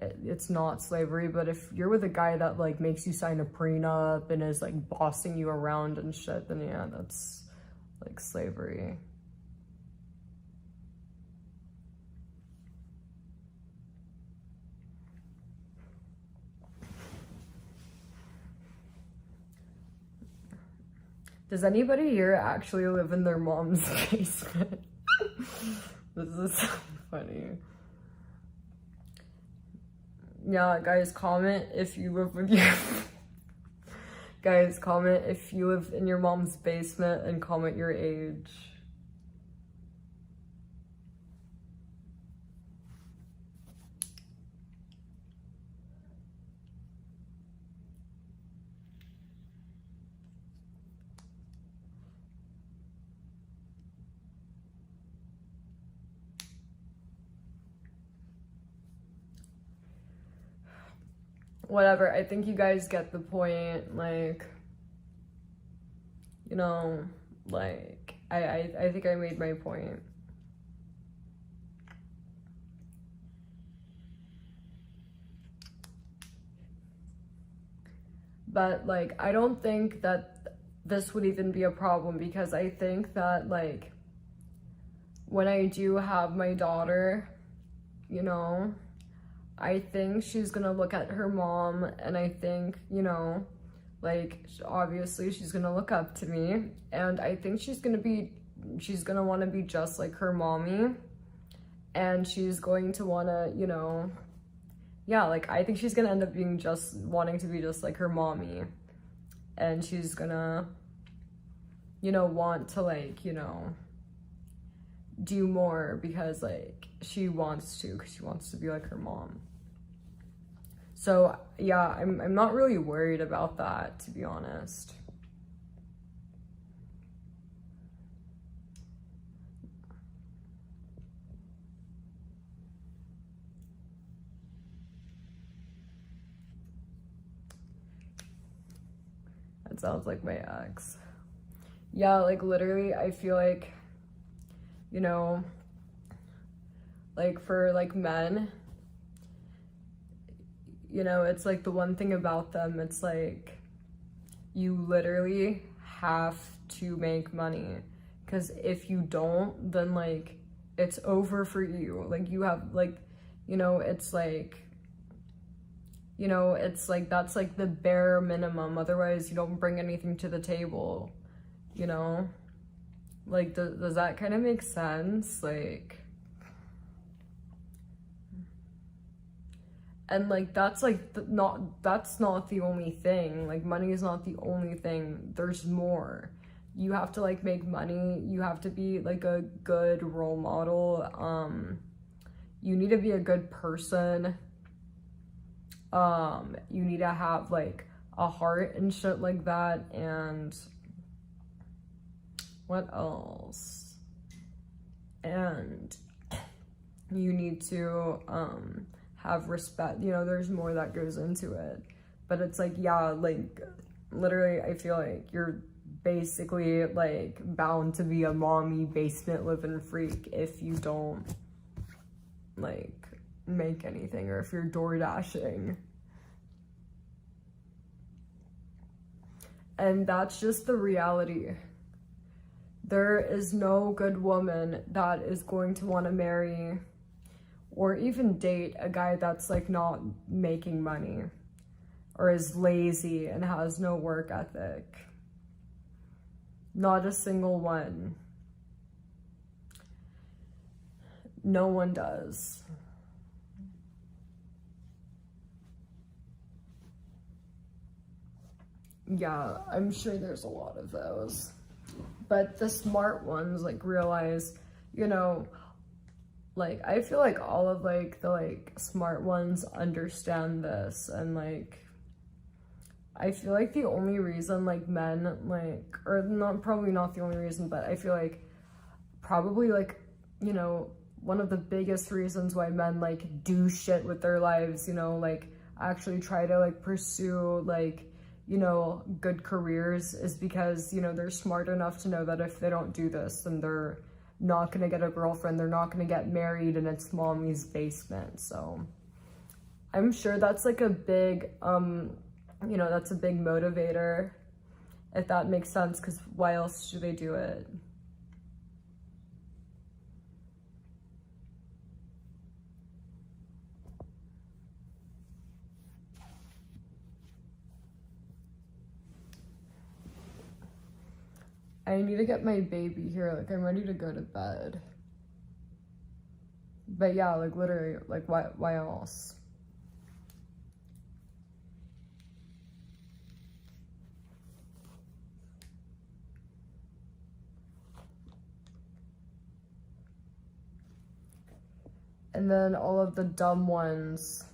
it's not slavery. But if you're with a guy that, like, makes you sign a prenup and is, like, bossing you around and shit, then yeah, that's, like, slavery. Does anybody here actually live in their mom's basement? This is so funny. Yeah, guys, comment if you live with your... Guys, comment if you live in your mom's basement and comment your age. Whatever, I think you guys get the point, like, you know, like, I think I made my point. But, like, I don't think that this would even be a problem, because I think that, like, when I do have my daughter, you know, I think she's gonna look at her mom, and I think, you know, like, obviously she's gonna look up to me, and I think she's gonna want to be just like her mommy, and she's going to want to, you know, yeah, like, I think she's gonna end up being wanting to be just like her mommy, and she's gonna, you know, want to, like, you know, do more because, like, she wants to, because she wants to be like her mom. So yeah, I'm not really worried about that, to be honest. That sounds like my ex. Yeah, like, literally, I feel like, you know, like, for, like, men, you know, it's like the one thing about them, it's like you literally have to make money, Because if you don't, then like it's over for you. Like you have like, you know, it's like, you know, it's like that's like the bare minimum. Otherwise you don't bring anything to the table, you know? Like does that kind of make sense? Like, and like that's like that's not the only thing. Like money is not the only thing. There's more. You have to like make money. You have to be like a good role model. You need to be a good person. You need to have like a heart and shit like that. And what else? And you need to have respect. You know, there's more that goes into it. But it's like, yeah, like literally I feel like you're basically like bound to be a mommy basement living freak if you don't like make anything, or if you're door dashing. And that's just the reality. There is no good woman that is going to want to marry or even date a guy that's like not making money or is lazy and has no work ethic. Not a single one. No one does. Yeah, I'm sure there's a lot of those. But the smart ones like realize, you know, like I feel like all of like the like smart ones understand this, and like I feel like the only reason like men like, or not, probably not the only reason, but I feel like probably like, you know, one of the biggest reasons why men like do shit with their lives, you know, like actually try to like pursue like, you know, good careers is because, you know, they're smart enough to know that if they don't do this, then they're not gonna get a girlfriend, they're not gonna get married, and it's mommy's basement. So I'm sure that's like a big, you know, that's a big motivator, if that makes sense, because why else do they do it? I need to get my baby here, like I'm ready to go to bed. But yeah, like literally, like why else? And then all of the dumb ones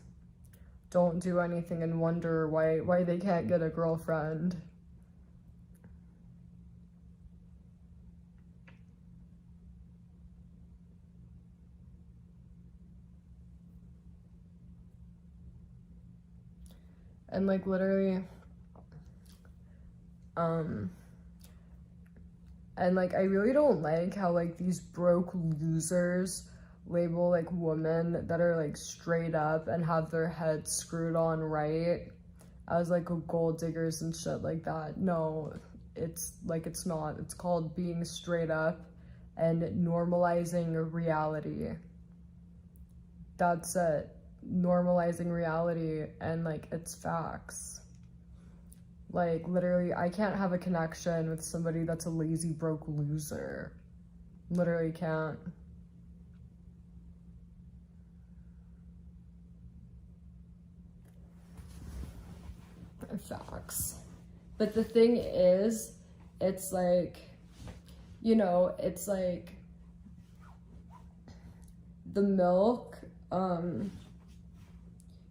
don't do anything and wonder why they can't get a girlfriend. And like literally, and like I really don't like how like these broke losers label like women that are like straight up and have their heads screwed on right as like a gold diggers and shit like that. No, it's like, it's not. It's called being straight up and normalizing reality. That's it. Normalizing reality, and like it's facts. Like literally I can't have a connection with somebody that's a lazy broke loser. Literally can't. Facts. But the thing is, it's like, you know, it's like the milk,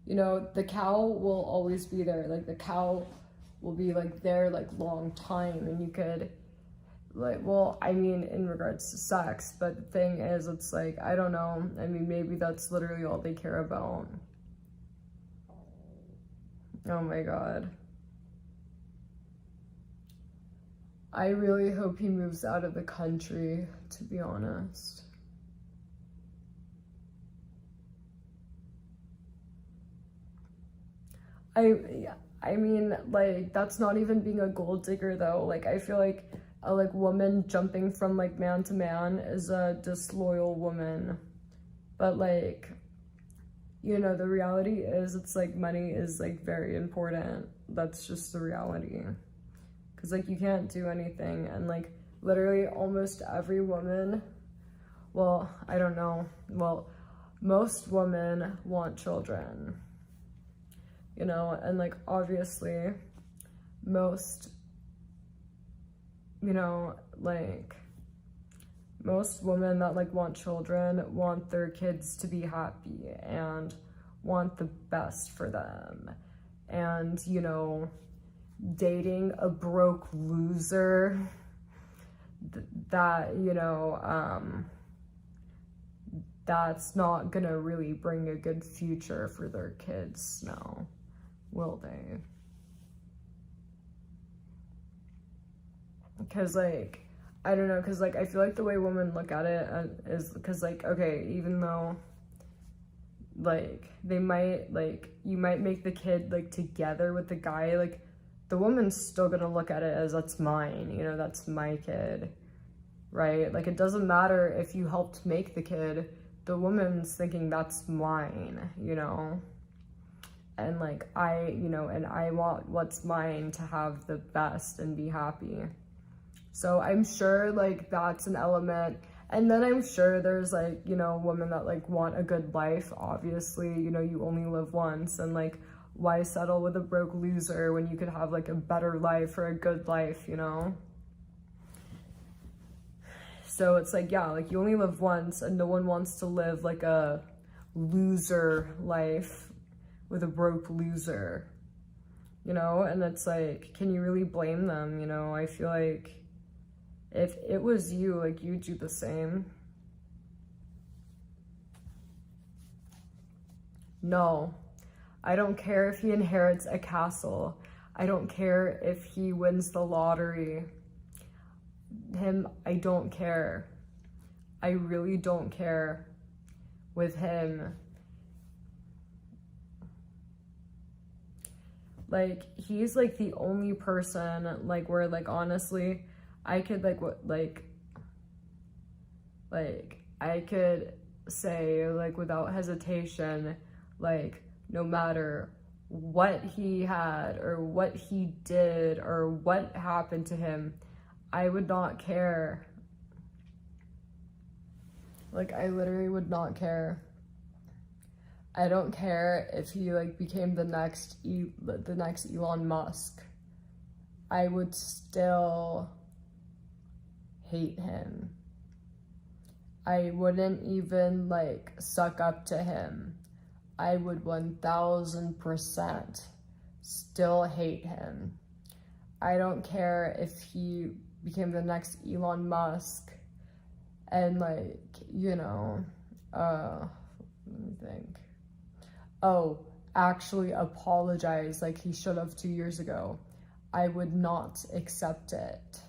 you know, the cow will always be there. Like the cow will be like there like long time, and you could like, well, I mean in regards to sex, but the thing is, it's like, I don't know, I mean maybe that's literally all they care about. Oh my god. I really hope he moves out of the country, to be honest. I mean, like, that's not even being a gold digger, though. Like, I feel like a like woman jumping from like man to man is a disloyal woman. But like, you know, the reality is it's like money is like very important. That's just the reality. Cause like you can't do anything, and like literally almost every woman, well, I don't know, well, most women want children, you know, and like obviously most, you know, like most women that like want children want their kids to be happy and want the best for them. And, you know, dating a broke loser that, you know, that's not gonna really bring a good future for their kids, no, will they? Because like, I don't know, because like I feel like the way women look at it is because like, okay, even though like they might like, you might make the kid like together with the guy, like the woman's still gonna look at it as that's mine, you know, that's my kid, right? Like it doesn't matter if you helped make the kid, the woman's thinking that's mine, you know? And like you know, and I want what's mine to have the best and be happy. So I'm sure like that's an element. And then I'm sure there's like, you know, women that like want a good life. Obviously, you know, you only live once, and like why settle with a broke loser when you could have like a better life or a good life, you know? So it's like, yeah, like you only live once, and no one wants to live like a loser life with a broke loser, you know? And it's like, can you really blame them? You know, I feel like if it was you, like you'd do the same. No, I don't care if he inherits a castle. I don't care if he wins the lottery. Him, I don't care. I really don't care with him. Like, he's like the only person, like, where like honestly, I could like I could say like without hesitation, like no matter what he had or what he did or what happened to him, I would not care. Like I literally would not care. I don't care if he like became the next Elon Musk. I would still hate him. I wouldn't even like suck up to him. I would 1000% still hate him. I don't care if he became the next Elon Musk and like, you know, let me think. Oh, actually apologize like he should have 2 years ago. I would not accept it.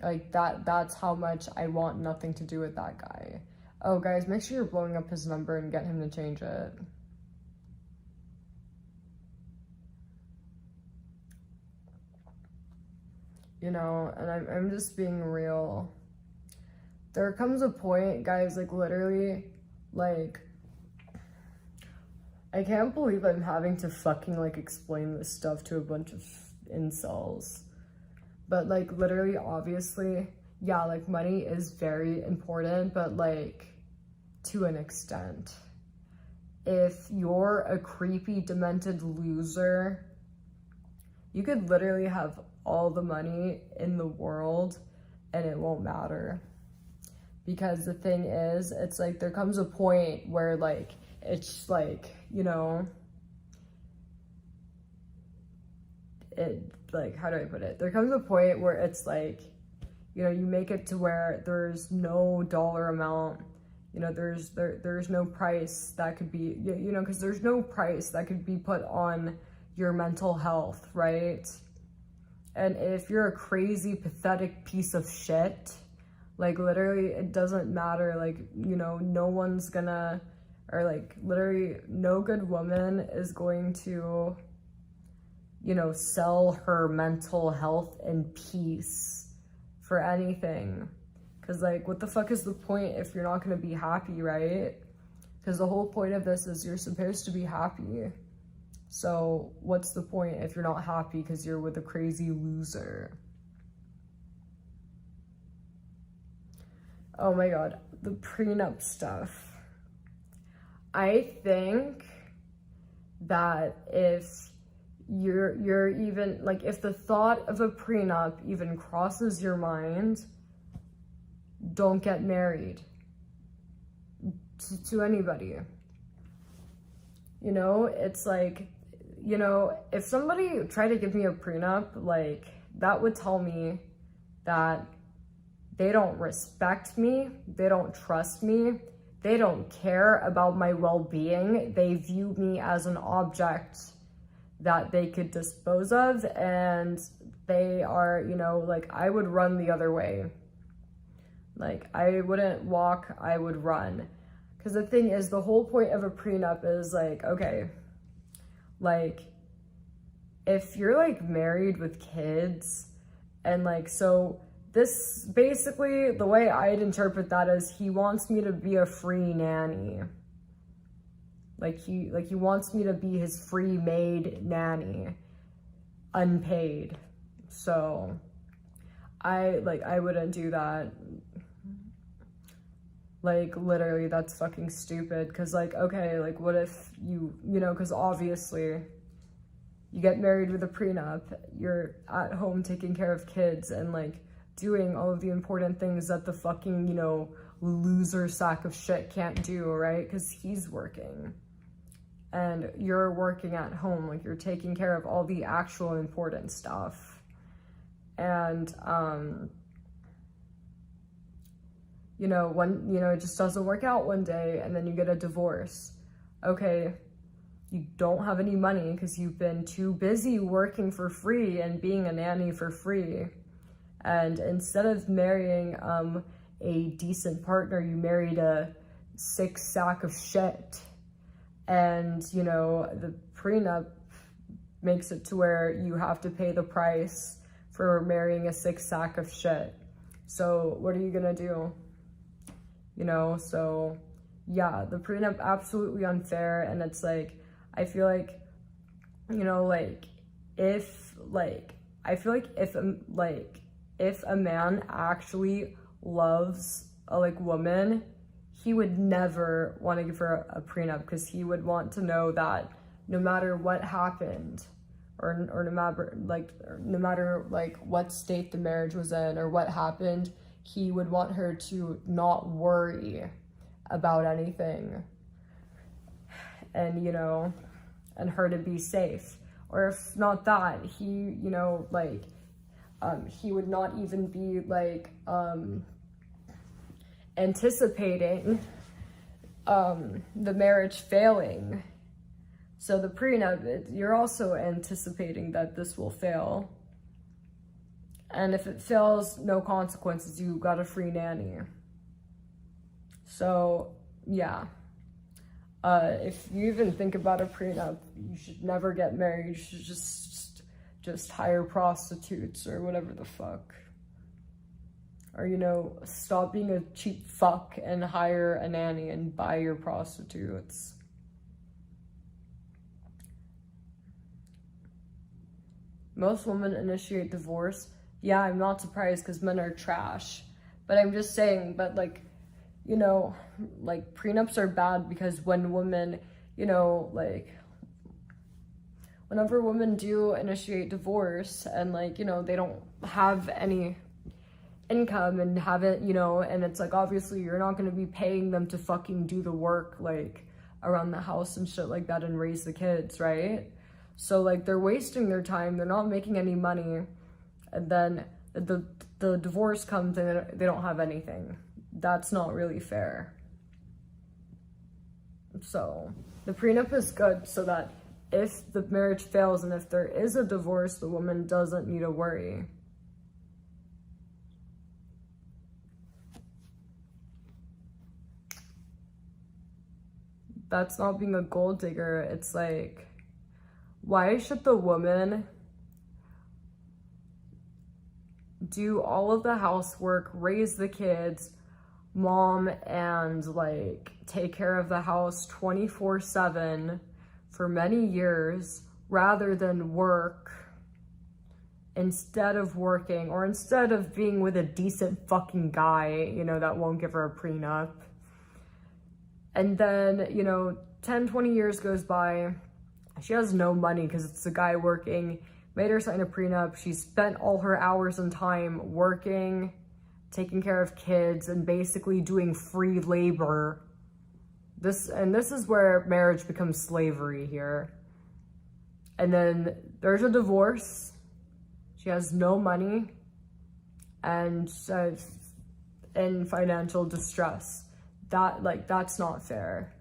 Like that's how much I want nothing to do with that guy. Oh guys, make sure you're blowing up his number and get him to change it. You know, and I'm just being real. There comes a point, guys, like literally, like, I can't believe I'm having to fucking like explain this stuff to a bunch of incels. But like literally, obviously, yeah, like money is very important, but like to an extent. If you're a creepy, demented loser, you could literally have all the money in the world and it won't matter. Because the thing is, it's like there comes a point where like, it's like, you know, it, like, how do I put it? There comes a point where it's like, you know, you make it to where there's no dollar amount, you know, there's no price that could be, you know, because there's no price that could be put on your mental health, right? And if you're a crazy, pathetic piece of shit, like literally it doesn't matter, like, you know, no one's gonna, or like literally no good woman is going to, you know, sell her mental health and peace for anything. Because, like, what the fuck is the point if you're not going to be happy, right? Because the whole point of this is you're supposed to be happy. So what's the point if you're not happy because you're with a crazy loser? Oh my god, the prenup stuff. I think that if you're even, like, if the thought of a prenup even crosses your mind, don't get married to anybody. You know, it's like, you know, if somebody tried to give me a prenup, like, that would tell me that they don't respect me, they don't trust me, they don't care about my well-being, they view me as an object that they could dispose of, and they are, you know, like, I would run the other way. Like, I wouldn't walk, I would run. Because the thing is, the whole point of a prenup is, like, okay, like, if you're, like, married with kids, and, like, so this, basically, the way I'd interpret that is he wants me to be a free nanny. Like, he wants me to be his free maid nanny, unpaid. So, I wouldn't do that. Like, literally, that's fucking stupid. Because, like, okay, like, what if you know, because obviously you get married with a prenup, you're at home taking care of kids and, like, doing all of the important things that the fucking, you know, loser sack of shit can't do, right? Because he's working. And you're working at home, like, you're taking care of all the actual important stuff. And, you know, when, you know, it just doesn't work out one day and then you get a divorce. Okay, you don't have any money because you've been too busy working for free and being a nanny for free. And instead of marrying a decent partner, you married a sick sack of shit. And, you know, the prenup makes it to where you have to pay the price for marrying a sick sack of shit. So what are you gonna do? You know, so yeah, the prenup absolutely unfair. And it's like, I feel like, you know, like, if, like, I feel like if a man actually loves a, like, woman, he would never want to give her a prenup, because he would want to know that no matter what happened, or no matter like what state the marriage was in or what happened, he would want her to not worry about anything, and, you know, and her to be safe. Or if not that, he, you know, like, he would not even be, like, anticipating the marriage failing. So the prenup, you're also anticipating that this will fail. And if it fails, no consequences, you got a free nanny. So, yeah. If you even think about a prenup, you should never get married. You should just hire prostitutes or whatever the fuck. Or, you know, stop being a cheap fuck and hire a nanny and buy your prostitutes. Most women initiate divorce. Yeah, I'm not surprised, because men are trash. But I'm just saying, but, like, you know, like, prenups are bad because when women, you know, like, whenever women do initiate divorce and, like, you know, they don't have any income and haven't, you know, and it's like, obviously you're not going to be paying them to fucking do the work, like, around the house and shit like that and raise the kids, right? So, like, they're wasting their time, they're not making any money, and then the divorce comes and they don't have anything. That's not really fair. So the prenup is good so that if the marriage fails and if there is a divorce, the woman doesn't need to worry. That's not being a gold digger. It's like, why should the woman do all of the housework, raise the kids, mom, and like take care of the house 24/7 for many years, rather than work instead of working, or instead of being with a decent fucking guy, you know, that won't give her a prenup. And then, you know, 10, 20 years goes by. She has no money because it's the guy working, made her sign a prenup. She spent all her hours and time working, taking care of kids, and basically doing free labor. This is where marriage becomes slavery here. And then there's a divorce. She has no money and in financial distress. That's not fair.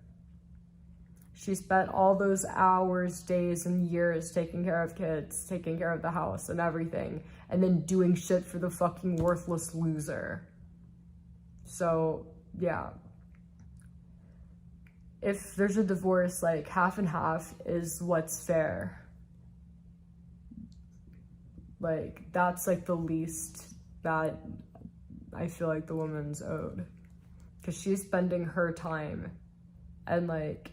She spent all those hours, days, and years taking care of kids, taking care of the house and everything, and then doing shit for the fucking worthless loser. So, yeah. If there's a divorce, like, half and half is what's fair. Like, that's, like, the least that I feel like the woman's owed. Because she's spending her time and, like,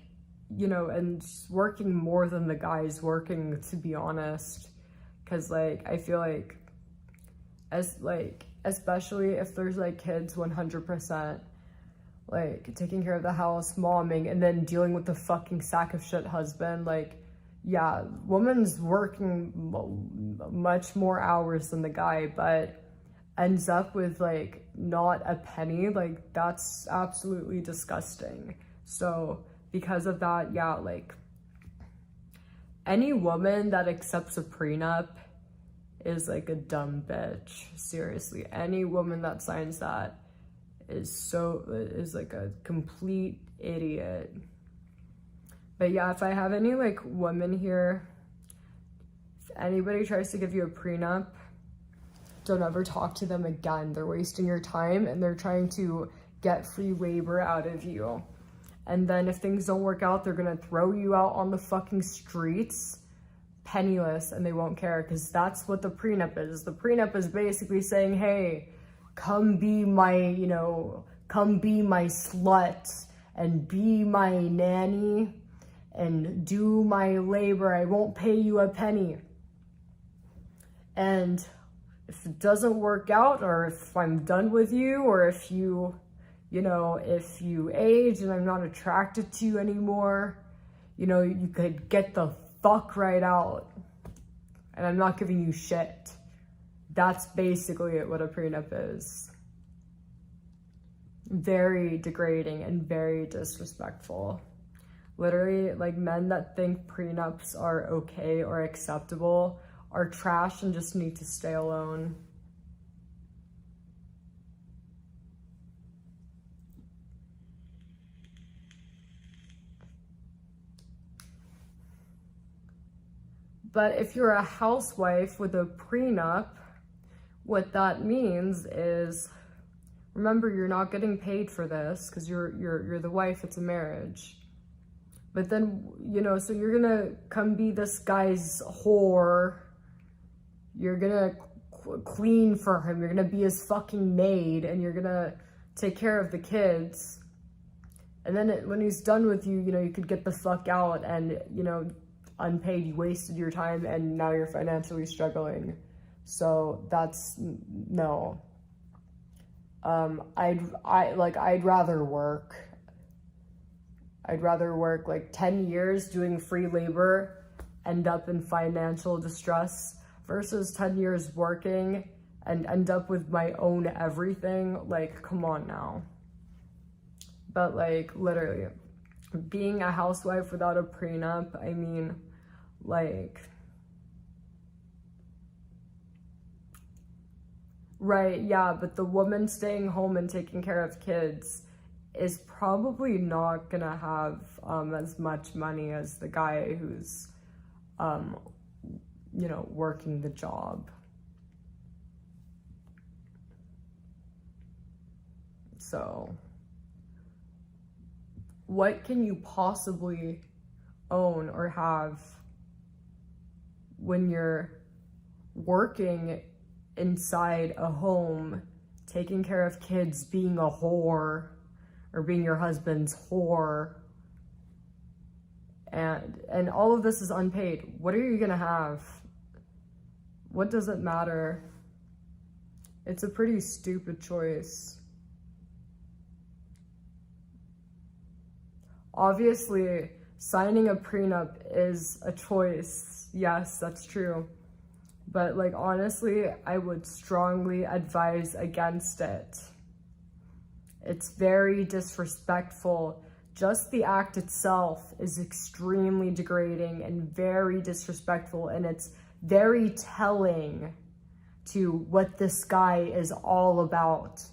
you know, and working more than the guy's working, to be honest. Because, like, I feel like, especially if there's, like, kids, 100%, like, taking care of the house, momming, and then dealing with the fucking sack of shit husband, like, yeah, woman's working much more hours than the guy, but ends up with, like, not a penny. Like, that's absolutely disgusting. So because of that, yeah, like, any woman that accepts a prenup is, like, a dumb bitch. Seriously, any woman that signs that is like a complete idiot. But yeah, if I have any, like, women here, if anybody tries to give you a prenup, don't ever talk to them again. They're wasting your time and they're trying to get free labor out of you. And then if things don't work out, they're gonna throw you out on the fucking streets penniless, and they won't care, because that's what the prenup is. The prenup is basically saying, hey, come be my, you know, come be my slut and be my nanny and do my labor. I won't pay you a penny. And if it doesn't work out, or if I'm done with you, or if you know, if you age and I'm not attracted to you anymore, you know, you could get the fuck right out. And I'm not giving you shit. That's basically what a prenup is. Very degrading and very disrespectful. Literally, like, men that think prenups are okay or acceptable are trash and just need to stay alone. But if you're a housewife with a prenup, what that means is, remember, you're not getting paid for this because you're the wife, it's a marriage. But then, you know, so you're gonna come be this guy's whore. You're gonna clean for him. You're gonna be his fucking maid, and you're gonna take care of the kids. And then when he's done with you, you know, you could get the fuck out, and, you know, unpaid, you wasted your time, and now you're financially struggling. So that's no. I'd rather work. I'd rather work like 10 years doing free labor, end up in financial distress, versus 10 years working and end up with my own everything. Like, come on now. But, like, literally, being a housewife without a prenup, I mean, like, right, yeah, but the woman staying home and taking care of kids is probably not gonna have as much money as the guy who's, you know, working the job. So, what can you possibly own or have when you're working inside a home, taking care of kids, being a whore, or being your husband's whore, and all of this is unpaid. What are you gonna have? What does it matter? It's a pretty stupid choice. Obviously, signing a prenup is a choice. Yes, that's true. But like, honestly, I would strongly advise against it. It's very disrespectful. Just the act itself is extremely degrading and very disrespectful, and it's very telling to what this guy is all about.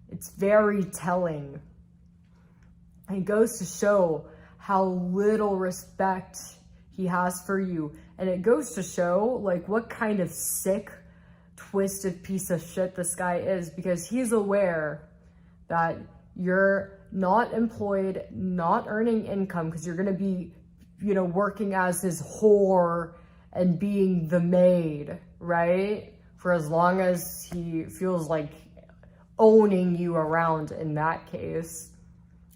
It's very telling. It goes to show how little respect he has for you. And it goes to show like what kind of sick, twisted piece of shit this guy is, because he's aware that you're not employed, not earning income, because you're gonna be, you know, working as his whore and being the maid, right? For as long as he feels like owning you around in that case.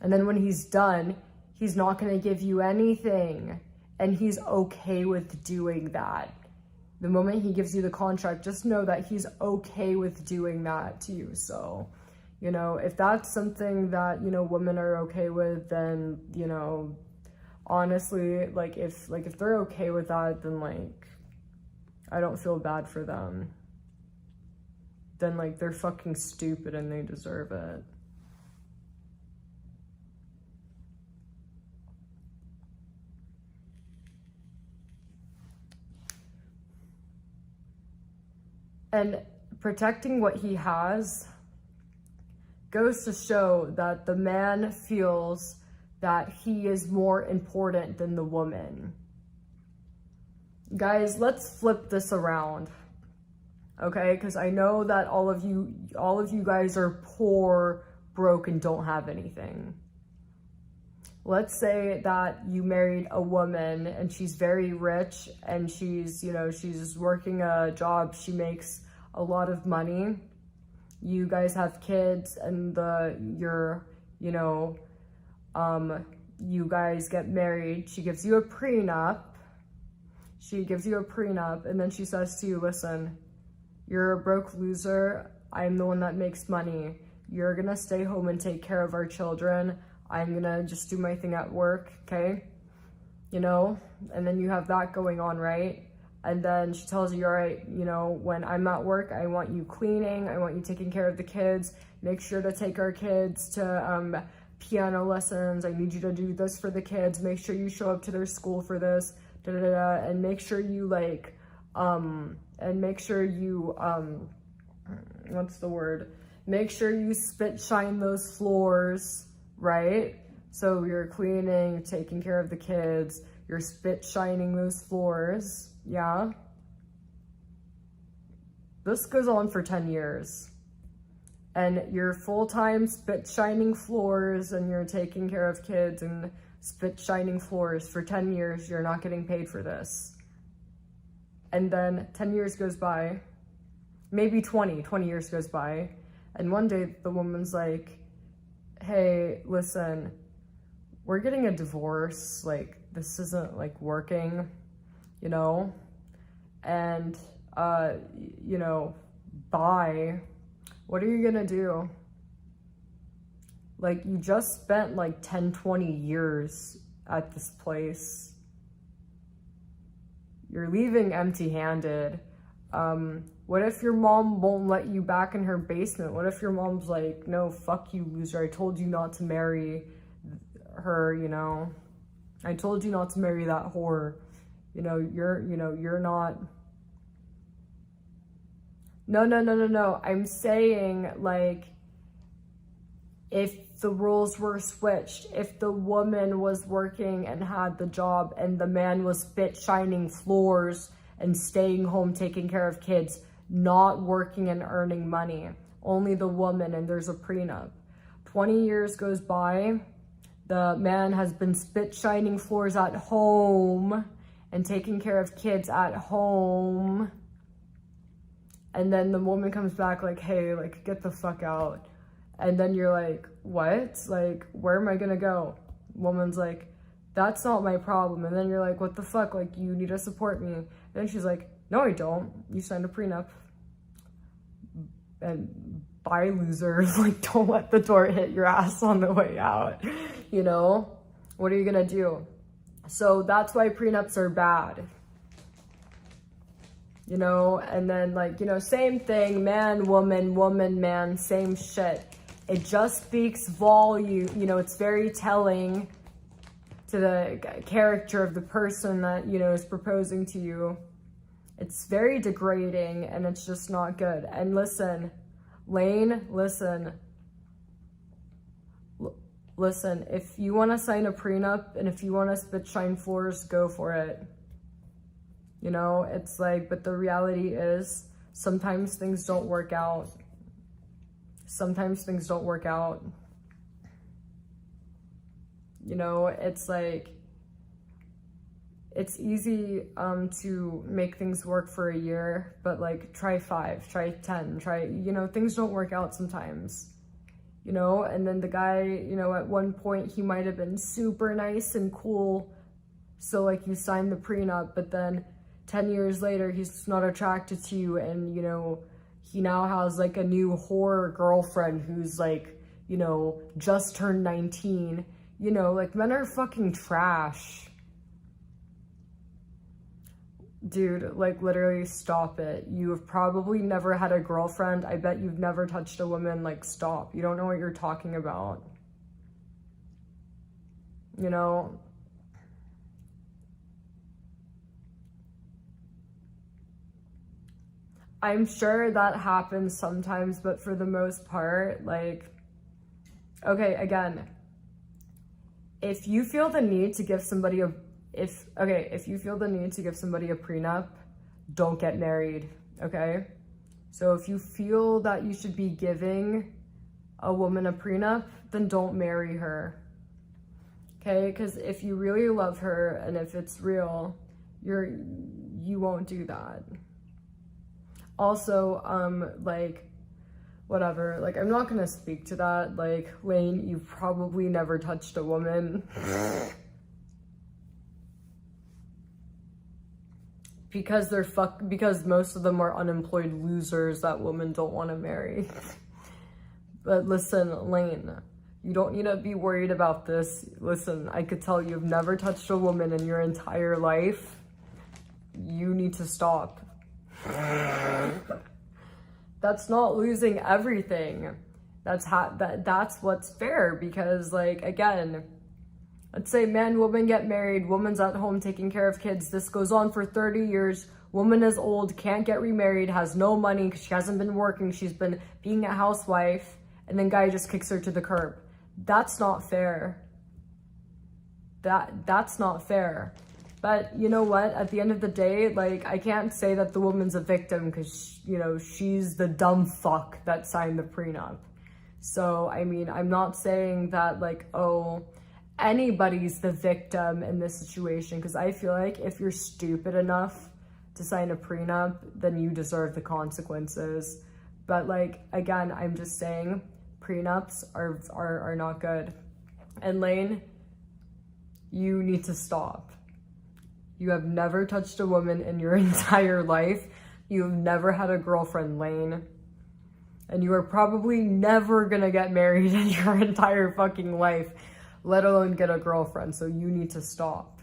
And then when he's done, he's not gonna give you anything. And he's okay with doing that. The moment he gives you the contract, just know that he's okay with doing that to you. So, you know, if that's something that, you know, women are okay with, then, you know, honestly, like if they're okay with that, then like, I don't feel bad for them. Then like, they're fucking stupid and they deserve it. And protecting what he has goes to show that the man feels that he is more important than the woman. Guys, let's flip this around, okay? Because I know that all of you guys are poor, broke, and don't have anything. Let's say that you married a woman and she's very rich and she's, you know, she's working a job, she makes a lot of money. You guys have kids and you guys get married. She gives you a prenup. And then she says to you, listen, you're a broke loser. I'm the one that makes money. You're gonna stay home and take care of our children. I'm gonna just do my thing at work, okay? You know, and then you have that going on, right? And then she tells you, all right, you know, when I'm at work, I want you cleaning, I want you taking care of the kids, make sure to take our kids to piano lessons, I need you to do this for the kids, make sure you show up to their school for this, and make sure you like, what's the word? Make sure you spit shine those floors, right? So you're cleaning, taking care of the kids, you're spit shining those floors, yeah? This goes on for 10 years. And you're full-time spit shining floors and you're taking care of kids and spit shining floors for 10 years. You're not getting paid for this. And then 10 years goes by, maybe 20 years goes by. And one day the woman's like, hey, listen, we're getting a divorce. Like, this isn't like working, you know? And, you know, bye. What are you gonna do? Like, you just spent like 10-20 years at this place. You're leaving empty-handed. What if your mom won't let you back in her basement? What if your mom's like, no, fuck you, loser. I told you not to marry her, you know? I told you not to marry that whore. You're not... No. I'm saying, like, if the roles were switched, if the woman was working and had the job and the man was spit shining floors and staying home taking care of kids, not working and earning money, only the woman, and there's a prenup. 20 years goes by, the man has been spit shining floors at home and taking care of kids at home. And then the woman comes back like, hey, like, get the fuck out. And then you're like, what? Like, where am I gonna go? Woman's like, that's not my problem. And then you're like, what the fuck? Like, you need to support me. And then she's like, no, I don't. You signed a prenup. And bye, loser. Like, don't let the door hit your ass on the way out. You know? What are you gonna do? So that's why prenups are bad. You know? And then, like, you know, same thing. Man, woman, woman, man, same shit. It just speaks volume. You know, it's very telling to the character of the person that, you know, is proposing to you. It's very degrading, and it's just not good. And listen, Lane, listen, if you want to sign a prenup and if you want to spit shine floors, go for it. You know, it's like, but the reality is sometimes things don't work out. Sometimes things don't work out. You know, it's like, it's easy to make things work for a year, but like try 5, try 10, try, you know, things don't work out sometimes, you know. And then the guy, you know, at one point he might have been super nice and cool. So like you signed the prenup, but then 10 years later, he's not attracted to you. And, you know, he now has like a new whore girlfriend who's like, you know, just turned 19. You know, like, men are fucking trash. Dude, like, literally stop it. You have probably never had a girlfriend. I bet you've never touched a woman. Like, stop. You don't know what you're talking about. You know? I'm sure that happens sometimes, but for the most part, like, okay, again, if you feel the need to give somebody a, if you feel the need to give somebody a prenup, don't get married, okay? So if you feel that you should be giving a woman a prenup, then don't marry her, okay? Because if you really love her and if it's real, you won't do that. Also, like, whatever, like, I'm not gonna speak to that. Like, Lane, you've probably never touched a woman. Because because most of them are unemployed losers that women don't want to marry. But listen, Lane, you don't need to be worried about this. Listen, I could tell you've never touched a woman in your entire life. You need to stop. That's not losing everything. That's what's fair, because, like, again, let's say man, woman get married, woman's at home taking care of kids. This goes on for 30 years. Woman is old, can't get remarried, has no money because she hasn't been working. She's been being a housewife, and then guy just kicks her to the curb. That's not fair. That's not fair. But you know what? At the end of the day, like, I can't say that the woman's a victim because, you know, she's the dumb fuck that signed the prenup. So, I mean, I'm not saying that, like, oh, anybody's the victim in this situation, because I feel like if you're stupid enough to sign a prenup, then you deserve the consequences. But, like, again, I'm just saying prenups are not good. And Lane, you need to stop. You have never touched a woman in your entire life. You've never had a girlfriend, Lane. And you are probably never gonna get married in your entire fucking life, let alone get a girlfriend. So you need to stop.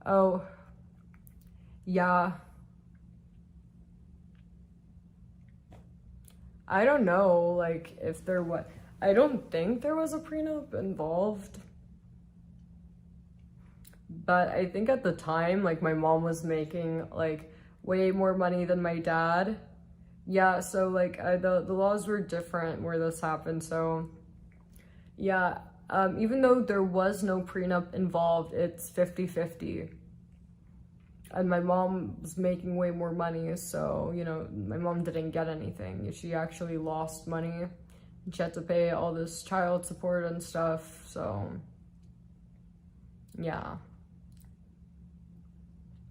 Oh. Yeah. I don't know, like, if there was, I don't think there was a prenup involved. But I think at the time, like, my mom was making, like, way more money than my dad. Yeah, so, like, the laws were different where this happened, so, yeah. Even though there was no prenup involved, it's 50-50. and my mom was making way more money, so, you know, my mom didn't get anything. She actually lost money. She had to pay all this child support and stuff, so, yeah.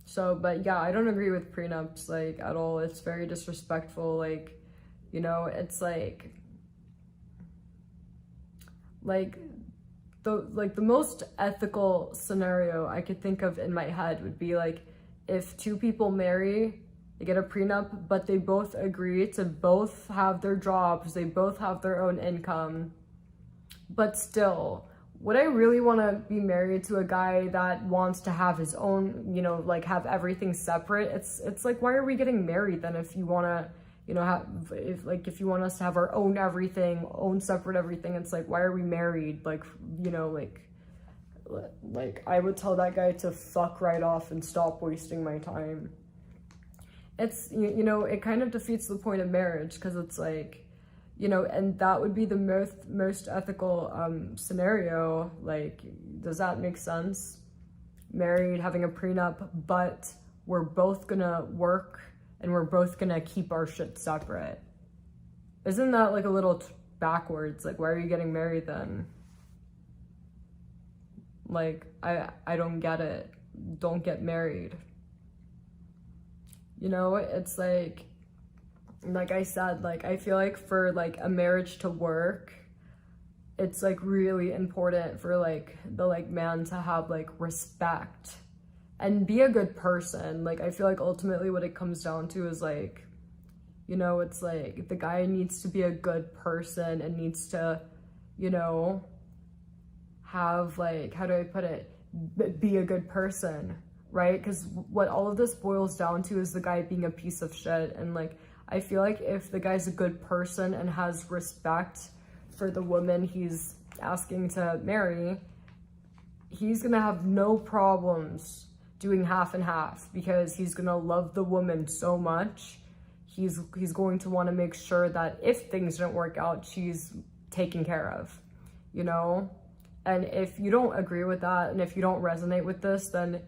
So, but yeah, I don't agree with prenups, like, at all. It's very disrespectful, like, you know, it's like the most ethical scenario I could think of in my head would be like, if two people marry, they get a prenup, but they both agree to both have their jobs, they both have their own income, but still, would I really want to be married to a guy that wants to have his own, you know, like have everything separate? It's like, why are we getting married then if you want to, you know, if you want us to have our own everything, own separate everything? It's like, why are we married? Like, you know, like I would tell that guy to fuck right off and stop wasting my time. It's, you know, it kind of defeats the point of marriage, because it's like, you know, and that would be the most ethical scenario. Like, does that make sense? Married, having a prenup, but we're both gonna work and we're both gonna keep our shit separate. Isn't that like a little backwards? Like, why are you getting married then? Like, I don't get it. Don't get married. You know, it's like I said, like, I feel like for like a marriage to work, it's like really important for like the like man to have like respect and be a good person. Like, I feel like ultimately what it comes down to is like, you know, it's like the guy needs to be a good person and needs to, you know, have like, how do I put it, be a good person, right? Because what all of this boils down to is the guy being a piece of shit. And like, I feel like if the guy's a good person and has respect for the woman he's asking to marry, he's gonna have no problems doing half and half, because he's gonna love the woman so much. He's going to want to make sure that if things don't work out, she's taken care of, you know? And if you don't agree with that, and if you don't resonate with this, then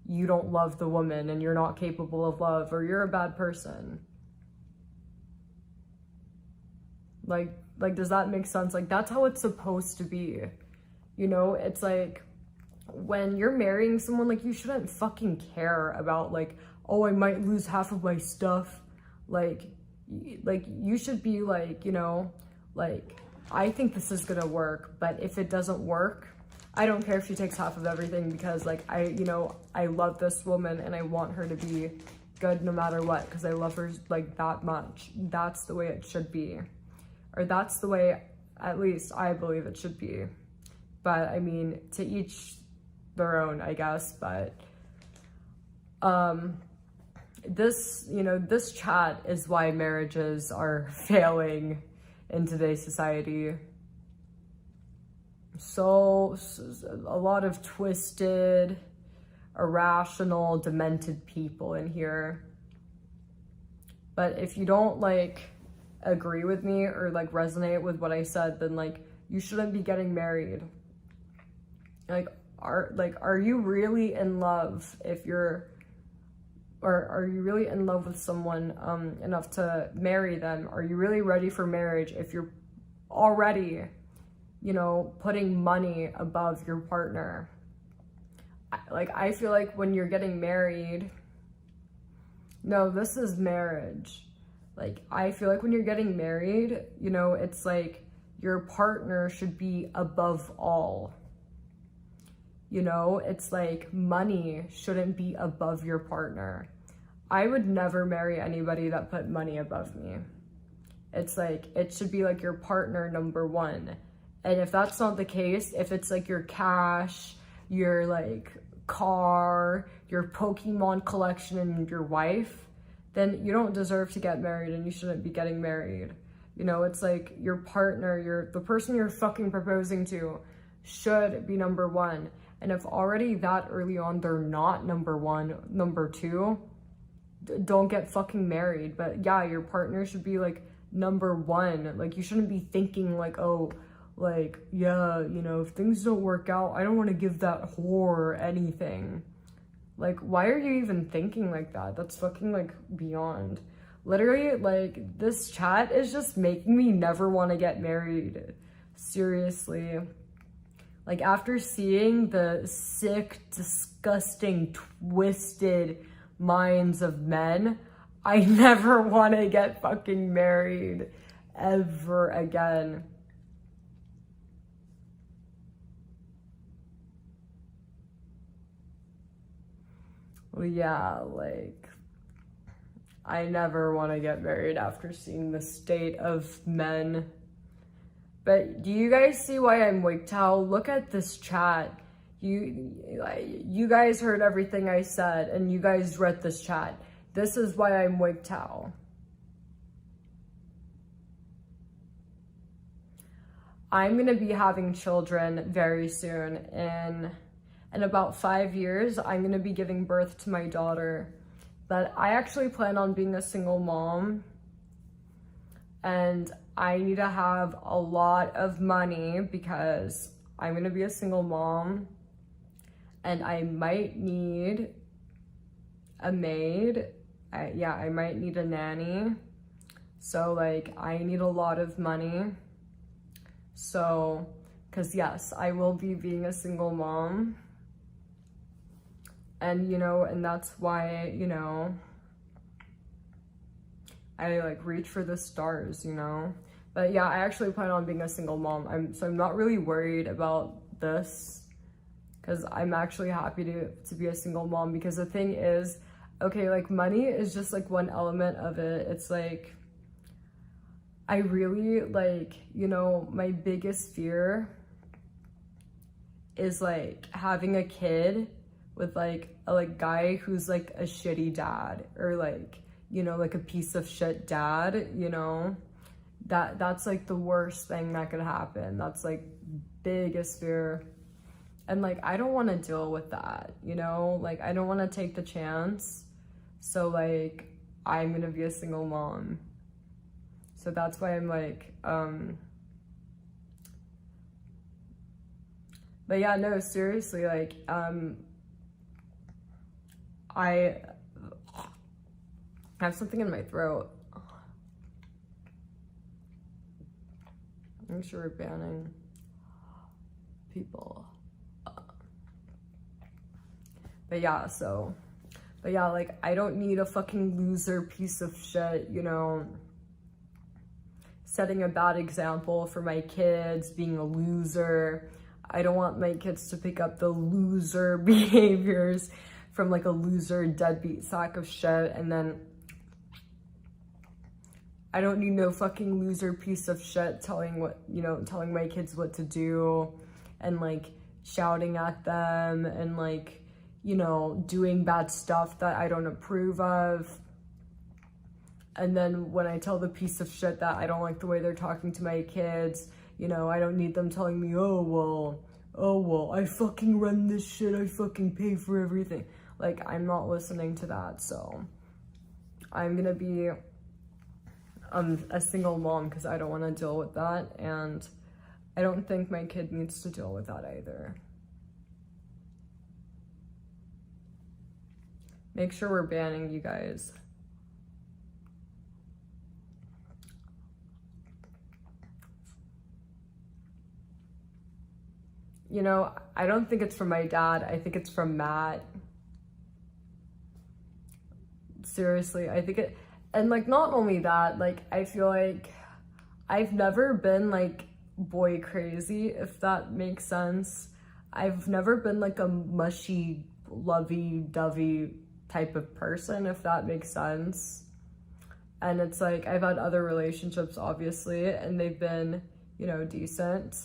you don't love the woman and you're not capable of love, or you're a bad person. Like, does that make sense? Like, that's how it's supposed to be. You know, it's like, when you're marrying someone, like, you shouldn't fucking care about, like, oh, I might lose half of my stuff. Like, you should be like, you know, like, I think this is gonna work, but if it doesn't work, I don't care if she takes half of everything, because, like, you know, I love this woman and I want her to be good no matter what, because I love her, like, that much. That's the way it should be. Or that's the way, at least, I believe it should be. But, I mean, to each their own, I guess. But, this, you know, this chat is why marriages are failing in today's society. So, a lot of twisted, irrational, demented people in here. But if you don't, like, agree with me or, like, resonate with what I said, then, like, you shouldn't be getting married. Like, are you really in love if you're, or are you really in love with someone enough to marry them? Are you really ready for marriage if you're already, you know, putting money above your partner? Like, I feel like when you're getting married, no, this is marriage. Like, I feel like when you're getting married, you know, it's like your partner should be above all. You know, it's like money shouldn't be above your partner. I would never marry anybody that put money above me. It's like, it should be like your partner number one. And if that's not the case, if it's like your cash, your like car, your Pokemon collection, and your wife, then you don't deserve to get married and you shouldn't be getting married. You know, it's like your partner, the person you're fucking proposing to should be number one. And if already that early on they're not number one, number two, don't get fucking married. But yeah, your partner should be like number one. Like, you shouldn't be thinking like, oh, like, yeah, you know, if things don't work out, I don't want to give that whore anything. Like, why are you even thinking like that? That's fucking, like, beyond. Literally, like, this chat is just making me never want to get married. Seriously. Like, after seeing the sick, disgusting, twisted minds of men, I never want to get fucking married ever again. Well, yeah, like, I never want to get married after seeing the state of men. But do you guys see why I'm WGTOW? Look at this chat. You guys heard everything I said, and you guys read this chat. This is why I'm WGTOW. I'm gonna be having children very soon. In about 5 years, I'm gonna be giving birth to my daughter. But I actually plan on being a single mom. And I need to have a lot of money because I'm gonna be a single mom. And I might need a maid. I might need a nanny. So like, I need a lot of money. So, cause yes, I will be being a single mom. And, you know, and that's why, you know, I like reach for the stars, you know. But yeah, I actually plan on being a single mom. So I'm not really worried about this because I'm actually happy to be a single mom, because the thing is, okay, like money is just like one element of it. It's like, I really like, you know, my biggest fear is like having a kid with like a guy who's like a shitty dad, or like, you know, like a piece of shit dad, you know. That's like the worst thing that could happen. That's like biggest fear. And like, I don't want to deal with that, you know, like I don't want to take the chance. So like, I'm gonna be a single mom. So that's why I'm like, but yeah, no, seriously, like, I have something in my throat. I'm sure we're banning people. But yeah, like, I don't need a fucking loser piece of shit, you know, setting a bad example for my kids, being a loser. I don't want my kids to pick up the loser behaviors from like a loser deadbeat sack of shit. And then I don't need no fucking loser piece of shit telling my kids what to do and like shouting at them and like, you know, doing bad stuff that I don't approve of. And then when I tell the piece of shit that I don't like the way they're talking to my kids, you know, I don't need them telling me, oh well, I fucking run this shit, I fucking pay for everything. Like, I'm not listening to that. So I'm gonna be a single mom because I don't want to deal with that, and I don't think my kid needs to deal with that either. Make sure we're banning you guys. You know, I don't think it's from my dad. I think it's from Matt. Seriously, I think it, and like, not only that, like, I feel like I've never been like boy crazy, if that makes sense. I've never been like a mushy, lovey-dovey type of person, if that makes sense. And it's like, I've had other relationships, obviously, and they've been, you know, decent.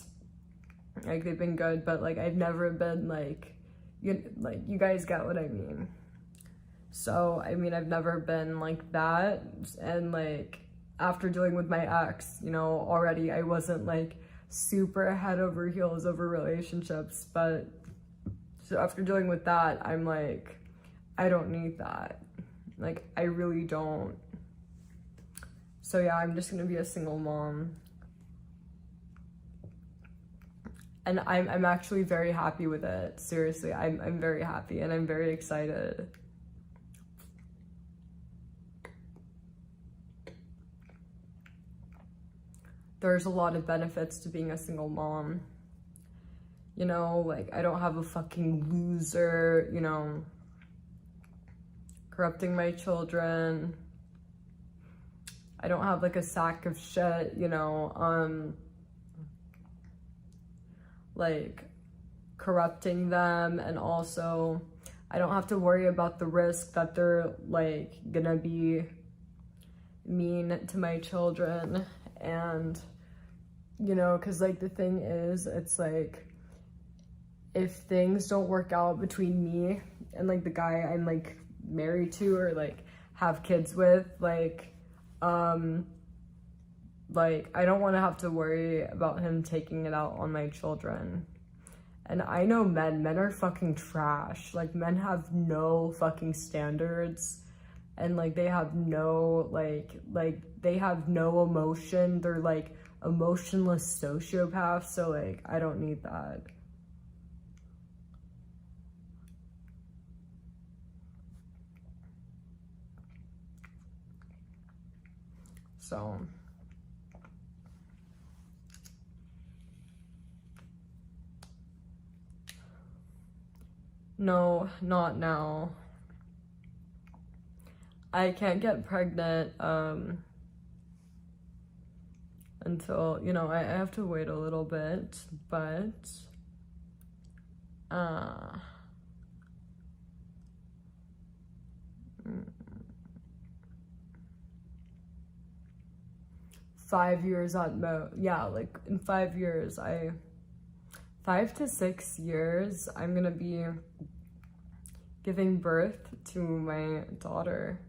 Like, they've been good, but like, I've never been like, you guys get what I mean. So, I mean, I've never been like that. And like, after dealing with my ex, you know, already I wasn't like super head over heels over relationships, but so after dealing with that, I'm like, I don't need that. Like, I really don't. So yeah, I'm just gonna be a single mom. And I'm actually very happy with it. Seriously, I'm very happy and I'm very excited. There's a lot of benefits to being a single mom. You know, like, I don't have a fucking loser, you know, corrupting my children. I don't have like a sack of shit, you know, like corrupting them. And also I don't have to worry about the risk that they're like gonna be mean to my children. And you know, because like the thing is, it's like, if things don't work out between me and like the guy I'm like married to or like have kids with, like I don't want to have to worry about him taking it out on my children. And I know men are fucking trash. Like, men have no fucking standards, and like they have no like they have no emotion. They're like emotionless sociopaths. So like, I don't need that. So no, not now. I can't get pregnant until, you know, I have to wait a little bit, but 5 years at most. Yeah, like in 5 years, 5 to 6 years, I'm gonna be giving birth to my daughter.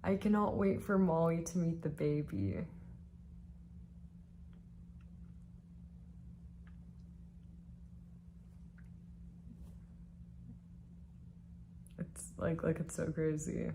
I cannot wait for Molly to meet the baby. It's like it's so crazy.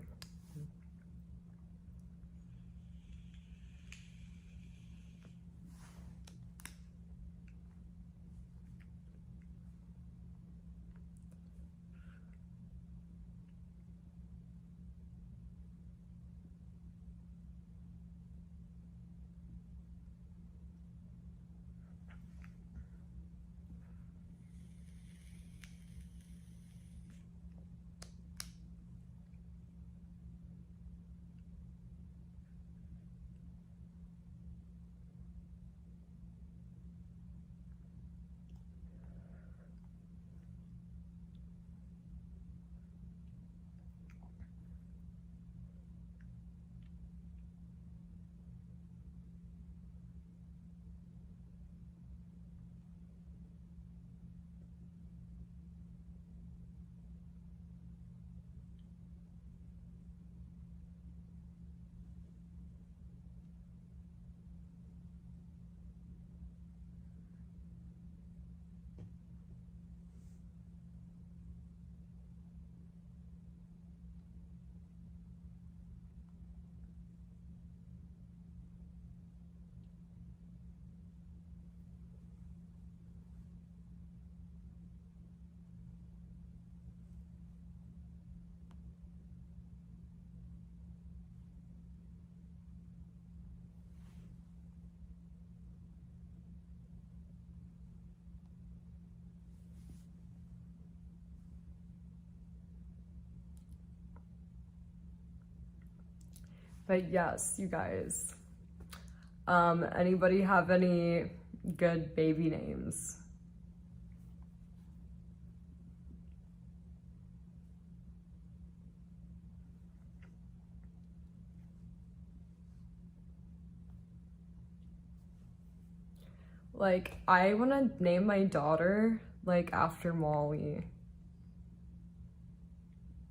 But yes, you guys, anybody have any good baby names? Like, I want to name my daughter like after Molly.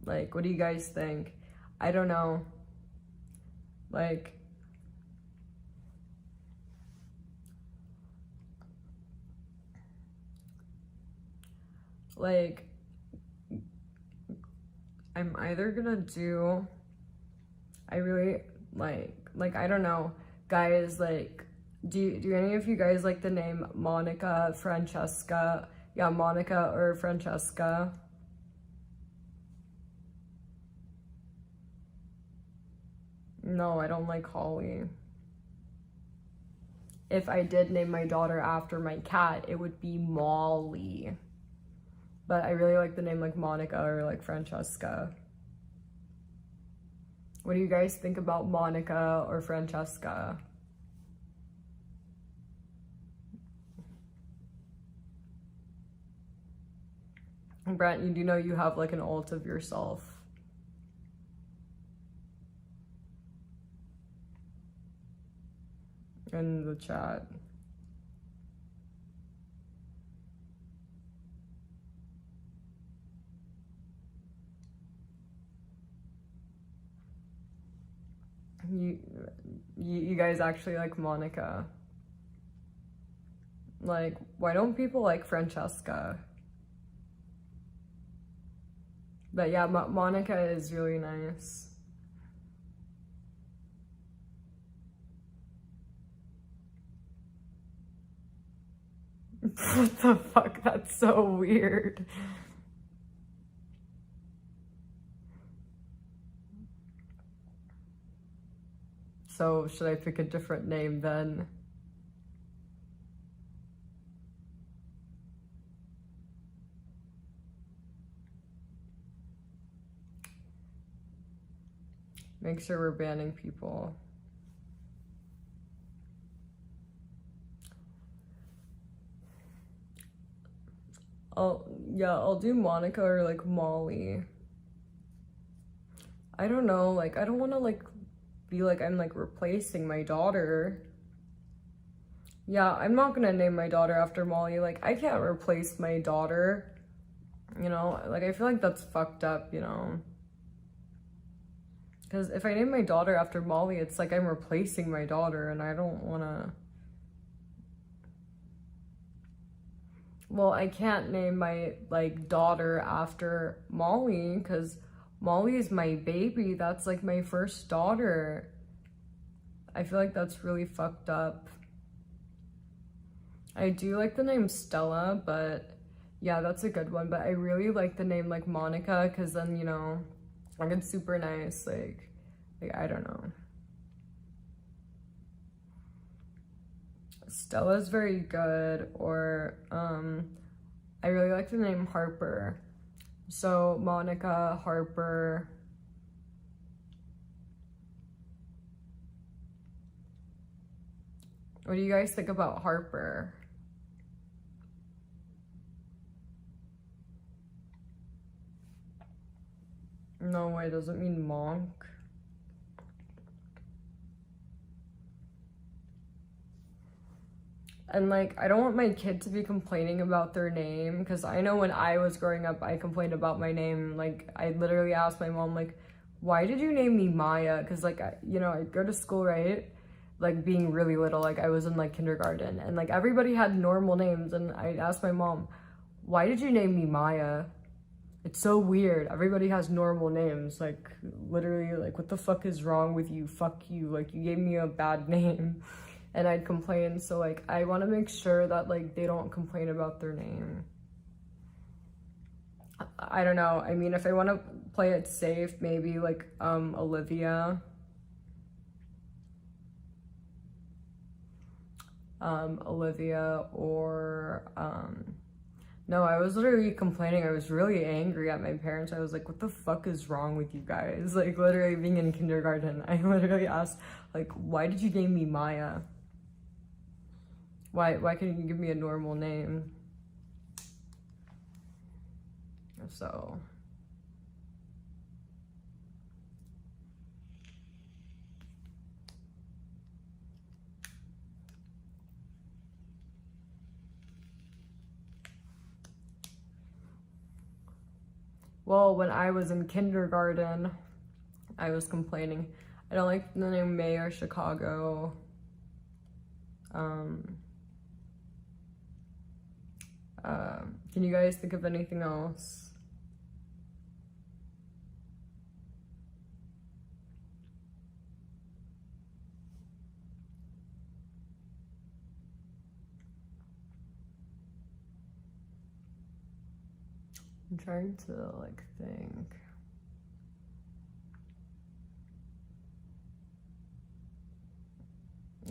Like, what do you guys think? I don't know. Like, I'm either gonna do, I really like, I don't know, guys, like, Do any of you guys like the name Monica, Francesca? Yeah, Monica or Francesca. No, I don't like Holly. If I did name my daughter after my cat, it would be Molly. But I really like the name like Monica or like Francesca. What do you guys think about Monica or Francesca? Brent, you do know you have like an alt of yourself. In the chat. You guys actually like Monica. Like, why don't people like Francesca? But yeah, Monica is really nice. What the fuck? That's so weird. So, should I pick a different name then? Make sure we're banning people. I'll do Monica or like Molly. I don't know, like I don't want to like be like I'm like replacing my daughter. Yeah, I'm not gonna name my daughter after Molly. Like I can't replace my daughter, you know, like I feel like that's fucked up, you know, because if I name my daughter after Molly, it's like I'm replacing my daughter, and I don't want to. Well, I can't name my like daughter after Molly because Molly is my baby. That's like my first daughter. I feel like that's really fucked up. I do like the name Stella, but yeah, that's a good one. But I really like the name like Monica because then, you know, like it's super nice. Like I don't know. Stella's very good, or I really like the name Harper. So Monica, Harper. What do you guys think about Harper? No, it doesn't mean monk. And like, I don't want my kid to be complaining about their name, because I know when I was growing up, I complained about my name. Like, I literally asked my mom, like, why did you name me Maya? Because like, you know, I'd go to school, right? Like being really little, like I was in like kindergarten, and like everybody had normal names, and I'd ask my mom, why did you name me Maya? It's so weird. Everybody has normal names. Like, literally, like, what the fuck is wrong with you? Fuck you. Like, you gave me a bad name. And I'd complain. So, like, I want to make sure that, like, they don't complain about their name. I don't know. I mean, if I want to play it safe, maybe, like, Olivia. Olivia or, no, I was literally complaining. I was really angry at my parents. I was like, what the fuck is wrong with you guys? Like, literally being in kindergarten, I literally asked, like, why did you name me Maya? Why couldn't you give me a normal name? So... Well, when I was in kindergarten, I was complaining. I don't like the name May or Chicago. Can you guys think of anything else? I'm trying to like think.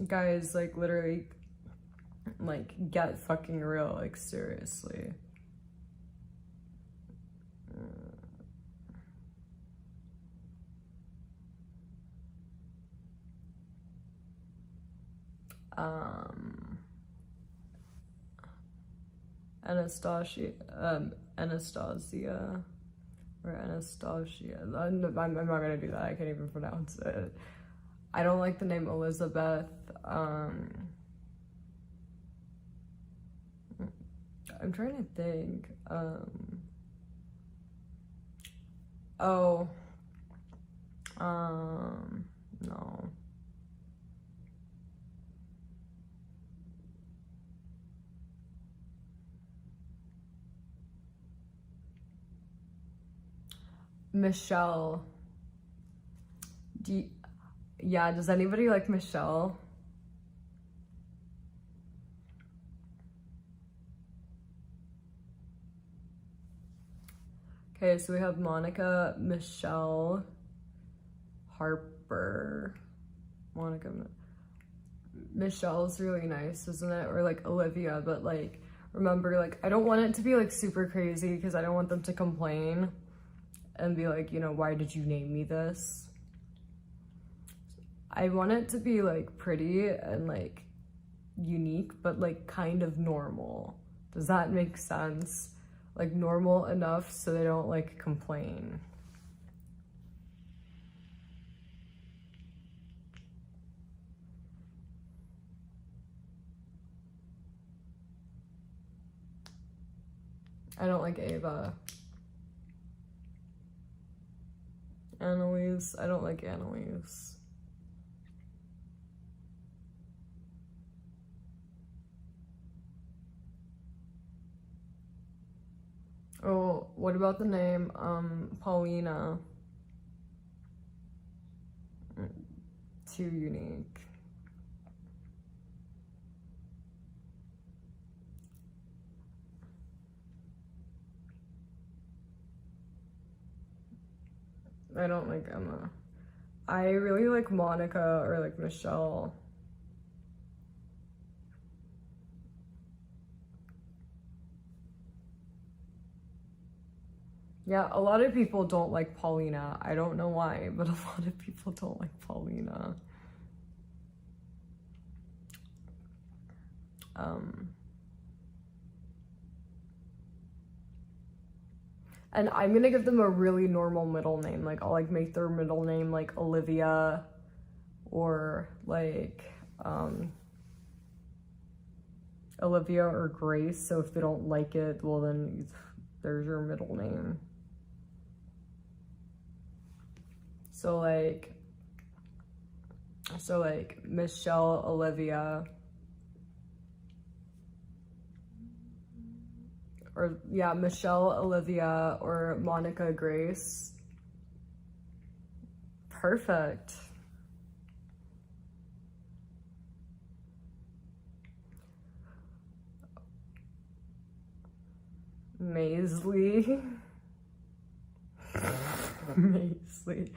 Guys, like literally, like get fucking real, like seriously. Anastasia, or Anastasia. I'm not gonna do that. I can't even pronounce it. I don't like the name Elizabeth. I'm trying to think. No. Michelle. Yeah, does anybody like Michelle? Okay, so we have Monica, Michelle, Harper. Michelle's really nice, isn't it? Or like Olivia, but like, remember, like, I don't want it to be like super crazy because I don't want them to complain and be like, you know, why did you name me this? I want it to be like pretty and like unique, but like kind of normal. Does that make sense? Like normal enough so they don't like complain. I don't like Ava. Annalise, I don't like Annalise. Oh, what about the name, Paulina? Too unique. I don't like Emma. I really like Monica or like Michelle. Yeah, a lot of people don't like Paulina. I don't know why, but a lot of people don't like Paulina. And I'm gonna give them a really normal middle name. Like, I'll like make their middle name like Olivia or like Olivia or Grace. So if they don't like it, well then there's your middle name. So like Michelle Olivia. Or yeah, Michelle Olivia or Monica Grace. Perfect. Maisley. Maisley.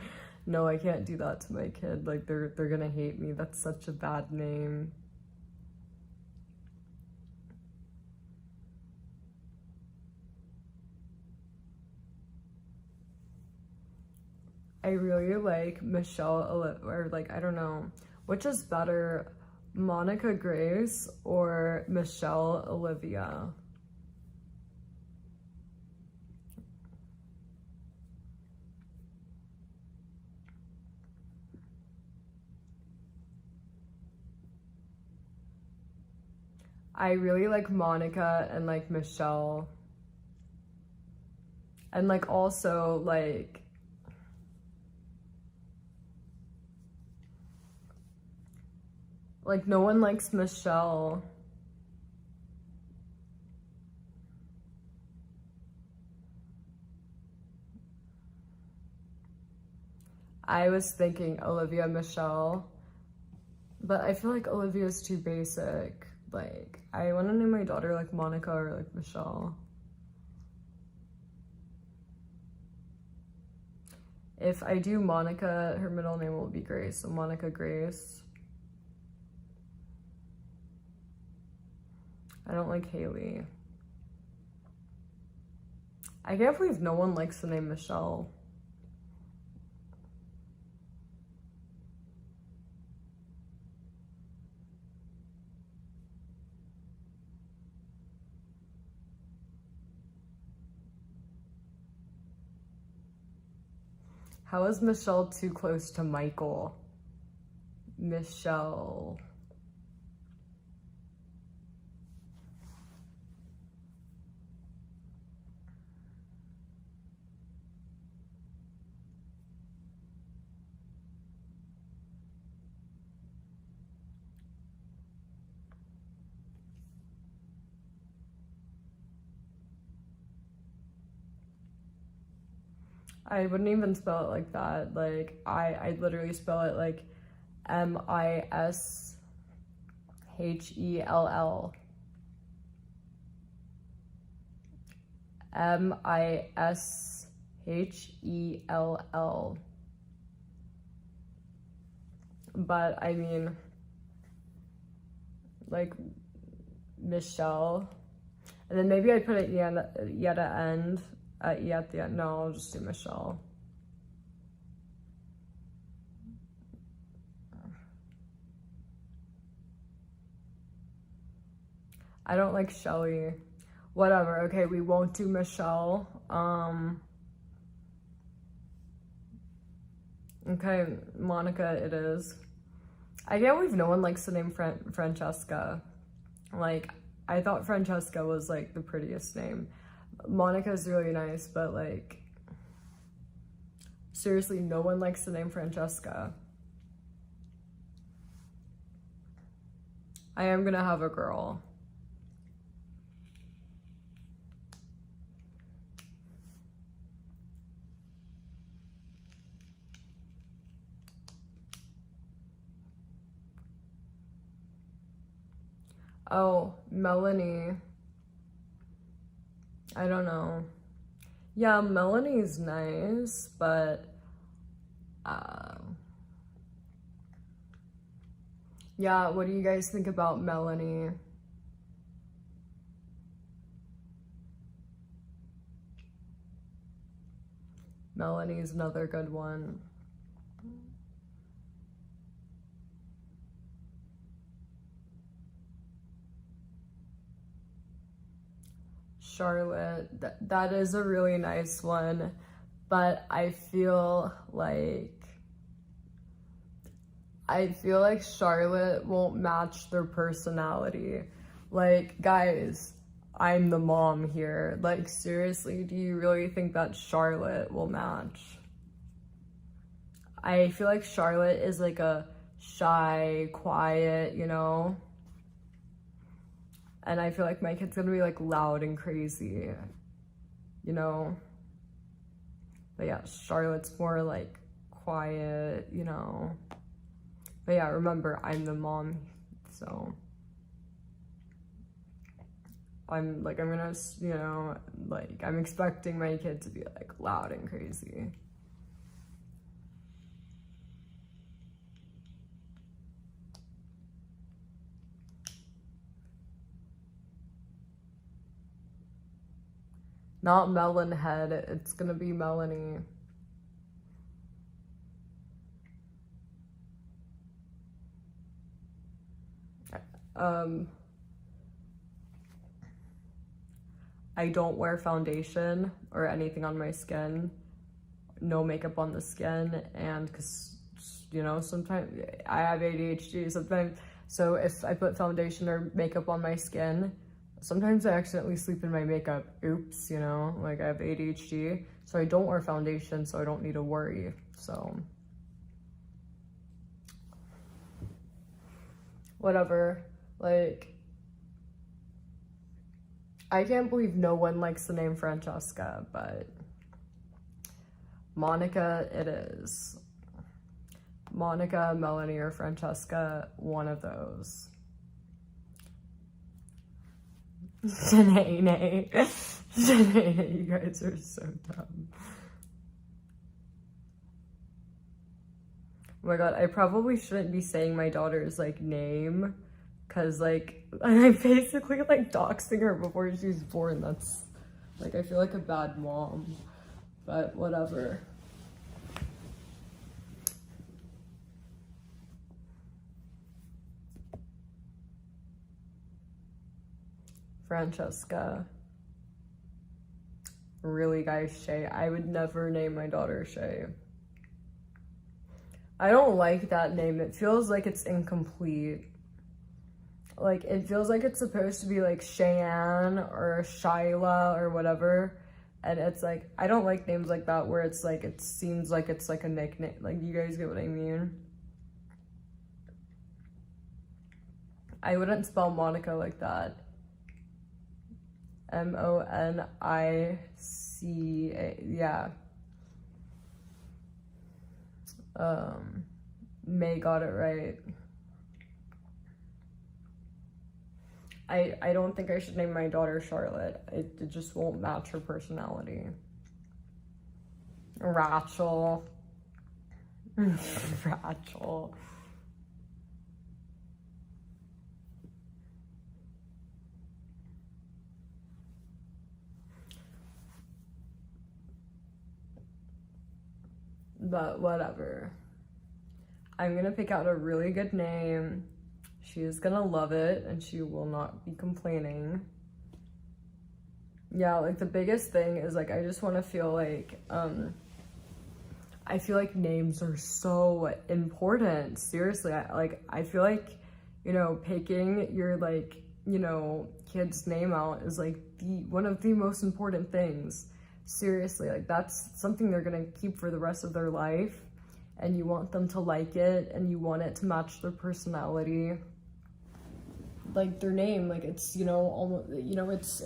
No, I can't do that to my kid. Like they're gonna hate me. That's such a bad name. I really like Michelle, or like, I don't know, which is better, Monica Grace or Michelle Olivia? I really like Monica and like Michelle. And like also like no one likes Michelle. I was thinking Olivia, Michelle, but I feel like Olivia's too basic. Like, I want to name my daughter like Monica or like Michelle. If I do Monica, her middle name will be Grace, so Monica Grace. I don't like Haley. I can't believe no one likes the name Michelle. How is Michelle too close to Michael? Michelle. I wouldn't even spell it like that. Like, I literally spell it like M-I-S-H-E-L-L. M-I-S-H-E-L-L. But, I mean, like, Michelle. And then maybe I put it yet at the end. Yeah, at the end. No, I'll just do Michelle. I don't like Shelly. Whatever. Okay, we won't do Michelle. Okay, Monica it is. I can't believe no one likes the name Francesca. Like, I thought Francesca was like the prettiest name. Monica's really nice, but like, seriously, no one likes the name Francesca. I am gonna have a girl. Oh, Melanie. I don't know. Yeah, Melanie's nice, but yeah, what do you guys think about Melanie? Melanie's another good one. Charlotte, that is a really nice one, but I feel like Charlotte won't match their personality. Like, guys, I'm the mom here. Like, seriously, do you really think that Charlotte will match? I feel like Charlotte is like a shy, quiet, you know? And I feel like my kid's gonna be like loud and crazy, you know? But yeah, Charlotte's more like quiet, you know? But yeah, remember, I'm the mom, so. I'm gonna, you know, like, I'm expecting my kid to be like loud and crazy. Not Melonhead, it's gonna be Melanie. I don't wear foundation or anything on my skin. No makeup on the skin, and cause, you know, sometimes I have ADHD sometimes, so if I put foundation or makeup on my skin, sometimes I accidentally sleep in my makeup. Oops, you know, like I have ADHD, so I don't wear foundation, so I don't need to worry, so. Whatever, like, I can't believe no one likes the name Francesca, but Monica it is. Monica, Melanie, or Francesca, one of those. Shanae. Shanae, you guys are so dumb. Oh my god, I probably shouldn't be saying my daughter's like name, cause like I'm basically like doxing her before she's born. That's like, I feel like a bad mom, but whatever. Francesca. Really, guys, Shay. I would never name my daughter Shay. I don't like that name. It feels like it's incomplete. Like, it feels like it's supposed to be like Cheyenne or Shyla or whatever. And it's like, I don't like names like that where it's like, it seems like it's like a nickname. Like, you guys get what I mean? I wouldn't spell Monica like that. Monica, yeah. May got it right. I don't think I should name my daughter Charlotte. It just won't match her personality. Rachel. Rachel. But whatever. I'm gonna pick out a really good name. She is gonna love it and she will not be complaining. Yeah, like the biggest thing is like, I just want to feel like, I feel like names are so important. Seriously, I feel like, you know, picking your like, you know, kid's name out is like one of the most important things. Seriously, like that's something they're gonna keep for the rest of their life, and you want them to like it and you want it to match their personality. Like their name, like it's, you know, almost, you know, it's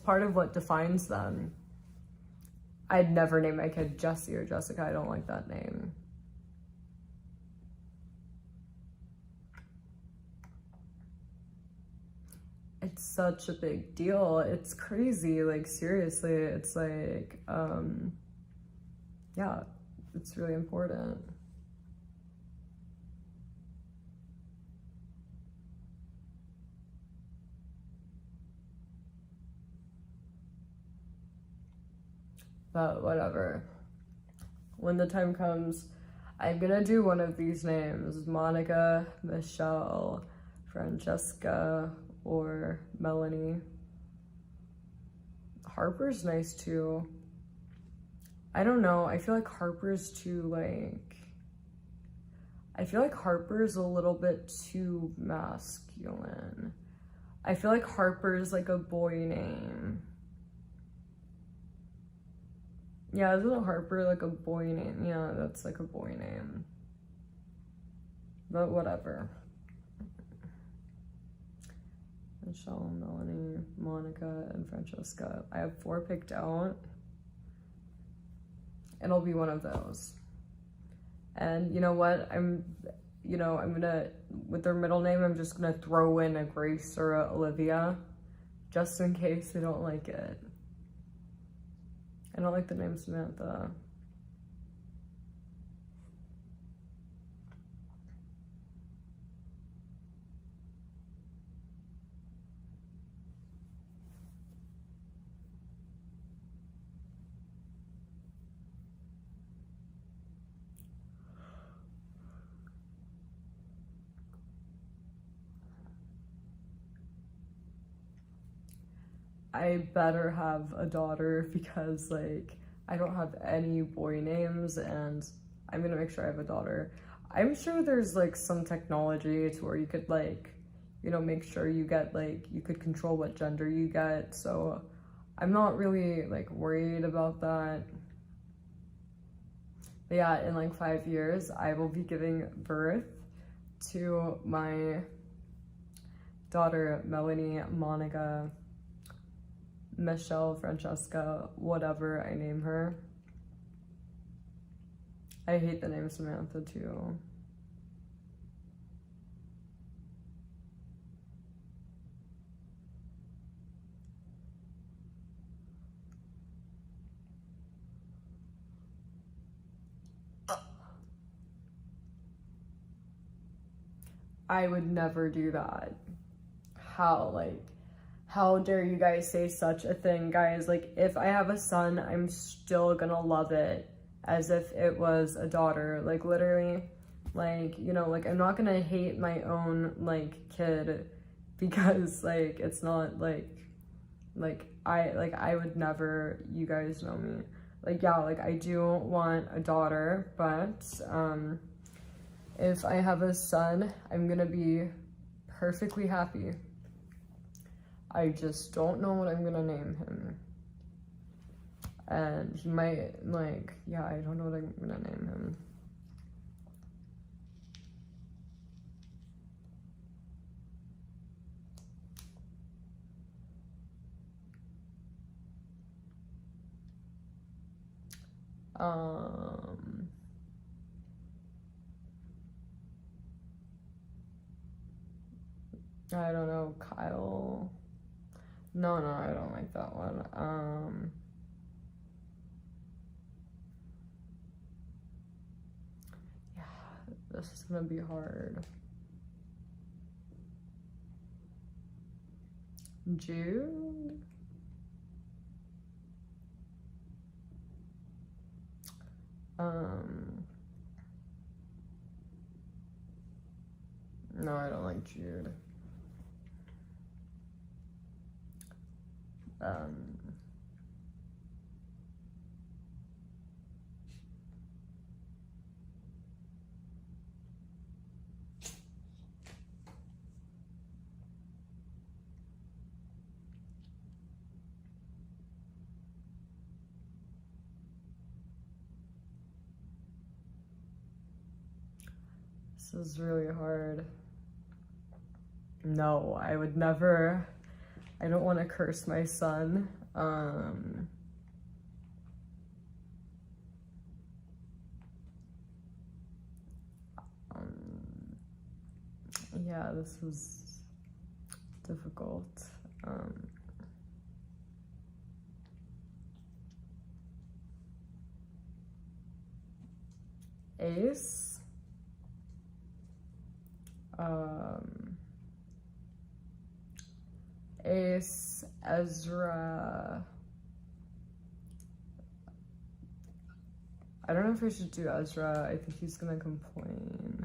part of what defines them. I'd never name my kid Jessie or Jessica. I don't like that name. It's such a big deal. It's crazy. Like seriously, it's like, yeah, it's really important. But whatever. When the time comes, I'm gonna do one of these names. Monica, Michelle, Francesca, or Melanie. Harper's nice too. I don't know. I feel like Harper's too like... I feel like Harper's a little bit too masculine. I feel like Harper's like a boy name. Yeah, isn't Harper like a boy name? Yeah, that's like a boy name. But whatever. Michelle, Melanie, Monica, and Francesca. I have 4 picked out. It'll be one of those. And you know what? I'm gonna, with their middle name, I'm just gonna throw in a Grace or a Olivia, just in case they don't like it. I don't like the name Samantha. I better have a daughter because like I don't have any boy names and I'm gonna make sure I have a daughter. I'm sure there's like some technology to where you could like, you know, make sure you get like, you could control what gender you get. So I'm not really like worried about that. But yeah, in like 5 years, I will be giving birth to my daughter, Melanie, Monica, Michelle, Francesca, whatever I name her. I hate the name Samantha too. I would never do that. How dare you guys say such a thing, guys? Like, if I have a son, I'm still gonna love it as if it was a daughter. Like, literally, like, you know, like, I'm not gonna hate my own, like, kid because, like, it's not, I would never, you guys know me. Like, yeah, like, I do want a daughter, but, if I have a son, I'm gonna be perfectly happy. I just don't know what I'm gonna name him. And he might, like, yeah, I don't know what I'm gonna name him. I don't know, Kyle. No, I don't like that one. Yeah, this is gonna be hard. Jude? No, I don't like Jude. This is really hard. No, I would never. I don't want to curse my son. Yeah, this was difficult. Ace. Ace, Ezra. I don't know if I should do Ezra. I think he's gonna complain.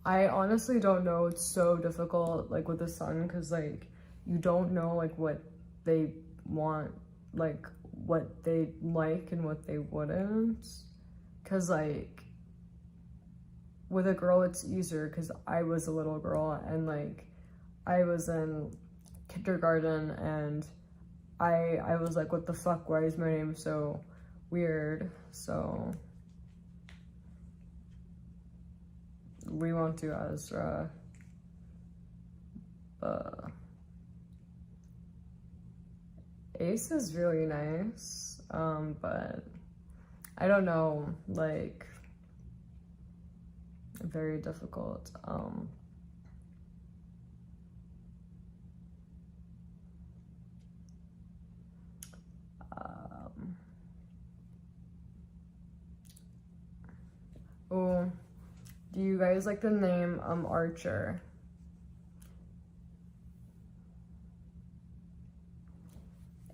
I honestly don't know. It's so difficult, like, with the son, because, like, you don't know, like, what they want, like, what they like and what they wouldn't. Because, like, with a girl, it's easier because I was a little girl and, like, I was in kindergarten and I was like, what the fuck, why is my name so weird? So we won't do Ezra. Ace is really nice, but I don't know, like, very difficult. Oh, do you guys like the name Archer?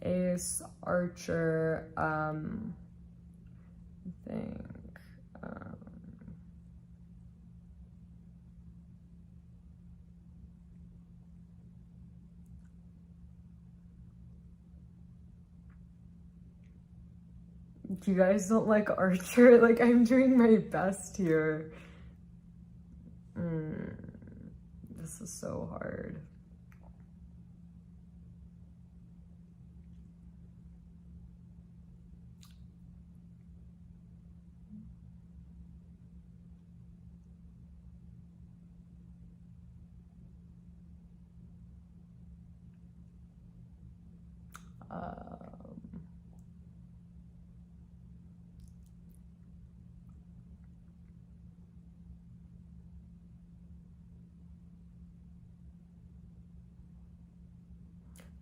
Ace, Archer, I think, you guys don't like Archer? Like, I'm doing my best here. This is so hard.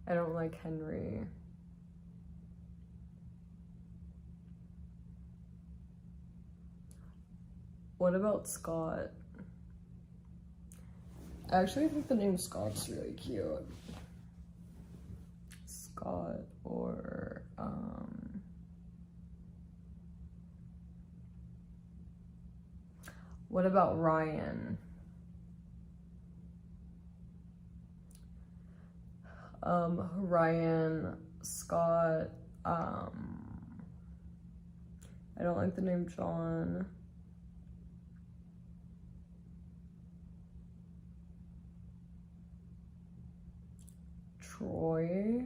I don't like Henry. What about Scott? I actually think the name Scott's really cute. Scott or what about Ryan? Ryan, Scott, I don't like the name John. Troy?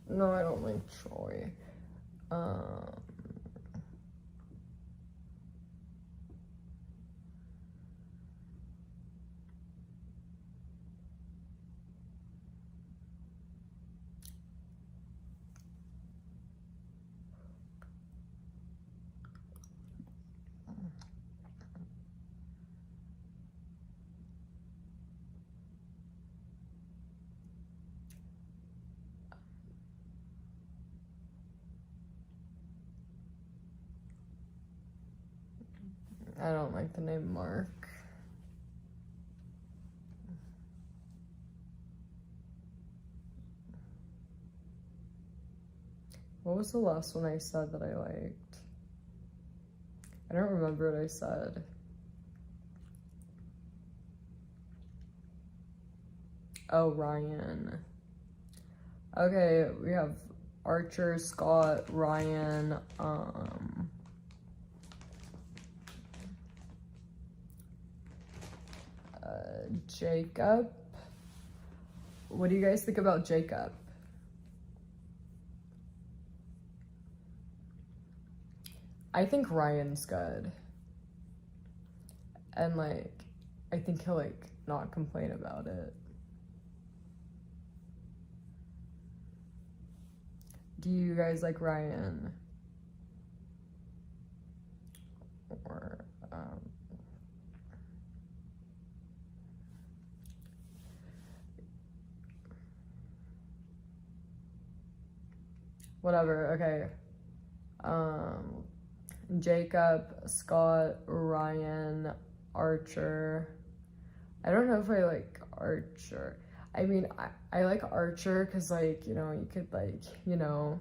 No, I don't like Troy. I don't like the name Mark. What was the last one I said that I liked? I don't remember what I said. Oh, Ryan. Okay, we have Archer, Scott, Ryan, Jacob. What do you guys think about Jacob? I think Ryan's good. And like, I think he'll like not complain about it. Do you guys like Ryan? Or, whatever, okay. Jacob, Scott, Ryan, Archer. I don't know if I like Archer. I mean, I like Archer because, like, you know, you could, like, you know,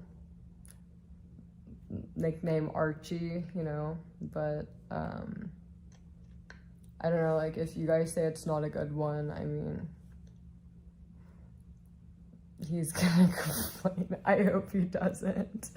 nickname Archie, you know, but, I don't know, like, if you guys say it's not a good one, I mean, he's gonna complain. I hope he doesn't.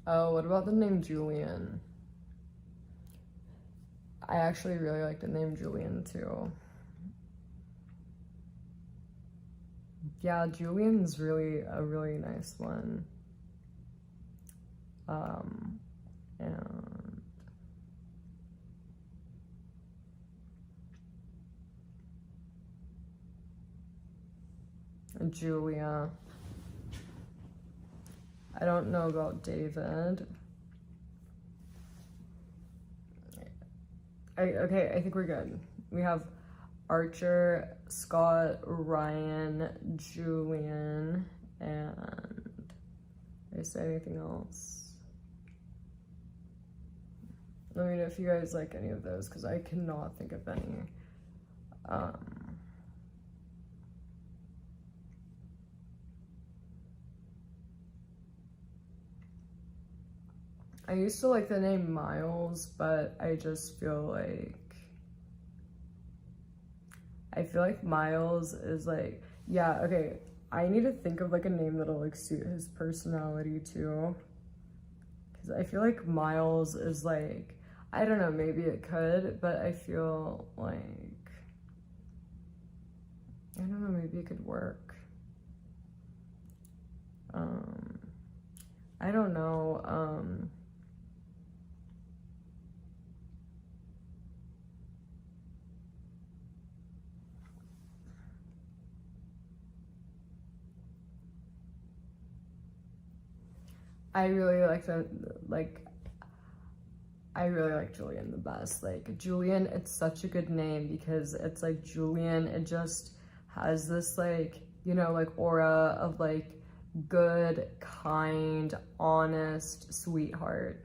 Oh, what about the name Julian? I actually really like the name Julian too. Yeah, Julian's really a really nice one. And Julia. I don't know about David. Okay, I think we're good. We have Archer, Scott, Ryan, Julian, and did I say anything else? Let me know if you guys like any of those, because I cannot think of any. I used to like the name Miles, but I just feel like Miles is like, yeah, okay, I need to think of like a name that'll like suit his personality too. Because I feel like Miles is like, I don't know, maybe it could, but I feel like, I don't know, maybe it could work. I don't know, I really like the, like, I really like Julian the best. Like, Julian, it's such a good name because it's like Julian, it just has this like, you know, like aura of like good, kind, honest sweetheart.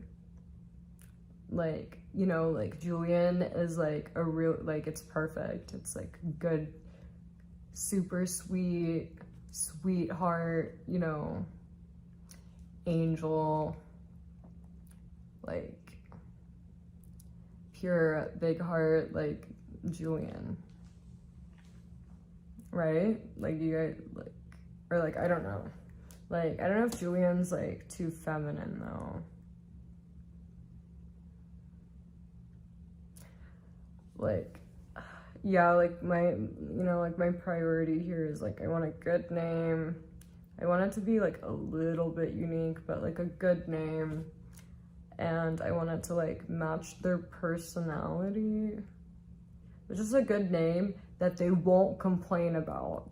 Like, you know, like Julian is like a real, like, it's perfect. It's like good, super sweet, sweetheart, you know, angel, like pure big heart, like Julian, right? Like, you guys, like, or like, I don't know. Like, I don't know if Julian's like too feminine though. Like, yeah, like my, you know, like my priority here is like, I want a good name. I want it to be like a little bit unique, but like a good name. And I want it to like match their personality. It's just a good name that they won't complain about.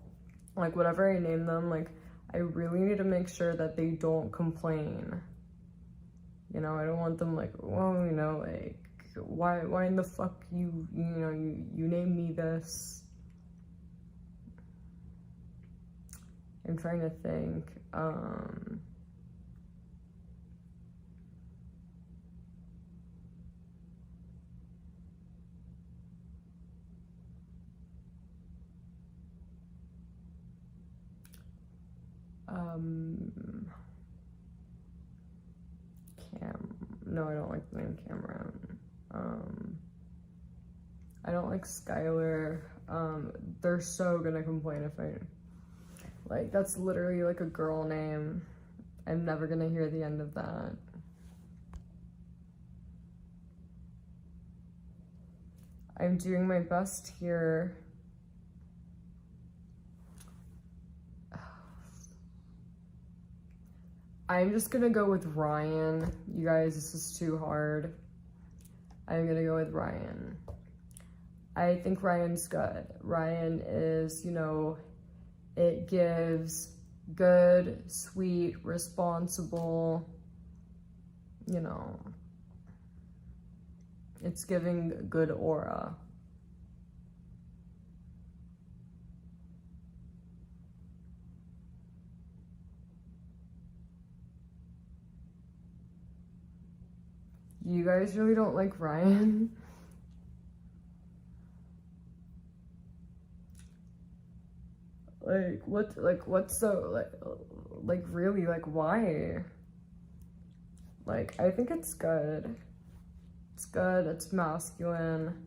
Like, whatever I name them, like, I really need to make sure that they don't complain. You know, I don't want them like, well, you know, like, why in the fuck you know, you named me this. I'm trying to think. No, I don't like the name Cameron. I don't like Skylar. They're so gonna complain if I, like, that's literally like a girl name. I'm never gonna hear the end of that. I'm doing my best here. I'm just gonna go with Ryan. You guys, this is too hard. I'm gonna go with Ryan. I think Ryan's good. Ryan is, you know, it gives good, sweet, responsible, you know, it's giving good aura. You guys really don't like Ryan? What's so, like really, like, why? Like, I think it's good. It's good, it's masculine.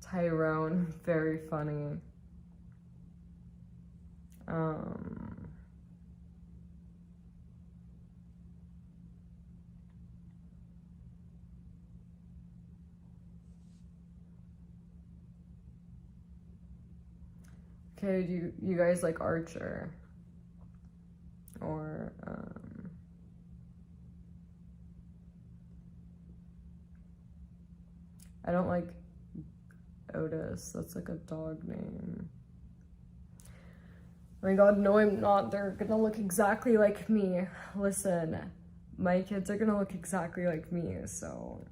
Tyrone, very funny. Okay, do you guys like Archer? Or, I don't like Otis. That's like a dog name. Oh my god, no, I'm not. They're gonna look exactly like me. Listen, my kids are gonna look exactly like me, so.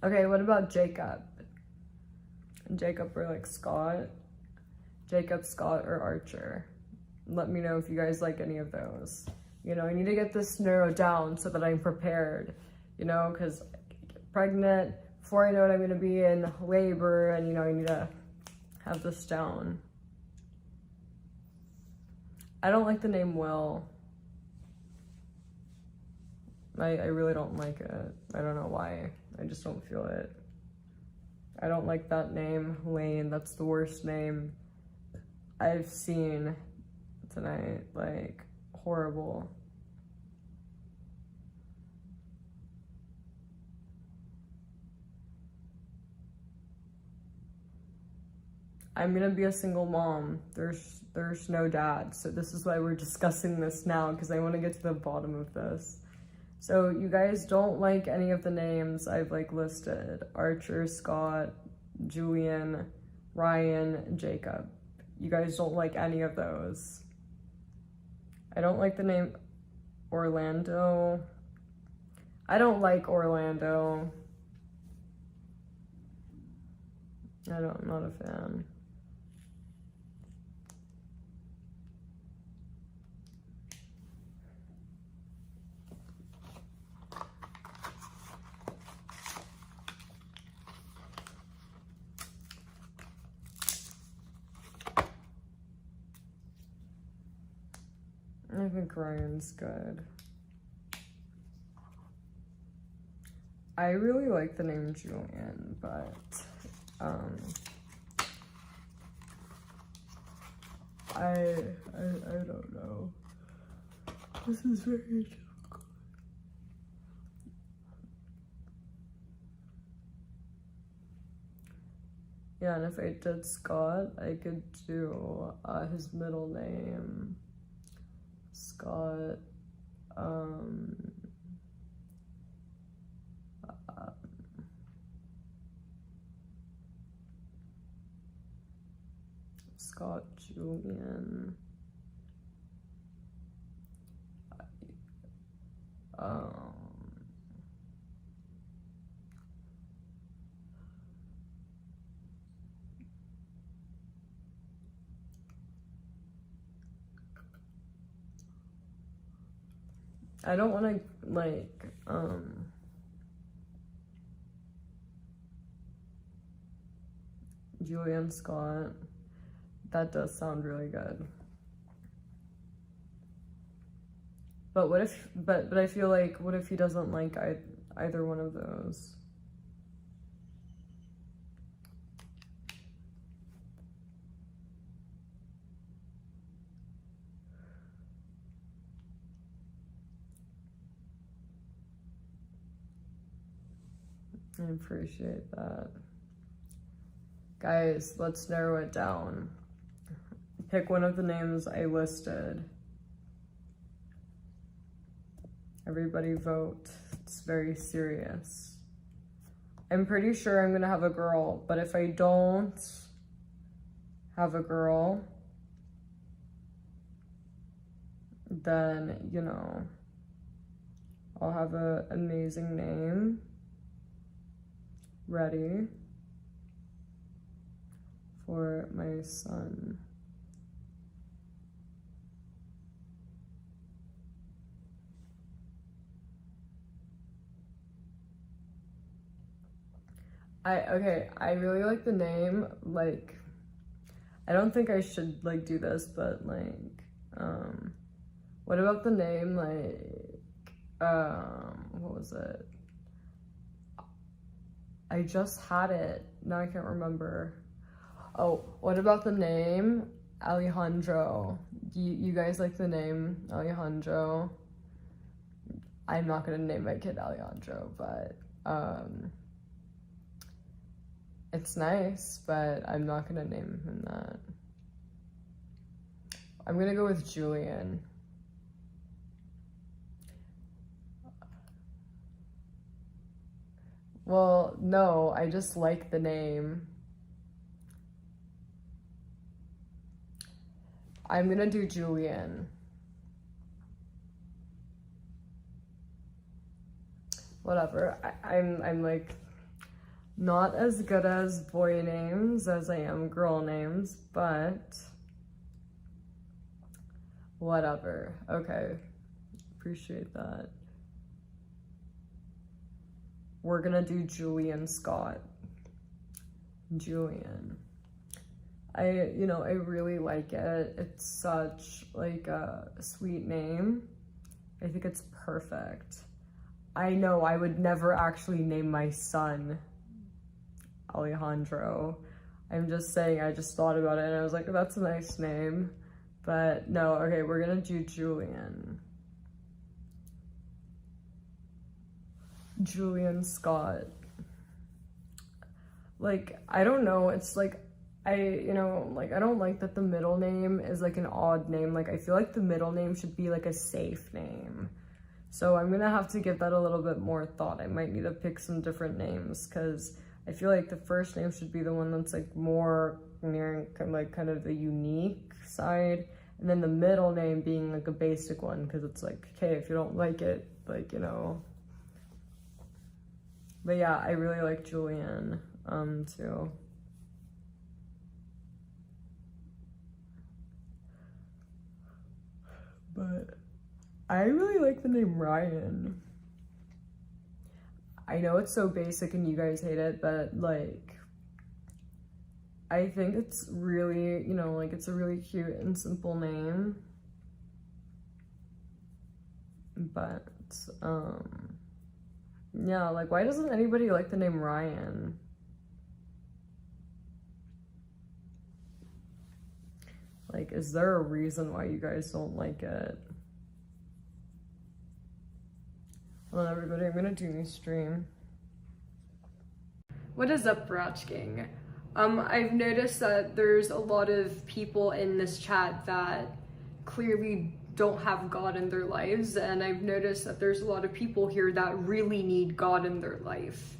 Okay, what about Jacob? Jacob or like Scott? Jacob, Scott, or Archer? Let me know if you guys like any of those. You know, I need to get this narrowed down so that I'm prepared, you know, because pregnant, before I know it, I'm going to be in labor, and, you know, I need to have this down. I don't like the name Will. I really don't like it. I don't know why. I just don't feel it. I don't like that name, Lane. That's the worst name I've seen tonight. Like, horrible. I'm gonna be a single mom. There's no dad, so this is why we're discussing this now, because I want to get to the bottom of this. So you guys don't like any of the names I've like listed: Archer, Scott, Julian, Ryan, Jacob. You guys don't like any of those. I don't like the name Orlando. I don't like Orlando. I'm not a fan. I think Ryan's good. I really like the name Julian, but I don't know. This is very difficult. Yeah, and if I did Scott, I could do his middle name. Scott, Scott Julian, I don't want to, like, Julian Scott. That does sound really good. But what if, but I feel like, what if he doesn't like either one of those? I appreciate that. Guys, let's narrow it down. Pick one of the names I listed. Everybody vote. It's very serious. I'm pretty sure I'm gonna have a girl, but if I don't have a girl, then, you know, I'll have an amazing name ready for my son. I really like the name, like, I don't think I should, like, do this, but, like, what about the name, like, what was it? I just had it, now I can't remember. Oh, what about the name Alejandro? You guys like the name Alejandro? I'm not gonna name my kid Alejandro, but, it's nice, but I'm not gonna name him that. I'm gonna go with Julian. Well, no, I just like the name. I'm gonna do Julian. Whatever, I'm like, not as good as boy names as I am girl names, but whatever. Okay, appreciate that. We're gonna do Julian Scott. Julian. I really like it. It's such like a sweet name. I think it's perfect. I know I would never actually name my son Alejandro. I'm just saying, I just thought about it and I was like, that's a nice name. But no, okay, we're gonna do Julian. Julian Scott. Like, I don't know, it's like, I don't like that the middle name is like an odd name. Like, I feel like the middle name should be like a safe name. So I'm gonna have to give that a little bit more thought. I might need to pick some different names because I feel like the first name should be the one that's like more near like kind of the unique side, and then the middle name being like a basic one because it's like, okay, if you don't like it, like, you know, But yeah, I really like Julian, too. But I really like the name Ryan. I know it's so basic and you guys hate it, but like, I think it's really, you know, like it's a really cute and simple name. But, yeah, like why doesn't anybody like the name Ryan? Like, is there a reason why you guys don't like it? Hold on, everybody, I'm gonna do my stream. What is up, Ratch Gang? I've noticed that there's a lot of people in this chat that clearly don't have God in their lives, and I've noticed that there's a lot of people here that really need God in their life.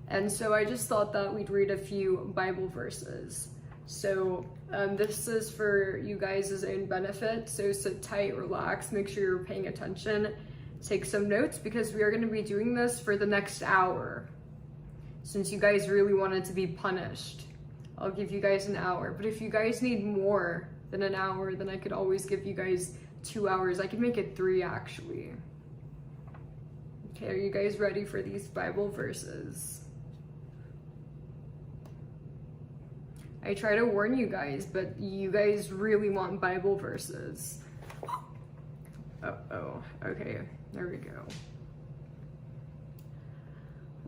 And so I just thought that we'd read a few Bible verses. So this is for you guys' own benefit, so sit tight, relax, make sure you're paying attention, take some notes, because we are going to be doing this for the next hour. Since you guys really wanted to be punished, I'll give you guys an hour. But if you guys need more than an hour, then I could always give you guys 2 hours. I could make it 3 actually. Okay, are you guys ready for these Bible verses? I try to warn you guys, but you guys really want Bible verses. Uh-oh, okay, there we go.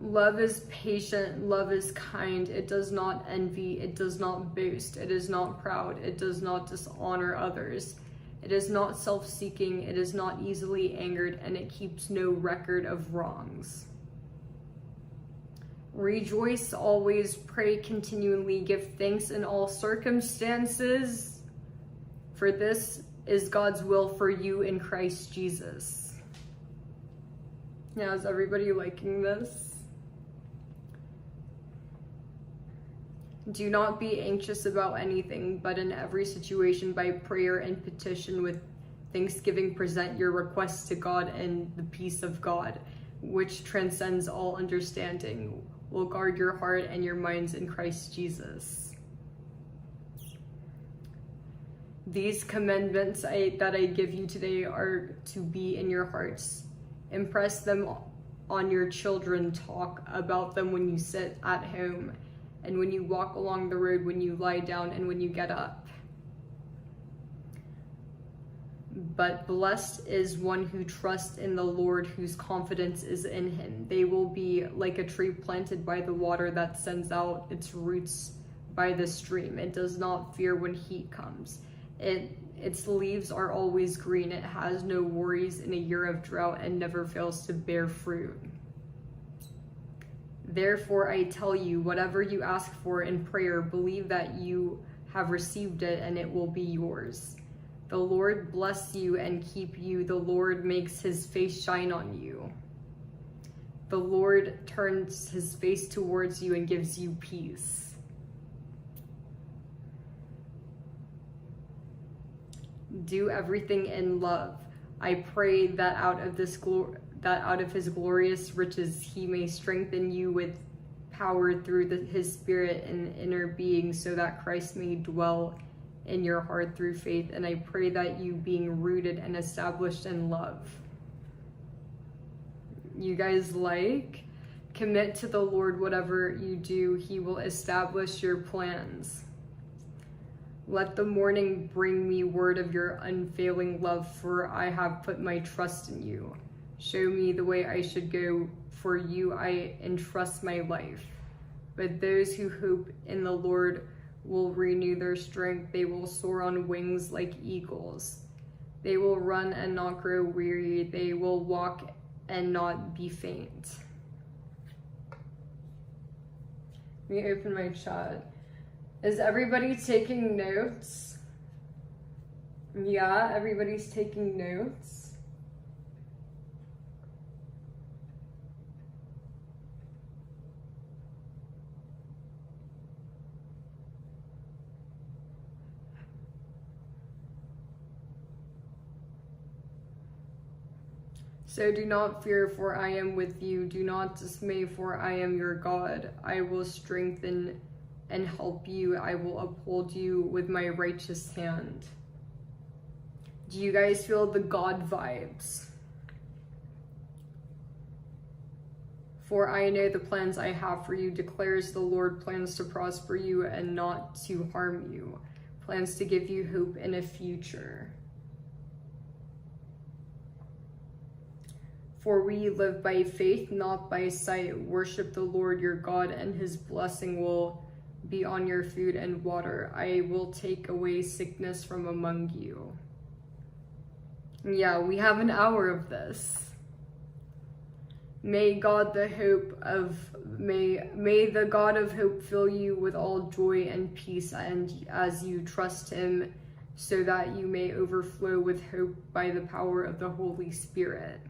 Love is patient, love is kind, it does not envy, it does not boast, it is not proud, it does not dishonor others, it is not self-seeking, it is not easily angered, and it keeps no record of wrongs. Rejoice always, pray continually, give thanks in all circumstances, for this is God's will for you in Christ Jesus. Now, is everybody liking this? Do not be anxious about anything, but in every situation by prayer and petition with thanksgiving present your requests to God, and the peace of God, which transcends all understanding, will guard your heart and your minds in Christ Jesus. These commandments that I give you today are to be in your hearts. Impress them on your children. Talk about them when you sit at home, and when you walk along the road, when you lie down, and when you get up. But blessed is one who trusts in the Lord, whose confidence is in him. They will be like a tree planted by the water that sends out its roots by the stream. It does not fear when heat comes. Its leaves are always green. It has no worries in a year of drought and never fails to bear fruit. Therefore, I tell you, whatever you ask for in prayer, believe that you have received it and it will be yours. The Lord bless you and keep you. The Lord makes his face shine on you. The Lord turns his face towards you and gives you peace. Do everything in love. I pray that out of his glorious riches he may strengthen you with power through his spirit and inner being, so that Christ may dwell in your heart through faith. And I pray that you, being rooted and established in love. You guys like? Commit to the Lord whatever you do. He will establish your plans. Let the morning bring me word of your unfailing love, for I have put my trust in you. Show me the way I should go, for you I entrust my life. But those who hope in the Lord will renew their strength. They will soar on wings like eagles. They will run and not grow weary. They will walk and not be faint. Let me open my chat. Is everybody taking notes? Yeah, everybody's taking notes. So do not fear, for I am with you. Do not dismay, for I am your God. I will strengthen and help you. I will uphold you with my righteous hand. Do you guys feel the God vibes? For I know the plans I have for you, declares the Lord, plans to prosper you and not to harm you, plans to give you hope in a future. For we live by faith, not by sight. Worship the Lord your God, and his blessing will be on your food and water. I will take away sickness from among you. Yeah, we have an hour of this. May God the God of hope fill you with all joy and peace, and as you trust him, so that you may overflow with hope by the power of the Holy Spirit.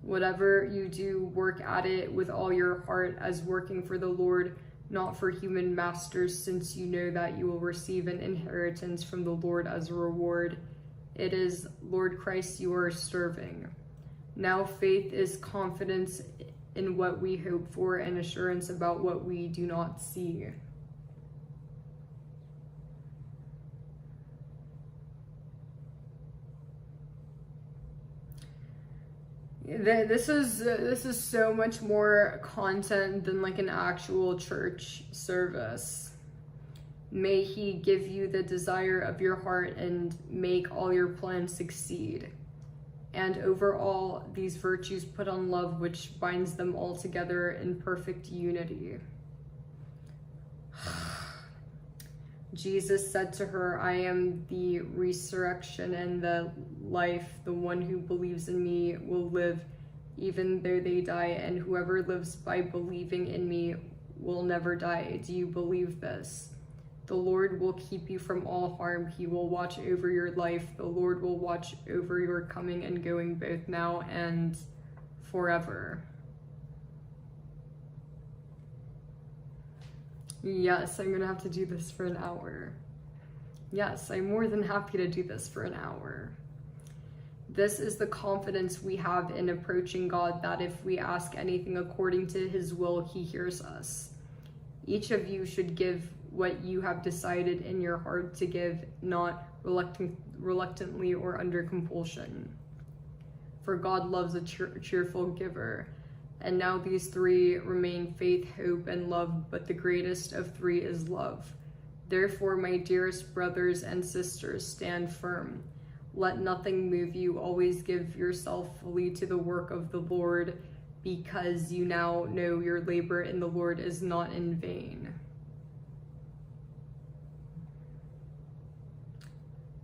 Whatever you do, work at it with all your heart as working for the Lord, not for human masters, since you know that you will receive an inheritance from the Lord as a reward. It is Lord Christ you are serving. Now faith is confidence in what we hope for and assurance about what we do not see. This is so much more content than like an actual church service. May he give you the desire of your heart and make all your plans succeed. And over all these virtues put on love, which binds them all together in perfect unity. Jesus said to her, I am the resurrection and the life. The one who believes in me will live even though they die, and whoever lives by believing in me will never die. Do you believe this? The Lord will keep you from all harm. He will watch over your life. The Lord will watch over your coming and going, both now and forever. Yes, I'm gonna have to do this for an hour. Yes, I'm more than happy to do this for an hour. This is the confidence we have in approaching God, that if we ask anything according to his will, he hears us. Each of you should give what you have decided in your heart to give, not reluctantly or under compulsion. For God loves a cheerful giver. And now these three remain: faith, hope, and love, but the greatest of three is love. Therefore, my dearest brothers and sisters, stand firm. Let nothing move you. Always give yourself fully to the work of the Lord, because you now know your labor in the Lord is not in vain.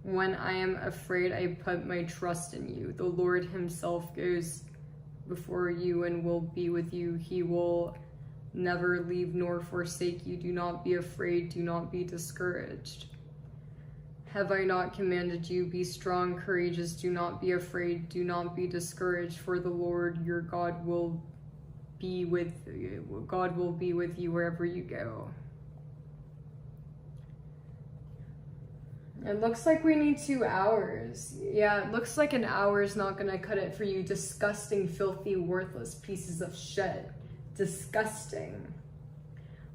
When I am afraid, I put my trust in you. The Lord himself goes before you and will be with you. He will never leave nor forsake you. Do not be afraid. Do not be discouraged. Have I not commanded you? Be strong, courageous. Do not be afraid. Do not be discouraged, for the Lord your God will be with you. God will be with you wherever you go. It looks like we need 2 hours. Yeah, it looks like an hour is not gonna cut it for you disgusting, filthy, worthless pieces of shit. Disgusting.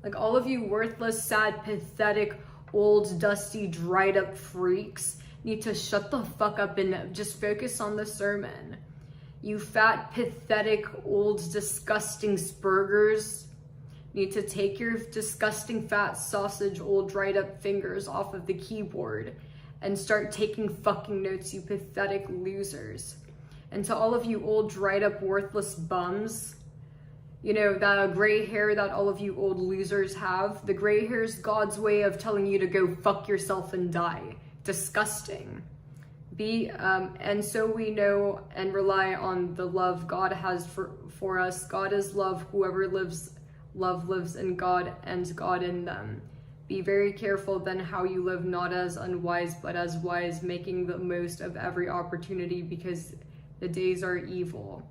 Like, all of you worthless, sad, pathetic, old, dusty, dried up freaks need to shut the fuck up and just focus on the sermon. You fat, pathetic, old, disgusting spurgers need to take your disgusting, fat, sausage, old, dried up fingers off of the keyboard and start taking fucking notes, you pathetic losers. And to all of you old, dried up, worthless bums, you know, that gray hair that all of you old losers have, the gray hair is God's way of telling you to go fuck yourself and die. Disgusting. And so we know and rely on the love God has for us. God is love. Whoever love lives in God and God in them. Be very careful then how you live, not as unwise, but as wise, making the most of every opportunity, because the days are evil.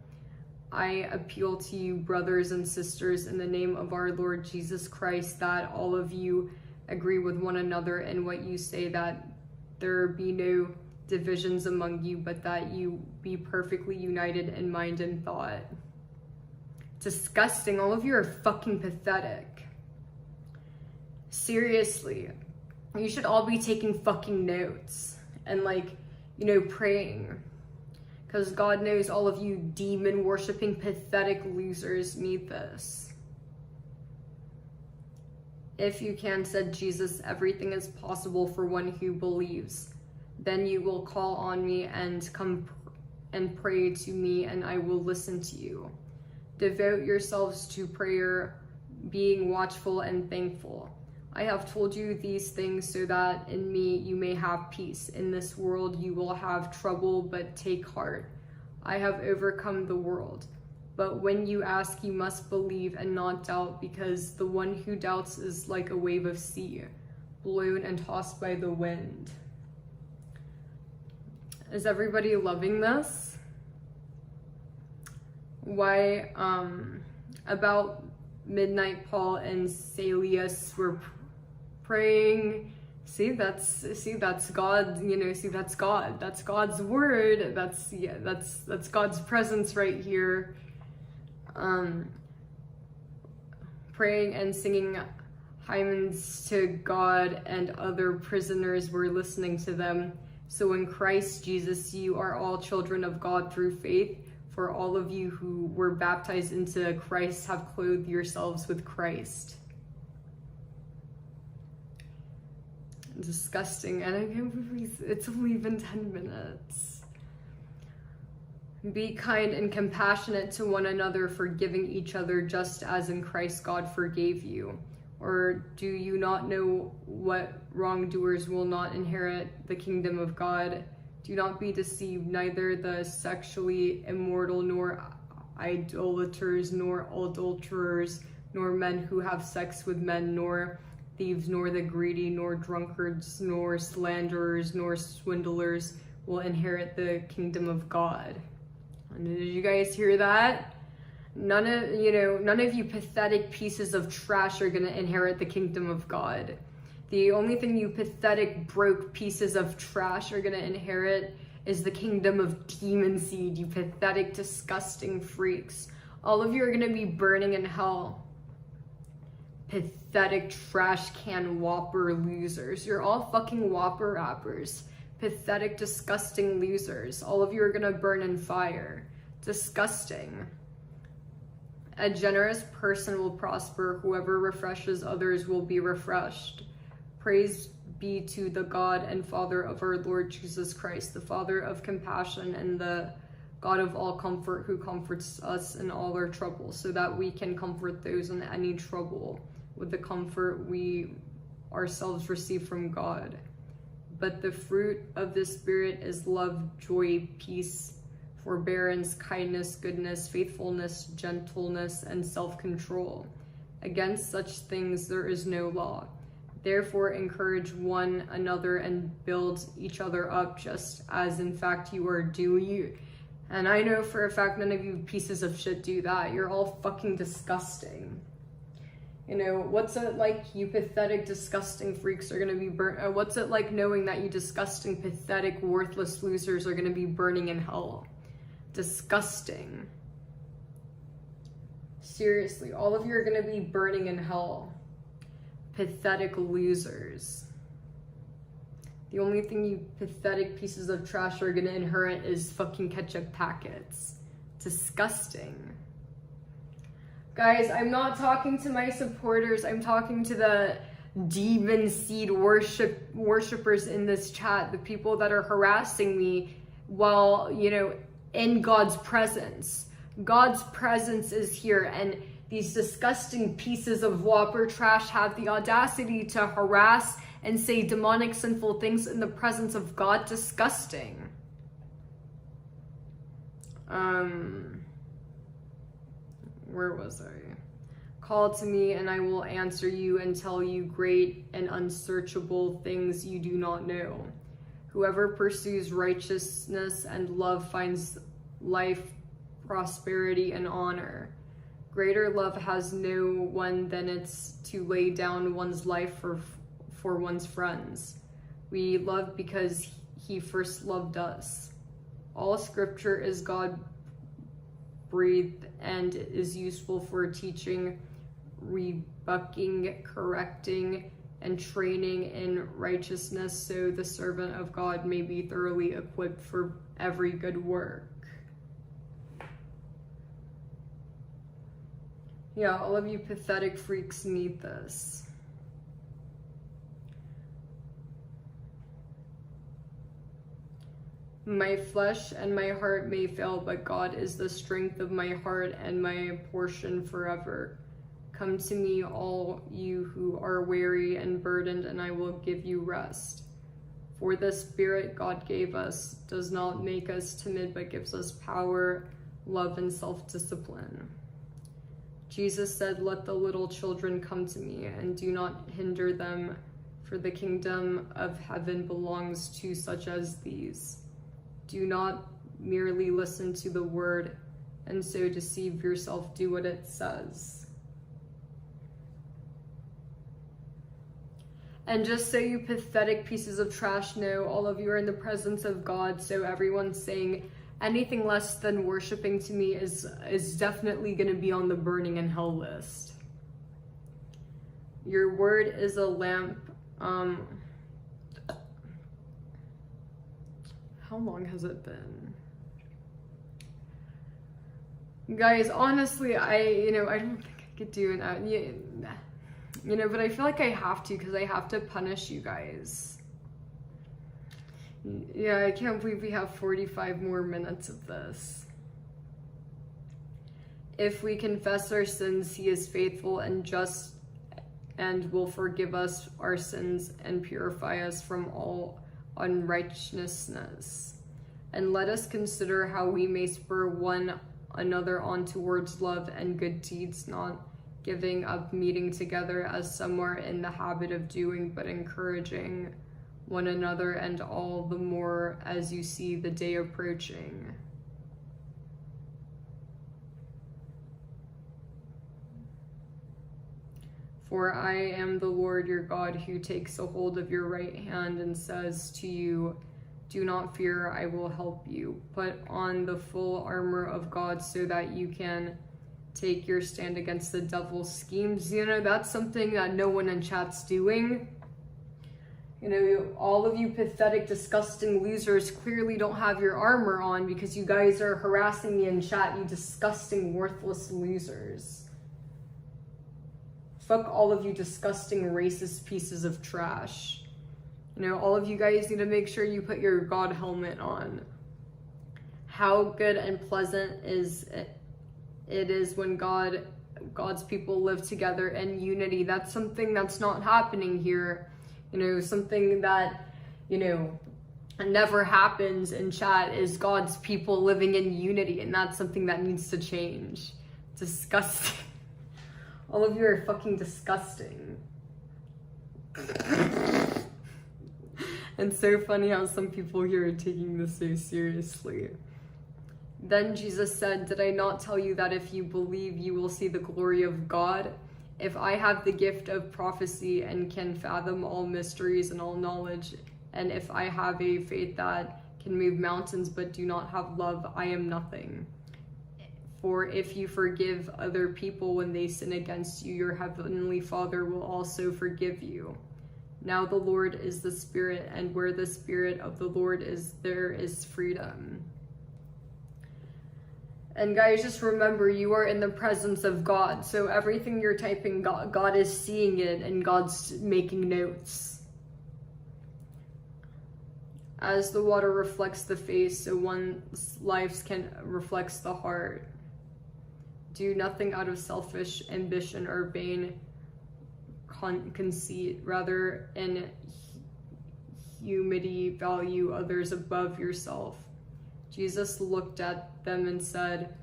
I appeal to you, brothers and sisters, in the name of our Lord Jesus Christ, that all of you agree with one another in what you say, that there be no divisions among you, but that you be perfectly united in mind and thought. Disgusting. All of you are fucking pathetic. Seriously. You should all be taking fucking notes and, like, you know, praying. Because God knows all of you demon worshipping pathetic losers need this. If you can, said Jesus, everything is possible for one who believes. Then you will call on me and come and pray to me, and I will listen to you. Devote yourselves to prayer, being watchful and thankful. I have told you these things so that in me you may have peace. In this world you will have trouble, but take heart. I have overcome the world. But when you ask, you must believe and not doubt, because the one who doubts is like a wave of sea, blown and tossed by the wind. Is everybody loving this? Why, about midnight, Paul and Silas were praying. See, that's God, you know, see, that's God. That's God's word. That's God's presence right here. Praying and singing hymns to God, and other prisoners were listening to them. So in Christ Jesus, you are all children of God through faith. For all of you who were baptized into Christ have clothed yourselves with Christ. Disgusting. And I can't believe it's only been 10 minutes. Be kind and compassionate to one another, forgiving each other just as in Christ God forgave you. Or do you not know what wrongdoers will not inherit the kingdom of God? Do not be deceived, neither the sexually immoral, nor idolaters, nor adulterers, nor men who have sex with men, nor thieves, nor the greedy, nor drunkards, nor slanderers, nor swindlers will inherit the kingdom of God. And did you guys hear that? None of you pathetic pieces of trash are gonna inherit the kingdom of God. The only thing you pathetic, broke pieces of trash are gonna inherit is the kingdom of demon seed, you pathetic, disgusting freaks. All of you are gonna be burning in hell. Pathetic trash can whopper losers. You're all fucking whopper rappers. Pathetic, disgusting losers. All of you are gonna burn in fire. Disgusting. A generous person will prosper. Whoever refreshes others will be refreshed. Praise be to the God and Father of our Lord Jesus Christ, the Father of compassion and the God of all comfort, who comforts us in all our trouble, so that we can comfort those in any trouble with the comfort we ourselves receive from God. But the fruit of the Spirit is love, joy, peace, forbearance, kindness, goodness, faithfulness, gentleness, and self-control. Against such things there is no law. Therefore, encourage one another and build each other up, just as in fact you are doing. And I know for a fact none of you pieces of shit do that. You're all fucking disgusting. You know, what's it like, you pathetic, disgusting freaks are gonna be burnt? What's it like knowing that you disgusting, pathetic, worthless losers are gonna be burning in hell? Disgusting. Seriously, all of you are gonna be burning in hell. Pathetic losers. The only thing you pathetic pieces of trash are gonna inherit is fucking ketchup packets. Disgusting. Guys, I'm not talking to my supporters, I'm talking to the demon seed worshippers in this chat, the people that are harassing me while, you know, in God's presence. God's presence is here, and these disgusting pieces of whopper trash have the audacity to harass and say demonic, sinful things in the presence of God. Disgusting. Where was I? Call to me and I will answer you and tell you great and unsearchable things you do not know. Whoever pursues righteousness and love finds life, prosperity, and honor. Greater love has no one than it's to lay down one's life for one's friends. We love because he first loved us. All scripture is God-breathed and is useful for teaching, rebuking, correcting, and training in righteousness, so the servant of God may be thoroughly equipped for every good work. Yeah, all of you pathetic freaks need this. My flesh and my heart may fail, but God is the strength of my heart and my portion forever. Come to me, all you who are weary and burdened, and I will give you rest. For the Spirit God gave us does not make us timid, but gives us power, love, and self-discipline. Jesus said, "Let the little children come to me, and do not hinder them, for the kingdom of heaven belongs to such as these." Do not merely listen to the word and so deceive yourself. Do what it says. And just so you pathetic pieces of trash know, all of you are in the presence of God, so everyone saying anything less than worshiping to me is definitely going to be on the burning in hell list. Your word is a lamp. How long has it been? Guys, honestly, I don't think I could do an but I feel like I have to, because I have to punish you guys. Yeah, I can't believe we have 45 more minutes of this. If we confess our sins, he is faithful and just and will forgive us our sins and purify us from all unrighteousness. And let us consider how we may spur one another on towards love and good deeds, not giving up meeting together as some are in the habit of doing, but encouraging one another, and all the more as you see the day approaching. For I am the Lord your God, who takes a hold of your right hand and says to you, do not fear, I will help you. Put on the full armor of God so that you can take your stand against the devil's schemes. That's something that no one in chat's doing. All of you pathetic, disgusting losers clearly don't have your armor on because you guys are harassing me in chat, you disgusting, worthless losers. Fuck all of you disgusting, racist pieces of trash. All of you guys need to make sure you put your God helmet on. How good and pleasant it is when God's people live together in unity. That's something that's not happening here. Something that, never happens in chat is God's people living in unity, and that's something that needs to change. Disgusting. All of you are fucking disgusting. And so funny how some people here are taking this so seriously. Then Jesus said, did I not tell you that if you believe, you will see the glory of God? If I have the gift of prophecy and can fathom all mysteries and all knowledge, and if I have a faith that can move mountains but do not have love, I am nothing. For if you forgive other people when they sin against you, your heavenly Father will also forgive you. Now the Lord is the Spirit, and where the Spirit of the Lord is, there is freedom. And guys, just remember, you are in the presence of God. So everything you're typing, God is seeing it, and God's making notes. As the water reflects the face, so one's life reflects the heart. Do nothing out of selfish ambition or vain conceit. Rather, in humility, value others above yourself. Jesus looked at them and said,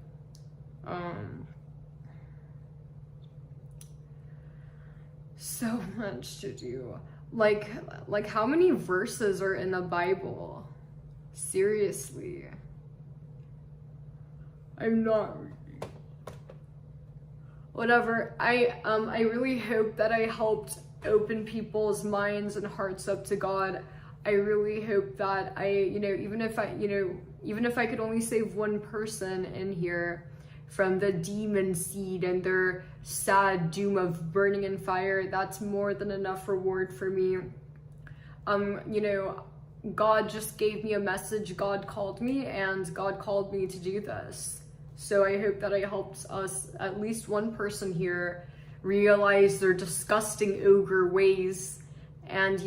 so much to do. Like how many verses are in the Bible? Seriously. I'm not reading. Whatever. I really hope that I helped open people's minds and hearts up to God. I really hope that even if I could only save one person in here from the demon seed and their sad doom of burning in fire, that's more than enough reward for me. God just gave me a message, God called me, and God called me to do this. So I hope that I helped us, at least one person here, realize their disgusting ogre ways, and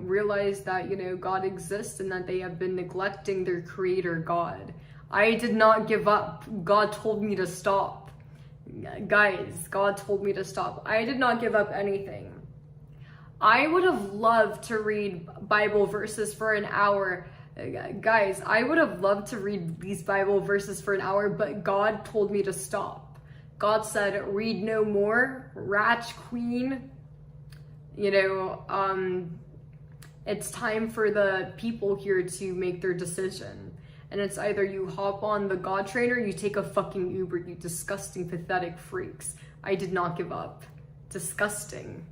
realize that God exists and that they have been neglecting their creator God. I did not give up. God told me to stop. Guys, God told me to stop. I did not give up anything. I would have loved to read Bible verses for an hour. Guys, I would have loved to read these Bible verses for an hour, but God told me to stop. God said, read no more, Ratch Queen. It's time for the people here to make their decision. And it's either you hop on the God train or you take a fucking Uber, you disgusting, pathetic freaks. I did not give up. Disgusting.